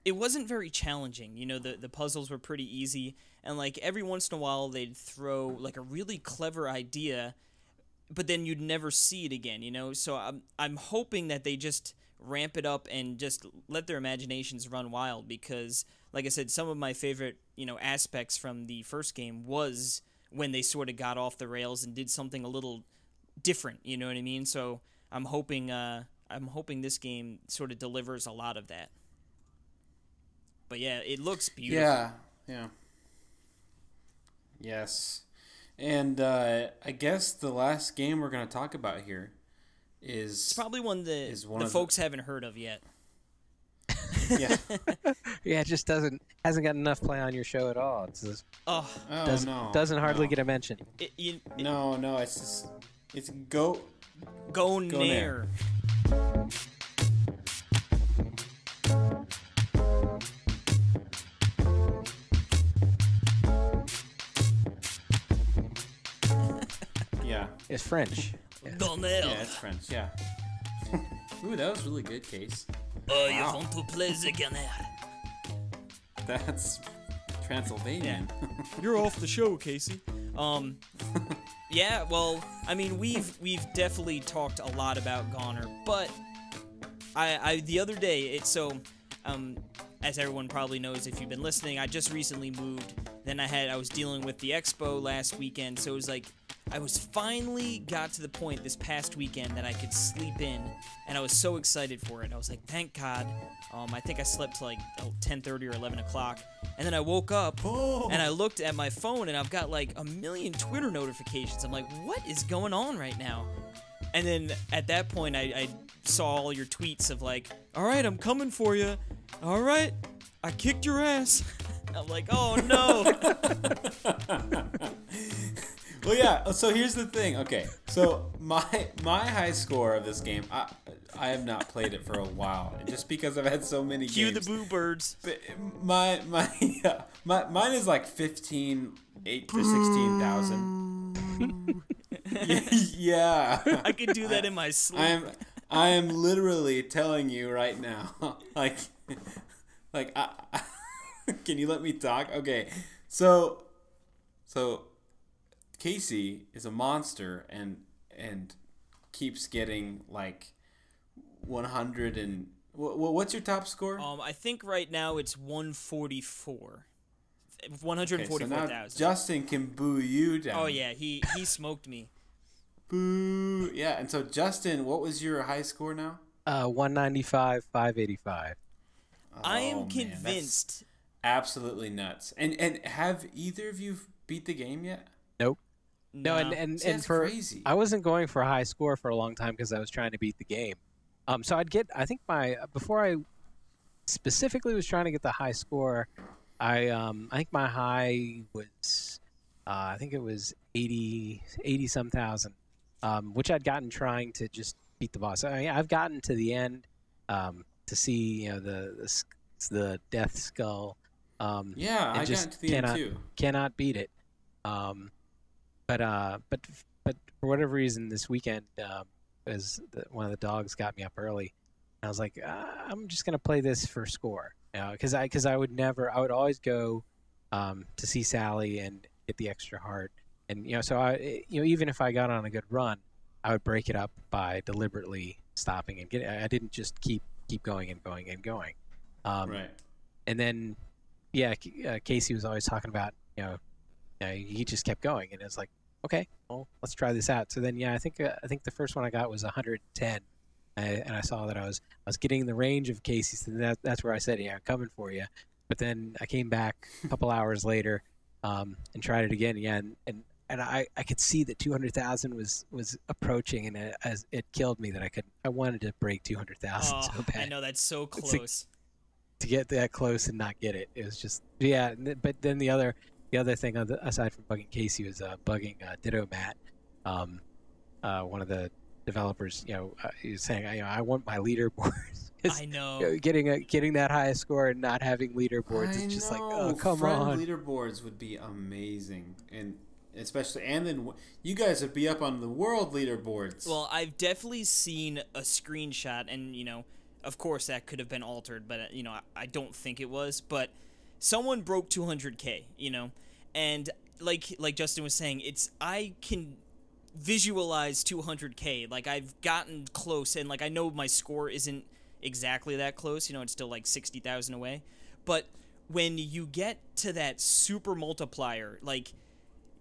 S1: It wasn't very challenging. The puzzles were pretty easy, and like every once in a while they'd throw like a really clever idea, but then you'd never see it again. So I'm hoping that they just ramp it up and just let their imaginations run wild, because like I said, some of my favorite aspects from the first game was when they sort of got off the rails and did something a little different. You know what I mean? So I'm hoping this game sort of delivers a lot of that. But yeah, it looks beautiful.
S2: Yeah. Yes. And I guess the last game we're going to talk about here is...
S1: It's probably one that the folks haven't heard of yet.
S2: Yeah.
S4: Yeah, it just hasn't got enough play on your show at all. It's just, doesn't hardly get a mention.
S2: No, it's just... It's
S1: GoNNER.
S2: Yeah.
S4: It's French.
S1: GoNNER.
S2: Yeah, it's French, yeah. Ooh, that was really good, Case.
S1: Oh, you want to play the GoNNER?
S2: That's Transylvanian.
S1: Yeah. You're off the show, Casey. Yeah, well, I mean, we've definitely talked a lot about GoNNER, but I the other day, as everyone probably knows if you've been listening, I just recently moved. Then I was dealing with the expo last weekend, so it was like I was finally got to the point this past weekend that I could sleep in, and I was so excited for it. I was like, thank God. I think I slept till like 10:30 or 11 o'clock, and then I woke up and I looked at my phone, and I've got like a million Twitter notifications. I'm like, what is going on right now? And then at that point, I saw all your tweets of like, all right, I'm coming for you. All right, I kicked your ass. I'm like, oh no.
S2: Well, yeah. So here's the thing. Okay, so my high score of this game, I have not played it for a while, just because I've had so many
S1: Cue
S2: games.
S1: the boo birds.
S2: Mine is like 8 to 16,000. Yeah.
S1: I could do that in my sleep.
S2: I am literally telling you right now, like, can you let me talk? Okay, so So Casey is a monster and keeps getting like 100 and what's your top score?
S1: I think right now it's 144. 144,000.
S2: Okay, so now Justin can boo you down.
S1: Oh yeah, he smoked me.
S2: Boo. Yeah, and so Justin, what was your high score now?
S4: 195, 585.
S1: I am convinced.
S2: Absolutely nuts. And have either of you beat the game yet?
S4: Nope. No, and for
S2: crazy.
S4: I wasn't going for a high score for a long time because I was trying to beat the game. So I'd get, I think before I specifically was trying to get the high score, I think my high was, I think it was 80 some thousand, which I'd gotten trying to just beat the boss. I mean, I've gotten to the end to see, the death skull.
S2: Yeah, I got to the end too.
S4: Cannot beat it. But for whatever reason, this weekend, one of the dogs got me up early, and I was like, I'm just gonna play this for score, because I would always go to see Sally and get the extra heart, and so even if I got on a good run, I would break it up by deliberately stopping and getting. I didn't just keep going and going and going.
S2: Right.
S4: And then, Casey was always talking about he just kept going, and it's like, okay, well, let's try this out. So then, I think the first one I got was 110, and I saw that I was getting the range of Casey. So that's where I said, I'm coming for you. But then I came back a couple hours later and tried it again. And I could see that 200,000 was approaching, and it killed me that I wanted to break 200,000 so bad.
S1: I know, that's so close.
S4: To get that close and not get it, it was just But then the other thing aside from bugging Casey was bugging Ditto Matt, one of the developers. He was saying, I want my leaderboards.
S1: I know.
S4: Getting that highest score and not having leaderboards is just like, oh, come on.
S2: Leaderboards would be amazing, and then you guys would be up on the world leaderboards.
S1: Well, I've definitely seen a screenshot, and of course that could have been altered, but I don't think it was. But someone broke 200K, and like Justin was saying, I can visualize 200K. Like, I've gotten close, and I know my score isn't exactly that close. It's still like 60,000 away. But when you get to that super multiplier,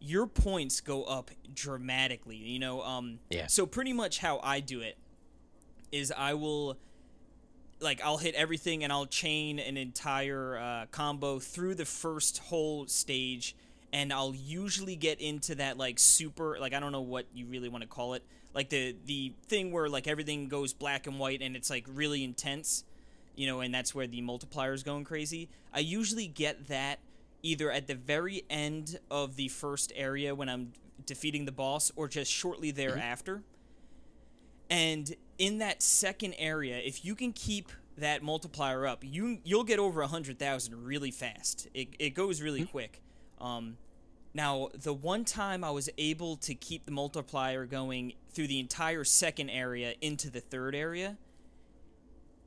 S1: your points go up dramatically. So pretty much how I do it is I will. I'll hit everything, and I'll chain an entire combo through the first whole stage, and I'll usually get into that, super, I don't know what you really want to call it, the thing where, everything goes black and white, and it's, really intense, and that's where the multiplier is going crazy. I usually get that either at the very end of the first area when I'm defeating the boss, or just shortly thereafter. And in that second area, if you can keep that multiplier up, you'll get over 100,000 really fast. It goes really quick. Now, the one time I was able to keep the multiplier going through the entire second area into the third area,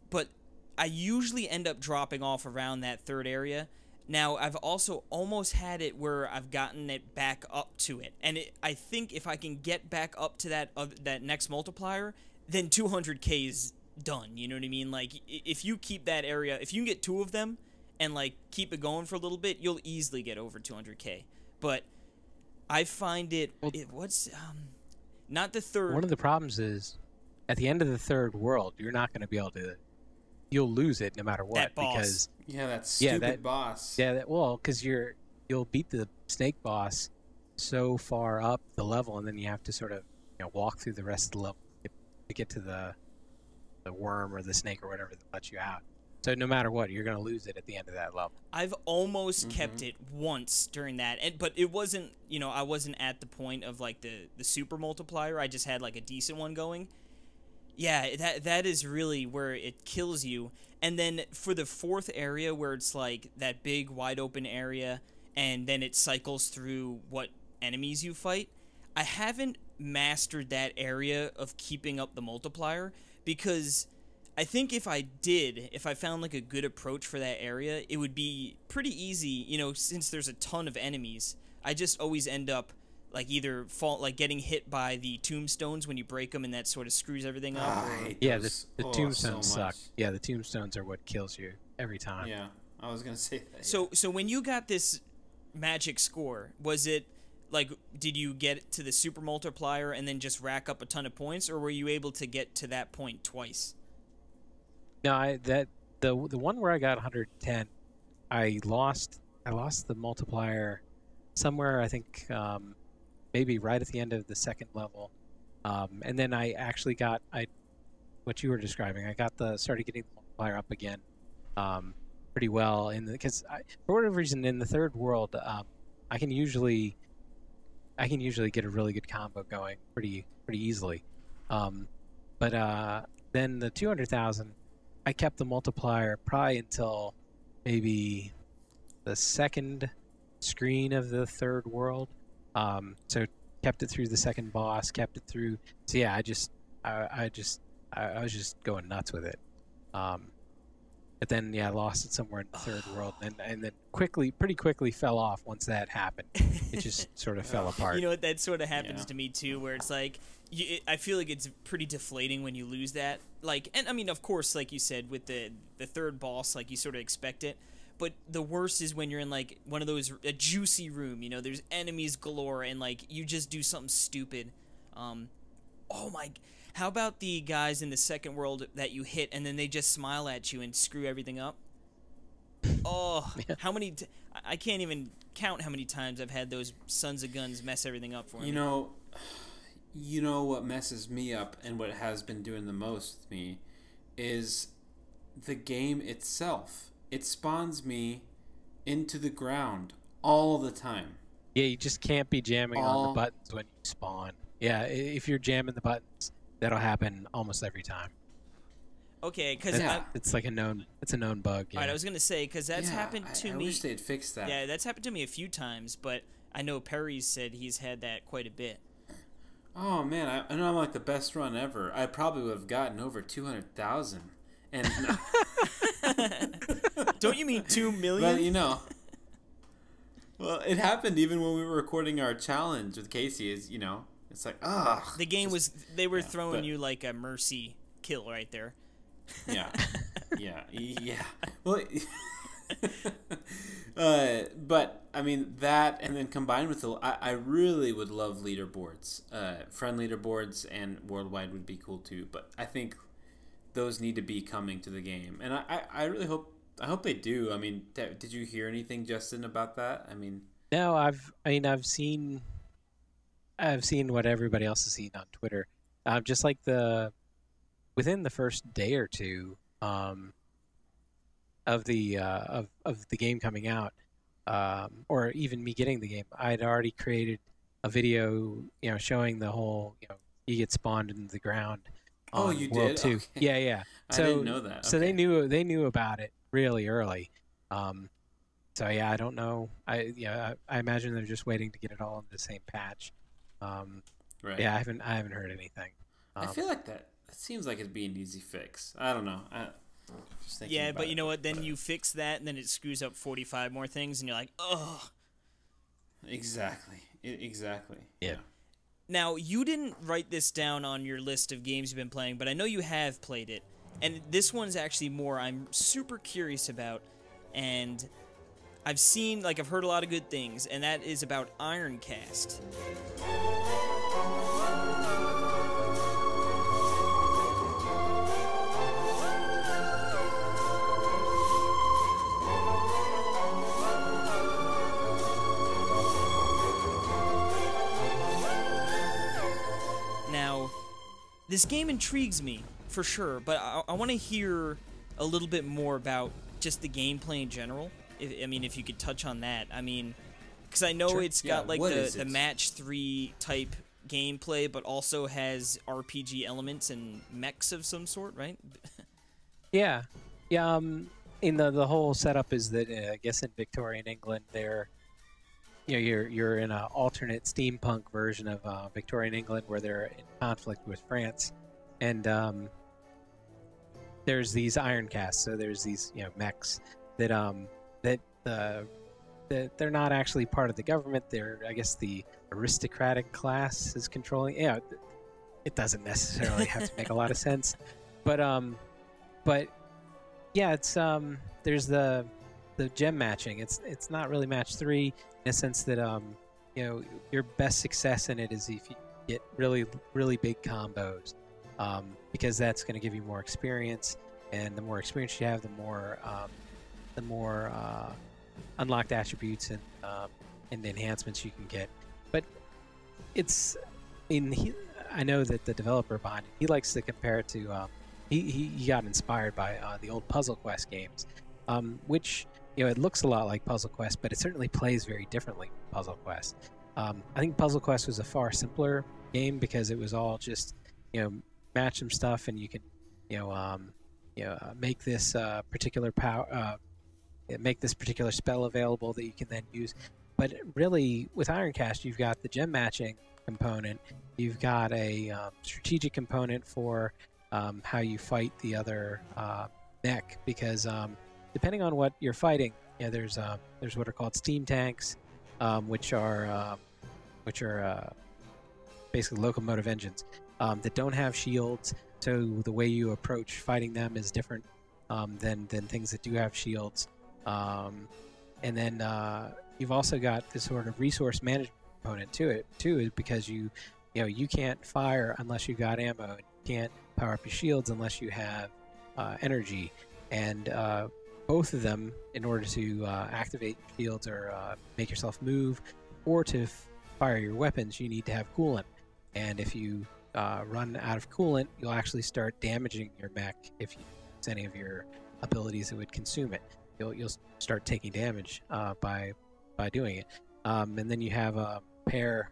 S1: but I usually end up dropping off around that third area. Now, I've also almost had it where I've gotten it back up to it. And I think if I can get back up to that next multiplier, then 200K is done. You know what I mean? If you keep that area, if you can get two of them and, keep it going for a little bit, you'll easily get over 200K. But I find not the third.
S4: One of the problems is, at the end of the third world, you're not going to be able to. You'll lose it no matter what.
S1: That boss.
S4: Because
S2: that stupid boss.
S4: Yeah, because you'll beat the snake boss so far up the level, and then you have to sort of walk through the rest of the level to get to the worm or the snake or whatever that lets you out. So no matter what, you're going to lose it at the end of that level.
S1: I've almost kept it once during that, but it wasn't. I wasn't at the point of the super multiplier. I just had a decent one going. Yeah, that is really where it kills you. And then for the fourth area, where it's that big wide open area, and then it cycles through what enemies you fight, I haven't mastered that area of keeping up the multiplier, because I think if I found a good approach for that area, it would be pretty easy, since there's a ton of enemies. I just always end up like either getting hit by the tombstones when you break them, and that sort of screws everything up.
S4: Yeah, the tombstones suck. Yeah, the tombstones are what kills you every time.
S2: Yeah, I was gonna say that.
S1: So when you got this magic score, was it like, did you get to the super multiplier and then just rack up a ton of points, or were you able to get to that point twice?
S4: No, the one where I got 110, I lost the multiplier somewhere, I think maybe right at the end of the second level, and then I actually got what you were describing. I started getting the multiplier up again pretty well, because for whatever reason in the third world, I can usually get a really good combo going pretty easily, but then the 200,000, I kept the multiplier probably until maybe the second screen of the third world. So kept it through the second boss, kept it through. So yeah, I was just going nuts with it. But then I lost it somewhere in the third world, and then pretty quickly fell off once that happened. It just sort of fell apart.
S1: You know what? That sort of happens to me too, where it's like, I feel like it's pretty deflating when you lose that. Like, and I mean, of course, like you said, with the third boss, like you sort of expect it. But the worst is when you're in like one of those, a juicy room, you know, there's enemies galore, and like you just do something stupid. Oh my, how about the guys in the second world that you hit and then they just smile at you and screw everything up? Oh, how many, I can't even count how many times I've had those sons of guns mess everything up for me.
S2: You know what messes me up and what has been doing the most with me is the game itself. It spawns me into the ground all the time.
S4: Yeah, you just can't be jamming on the buttons when you spawn. Yeah, if you're jamming the buttons, that'll happen almost every time.
S1: Okay, because
S4: it's like a known bug. Yeah.
S1: All right, I was gonna say, because that's happened to me.
S2: I wish they'd fix that.
S1: Yeah, that's happened to me a few times, but I know Perry said he's had that quite a bit.
S2: Oh man, I know I'm like the best run ever. I probably would have gotten over 200,000. And
S1: don't you mean 2 million?
S2: Well, well, it happened even when we were recording our challenge with Casey. It's like,
S1: the game they were throwing you like a mercy kill right there.
S2: Yeah. Well, but I mean that, and then combined with I really would love leaderboards. Friend leaderboards and worldwide would be cool too. But I think those need to be coming to the game, and I really hope they do. I mean, did you hear anything, Justin, about that? I mean,
S4: no, I've seen what everybody else has seen on Twitter. Just like within the first day or two of the game coming out, or even me getting the game, I'd already created a video, showing the whole, you get spawned into the ground.
S2: Oh, you
S4: World
S2: did?
S4: 2.
S2: Okay.
S4: Yeah.
S2: So, I didn't know that.
S4: So they knew about it really early. So yeah, I don't know. I imagine they're just waiting to get it all in the same patch.
S2: Right.
S4: Yeah, I haven't heard anything.
S2: I feel like that seems like it'd be an easy fix. I don't know. Just thinking about
S1: but you know what? Then you fix that, and then it screws up 45 more things, and you're like, ugh.
S2: Exactly.
S4: Yeah.
S1: Now, you didn't write this down on your list of games you've been playing, but I know you have played it. And this one's actually more I'm super curious about. And I've heard a lot of good things, and that is about Ironcast. This game intrigues me, for sure, but I want to hear a little bit more about just the gameplay in general. If you could touch on that. I mean, because I know it's got like the match 3 type gameplay, but also has RPG elements and mechs of some sort, right?
S4: Yeah. In the whole setup is that I guess in Victorian England, you're in an alternate steampunk version of Victorian England where they're in conflict with France, and there's these Ironcasts. So there's these mechs that they're not actually part of the government. They're, I guess, the aristocratic class is controlling. Yeah, it doesn't necessarily have to make a lot of sense, but yeah, it's there's the gem matching. It's not really match 3 in a sense that you know, your best success in it is if you get really big combos, because that's going to give you more experience, and the more experience you have, the more unlocked attributes and enhancements you can get. But it's, I know that the developer behind it, he likes to compare it to he got inspired by the old Puzzle Quest games, which, you know, it looks a lot like Puzzle Quest, but it certainly plays very differently from Puzzle Quest. I think Puzzle Quest was a far simpler game because it was all just, you know, match some stuff and you can, make this particular make this particular spell available that you can then use. But really, with Ironcast, you've got the gem matching component. You've got a strategic component for how you fight the other mech, because depending on what you're fighting, there's what are called steam tanks, which are basically locomotive engines that don't have shields. So the way you approach fighting them is different than things that do have shields. And then you've also got this sort of resource management component to it too, because you can't fire unless you've got ammo. And you can't power up your shields unless you have energy. And both of them, in order to activate shields or make yourself move, or to fire your weapons, you need to have coolant. And if you run out of coolant, you'll actually start damaging your mech if you use any of your abilities that would consume it. You'll start taking damage by doing it. And then you have a repair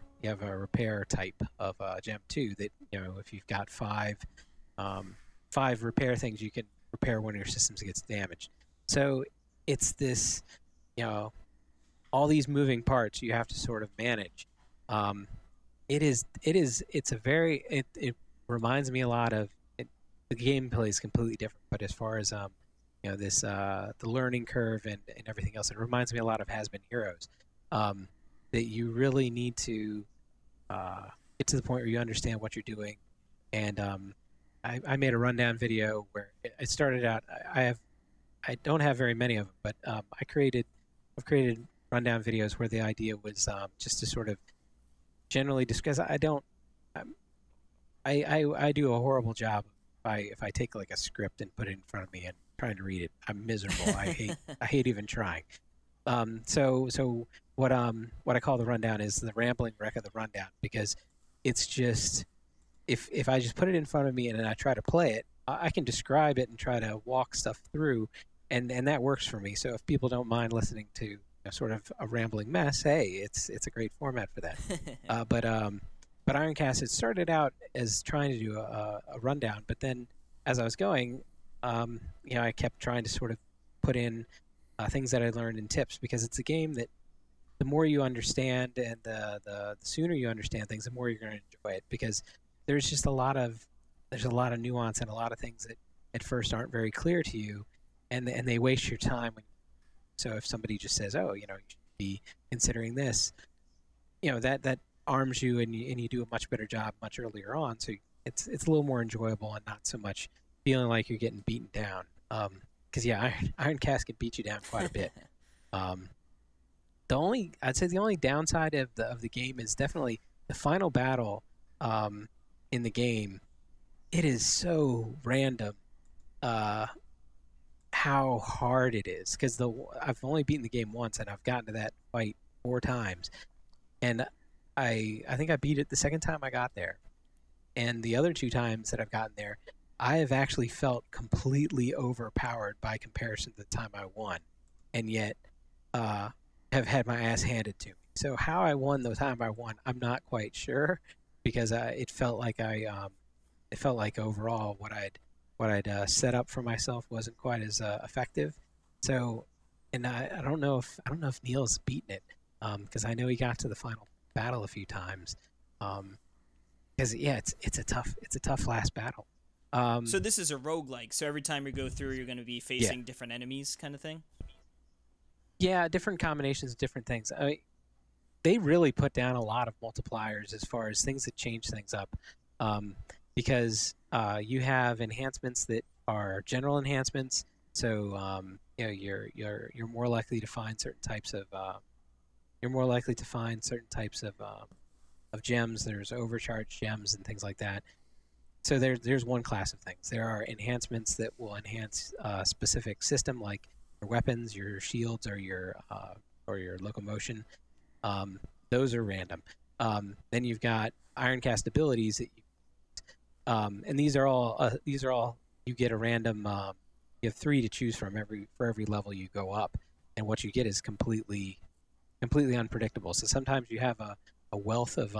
S4: type of gem too, that, if you've got five repair things, you can repair one of your systems that gets damaged. So it's this, all these moving parts you have to sort of manage. It reminds me a lot of it. The gameplay is completely different, but as far as this the learning curve and everything else, it reminds me a lot of Has Been Heroes, that you really need to get to the point where you understand what you're doing. And I made a rundown video where it started out. I don't have very many of them, but I've created rundown videos where the idea was just to sort of generally discuss. I do a horrible job if I take like a script and put it in front of me and trying to read it. I'm miserable. I hate even trying. So what I call the rundown is the rambling wreck of the rundown, because it's just, if I just put it in front of me and then I try to play it, I can describe it and try to walk stuff through, and that works for me. So if people don't mind listening to sort of a rambling mess, hey, it's a great format for that. But Ironcast, it started out as trying to do a rundown, but then as I was going, I kept trying to sort of put in things that I learned in tips, because it's a game that the more you understand and the sooner you understand things, the more you're going to enjoy it, because there's just a lot of nuance and a lot of things that at first aren't very clear to you, and they waste your time. So if somebody just says, oh, you should be considering this, that arms you, and you do a much better job much earlier on. So it's a little more enjoyable and not so much feeling like you're getting beaten down. Because Ironcast can beat you down quite a bit. I'd say the only downside of the game is definitely the final battle in the game. It is so random how hard it is, because I've only beaten the game once, and I've gotten to that fight 4 times, and I think I beat it the second time I got there, and the other 2 times that I've gotten there, I have actually felt completely overpowered by comparison to the time I won, and yet have had my ass handed to me. So how I won the time I won, I'm not quite sure, because it felt like overall what I'd set up for myself wasn't quite as effective. So, and I don't know if Neil's beaten it, because I know he got to the final battle a few times. Because it's a tough last battle.
S1: So this is a roguelike. So every time you go through, you're going to be facing different enemies, kind of thing.
S4: Yeah, different combinations, different things. I mean, they really put down a lot of multipliers as far as things that change things up, because you have enhancements that are general enhancements. So you're more likely to find certain types of gems. There's overcharged gems and things like that. So there's one class of things. There are enhancements that will enhance a specific system, like your weapons, your shields, or your locomotion. Those are random. Then you've got Ironcast abilities that and these are all you get a random. You have 3 to choose from for every level you go up, and what you get is completely unpredictable. So sometimes you have a wealth of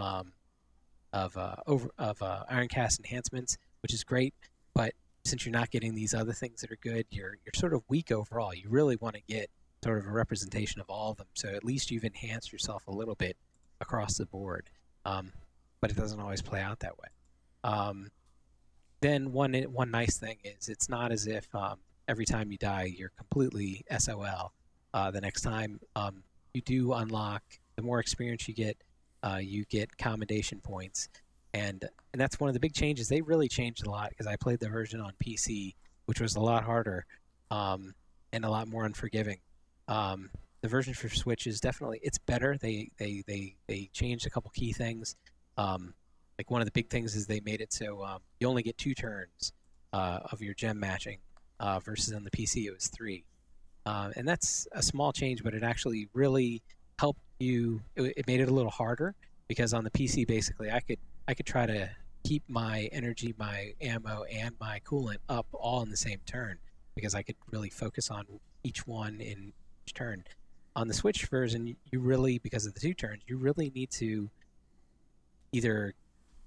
S4: Ironcast enhancements, which is great, but since you're not getting these other things that are good, you're sort of weak overall. You really want to get sort of a representation of all of them, so at least you've enhanced yourself a little bit across the board. But it doesn't always play out that way. Then one nice thing is it's not as if every time you die you're completely SOL. The next time you do unlock, the more experience you get commendation points, and that's one of the big changes. They really changed a lot, because I played the version on PC, which was a lot harder and a lot more unforgiving. The version for Switch is definitely, it's better. They changed a couple key things. Like one of the big things is they made it so you only get 2 turns of your gem matching, versus on the PC it was 3. And that's a small change, but it actually really helped you. It made it a little harder, because on the PC basically I could try to keep my energy, my ammo, and my coolant up all in the same turn, because I could really focus on each one in each turn. On the Switch version, you really, because of the 2 turns, you really need to either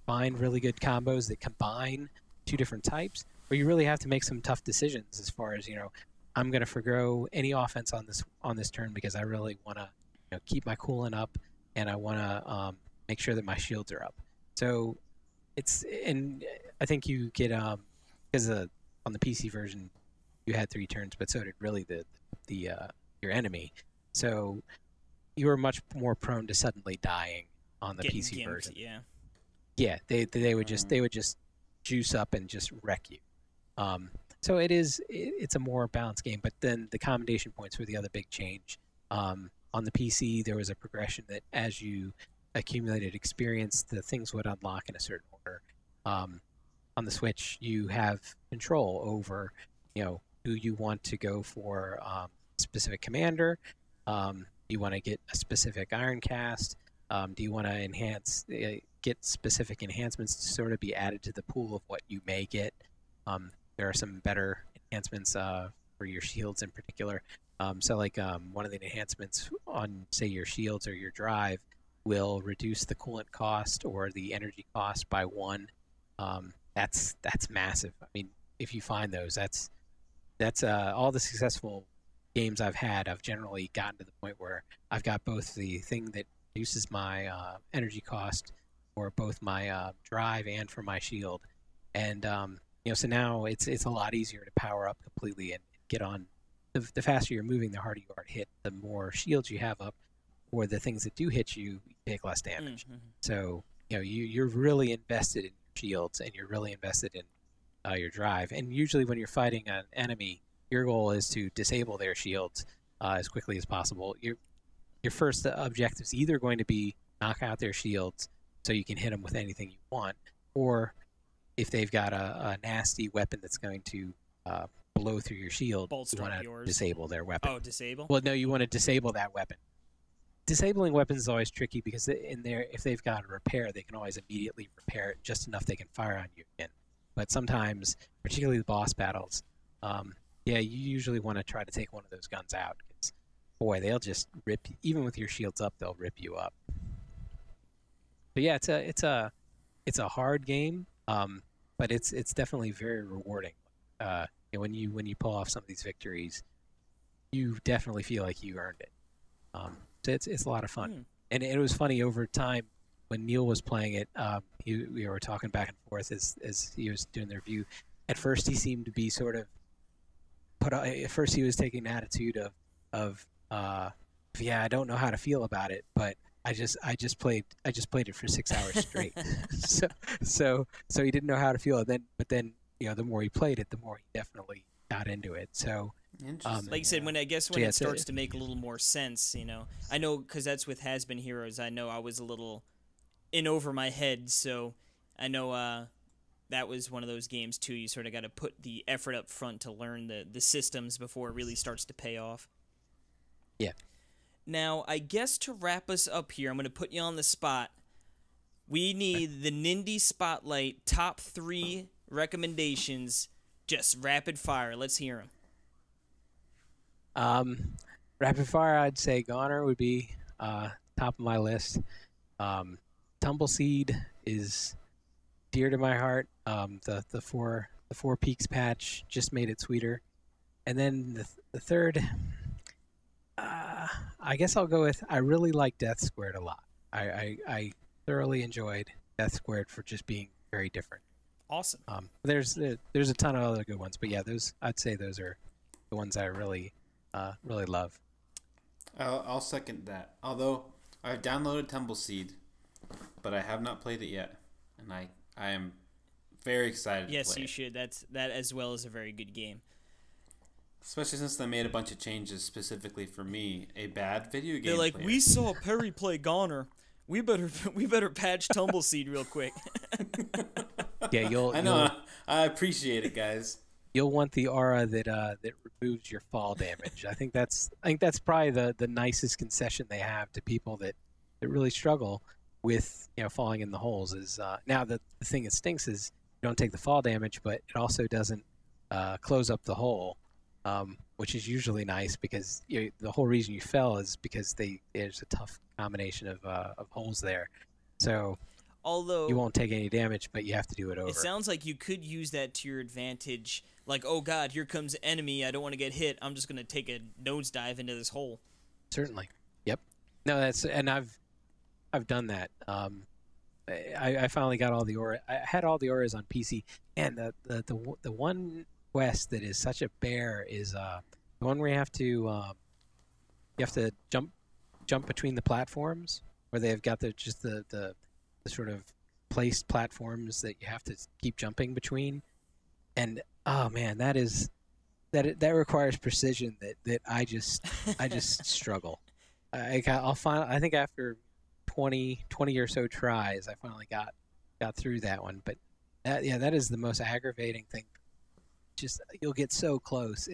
S4: find really good combos that combine 2 different types, or you really have to make some tough decisions as far as, I'm going to forgo any offense on this turn because I really want to keep my coolant up, and I want to make sure that my shields are up. So and I think you get because on the PC version you had 3 turns, but so did really your enemy. So you were much more prone to suddenly dying on the PC version. Yeah, they would just juice up and just wreck you. So it's a more balanced game. But then the commendation points were the other big change. On the PC, there was a progression that as you accumulated experience, the things would unlock in a certain order. On the Switch, you have control over, who you want to go for, specific commander. You want to get a specific Ironcast. Do you want to get specific enhancements to sort of be added to the pool of what you may get? There are some better enhancements for your shields in particular. So one of the enhancements on, say, your shields or your drive will reduce the coolant cost or the energy cost by 1. That's massive. I mean, if you find those, that's all the successful games I've had. I've generally gotten to the point where I've got both the thing that reduces my energy cost for both my drive and for my shield, and so now it's a lot easier to power up completely and get on. The faster you're moving, the harder you are to hit. The more shields you have up, or the things that do hit you take less damage. Mm-hmm. So you're really invested in your shields, and you're really invested in your drive. And usually when you're fighting an enemy, your goal is to disable their shields as quickly as possible. Your first objective is either going to be knock out their shields so you can hit them with anything you want, or if they've got a nasty weapon that's going to blow through your shield, you want to disable their weapon.
S1: Oh, disable?
S4: Well, no, you want to disable that weapon. Disabling weapons is always tricky, because if they've got a repair, they can always immediately repair it just enough they can fire on you again. But sometimes, particularly the boss battles, you usually want to try to take one of those guns out, because boy, they'll just rip you. Even with your shields up, they'll rip you up. But yeah, it's a hard game, but it's definitely very rewarding. When you pull off some of these victories, you definitely feel like you earned it. So it's a lot of fun. And it was funny over time when Neil was playing it. We were talking back and forth as he was doing the review. At first, he seemed to be sort of at first he was taking an attitude of yeah, I don't know how to feel about it, but I just played it for 6 hours straight. so he didn't know how to feel it. But then the more he played it, the more he definitely got into it. So
S1: like you said, when it starts to make a little more sense, I know because that's with Has Been Heroes. I know I was a little in over my head, so I know that was one of those games too. You sort of got to put the effort up front to learn the systems before it really starts to pay off.
S4: Yeah.
S1: Now, I guess to wrap us up here, I'm going to put you on the spot. We need the Nindie Spotlight top 3 recommendations, just rapid fire. Let's hear
S4: them. Rapid fire, I'd say GoNNER would be top of my list. Tumbleseed is dear to my heart. The four peaks patch just made it sweeter. And then the third, I guess I'll go with, I really like Death Squared a lot. I thoroughly enjoyed Death Squared for just being very different.
S1: Awesome.
S4: There's a ton of other good ones, but yeah, I'd say those are the ones I really love.
S2: I'll second that. Although I've downloaded Tumbleseed, but I have not played it yet, and I am very excited.
S1: Yes,
S2: to play
S1: you should. That as well is a very good game.
S2: Especially since they made a bunch of changes specifically for me, a bad video game.
S1: They're like,
S2: player.
S1: We saw Perry play GoNNER. We better patch Tumbleseed real quick.
S4: Yeah,
S2: I know. I appreciate it, guys.
S4: You'll want the aura that removes your fall damage. I think that's probably the nicest concession they have to people that really struggle with falling in the holes. Is now the thing that stinks is you don't take the fall damage, but it also doesn't close up the hole. Which is usually nice because the whole reason you fell is because there's a tough combination of holes there. So
S1: although
S4: you won't take any damage, but you have to do it over.
S1: It sounds like you could use that to your advantage. Like, oh god, here comes an enemy. I don't want to get hit. I'm just going to take a nosedive into this hole.
S4: Certainly. Yep. No, I've done that. I finally got all the aura. I had all the auras on PC, and the one quest that is such a bear is the one where you have to jump between the platforms, where they've got the sort of placed platforms that you have to keep jumping between. And oh man, that requires precision that I just struggle. I think after 20 or so tries, I finally got through that one. But that is the most aggravating thing. Just you'll get so close.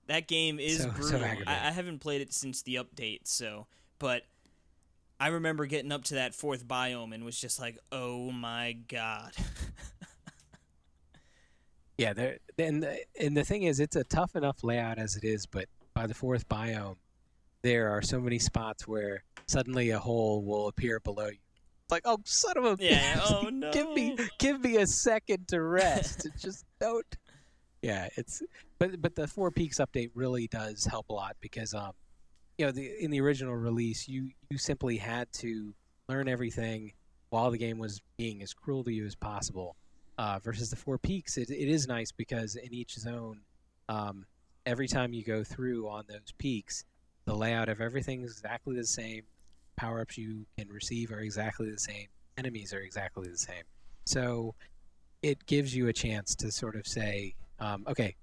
S1: That game is brutal.
S4: So
S1: I haven't played it since the update, but I remember getting up to that 4th biome and was just like, oh my god.
S4: Yeah, and the thing is, it's a tough enough layout as it is, but by the 4th biome, there are so many spots where suddenly a hole will appear below you. It's like, oh, son of a
S1: bitch. Oh no.
S4: Give me a second to rest. Just don't. Yeah, but the 4 Peaks update really does help a lot because in the original release you simply had to learn everything while the game was being as cruel to you as possible. Versus the 4 Peaks, it is nice because in each zone, every time you go through on those peaks, the layout of everything is exactly the same. Power-ups you can receive are exactly the same. Enemies are exactly the same. So it gives you a chance to sort of say, okay,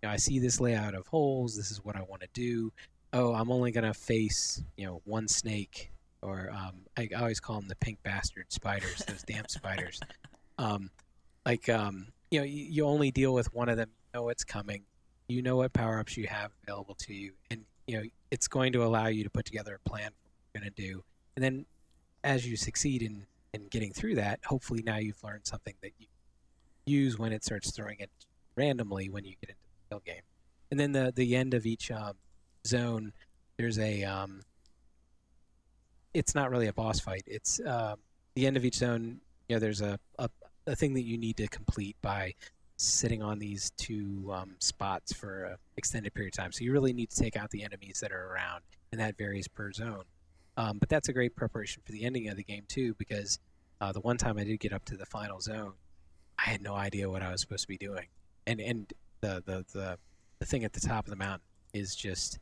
S4: I see this layout of holes. This is what I want to do. Oh, I'm only going to face, one snake, or I always call them the pink bastard spiders, those damn spiders. You only deal with one of them. You know it's coming. You know what power-ups you have available to you. And, it's going to allow you to put together a plan for what you're going to do. And then as you succeed in getting through that, hopefully now you've learned something that you use when it starts throwing it randomly when you get into the kill game. And then the end of each zone, there's a it's not really a boss fight. It's the end of each zone. There's a thing that you need to complete by sitting on these 2 spots for an extended period of time. So you really need to take out the enemies that are around, and that varies per zone. But that's a great preparation for the ending of the game too, because the one time I did get up to the final zone, I had no idea what I was supposed to be doing. And the thing at the top of the mountain is just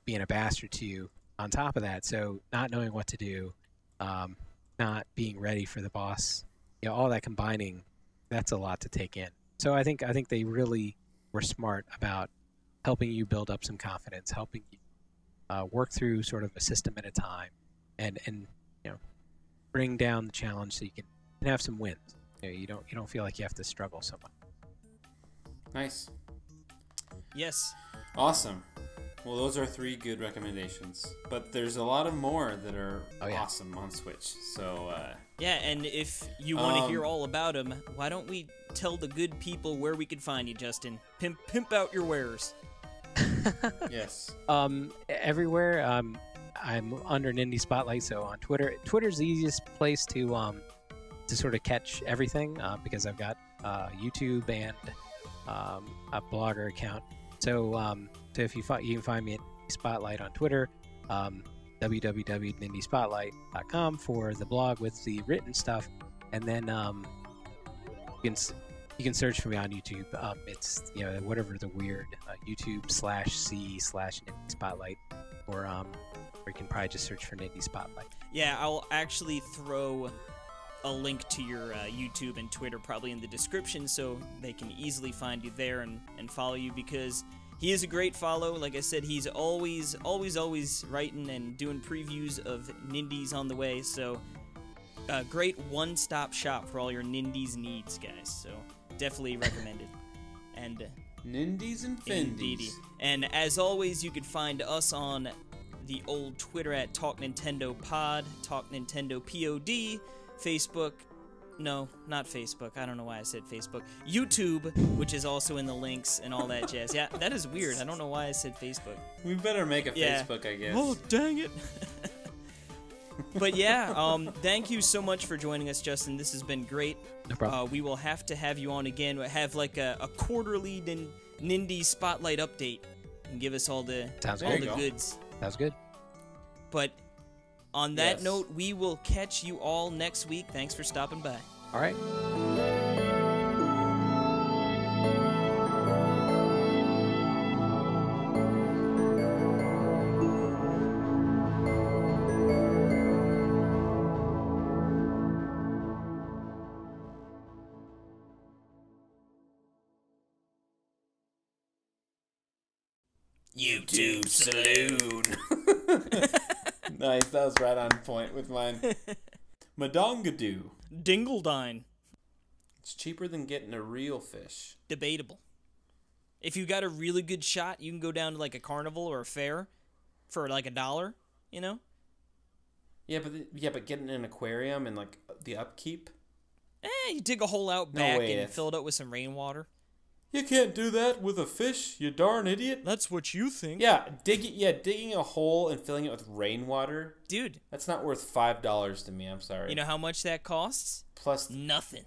S4: being a bastard to you on top of that. So not knowing what to do, not being ready for the boss, all that combining, that's a lot to take in. So I think they really were smart about helping you build up some confidence, helping you work through sort of a system at a time, and bring down the challenge so you can have some wins. You don't feel like you have to struggle so much.
S2: Nice.
S1: Yes.
S2: Awesome. Well, those are 3 good recommendations, but there's a lot of more that are awesome on Switch. So
S1: yeah, and if you want to hear all about them, why don't we tell the good people where we can find you, Justin? Pimp out your wares.
S2: Yes.
S4: Everywhere. I'm under Nindie Spotlight, so on Twitter. Twitter's the easiest place to sort of catch everything because I've got YouTube and a blogger account. So if you can find me at Spotlight on Twitter, www.nindiespotlight.com for the blog with the written stuff, and then you can search for me on YouTube. It's whatever the weird YouTube/C/Nindie Spotlight, or you can probably just search for Nindie Spotlight.
S1: Yeah, I'll actually throw a link to your YouTube and Twitter probably in the description so they can easily find you there and follow you, because he is a great follow. Like I said, he's always writing and doing previews of Nindies on the way. So a great one-stop shop for all your Nindies needs, guys. So definitely recommended. And
S2: Nindies and Findies.
S1: And as always, you can find us on the old Twitter at Talk Nintendo Pod, Talk Nintendo POD, Facebook. No, not Facebook. I don't know why I said Facebook. YouTube, which is also in the links and all that jazz. Yeah, that is weird. I don't know why I said Facebook.
S2: We better make a Facebook, I guess.
S1: Oh, dang it. But yeah, thank you so much for joining us, Justin. This has been great.
S4: No problem.
S1: We will have to have you on again. We'll have like a quarterly Nindie Spotlight update and give us all the goods.
S4: Sounds good.
S1: But on that note, we will catch you all next week. Thanks for stopping by.
S4: All right.
S1: YouTube Saloon.
S2: Nice, that was right on point with mine. Madongadoo.
S1: Dingledine.
S2: It's cheaper than getting a real fish.
S1: Debatable. If you got a really good shot, you can go down to like a carnival or a fair for like $1, you know?
S2: Yeah, but getting an aquarium and like the upkeep.
S1: You dig a hole out back and fill it up with some rainwater.
S2: You can't do that with a fish, you darn idiot.
S1: That's what you think.
S2: Yeah, digging a hole and filling it with rainwater.
S1: Dude.
S2: That's not worth $5 to me, I'm sorry.
S1: You know how much that costs?
S2: Plus
S1: nothing.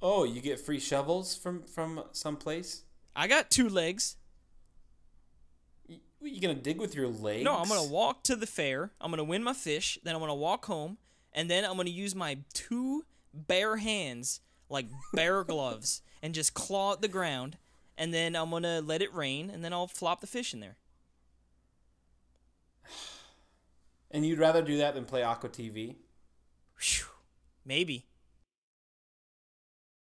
S2: Oh, you get free shovels from someplace?
S1: I got 2 legs.
S2: You gonna dig with your legs?
S1: No, I'm gonna walk to the fair. I'm gonna win my fish. Then I'm gonna walk home, and then I'm gonna use my 2 bare hands, like bear gloves, and just claw at the ground. And then I'm gonna let it rain, and then I'll flop the fish in there.
S2: And you'd rather do that than play Aqua TV?
S1: Whew. Maybe.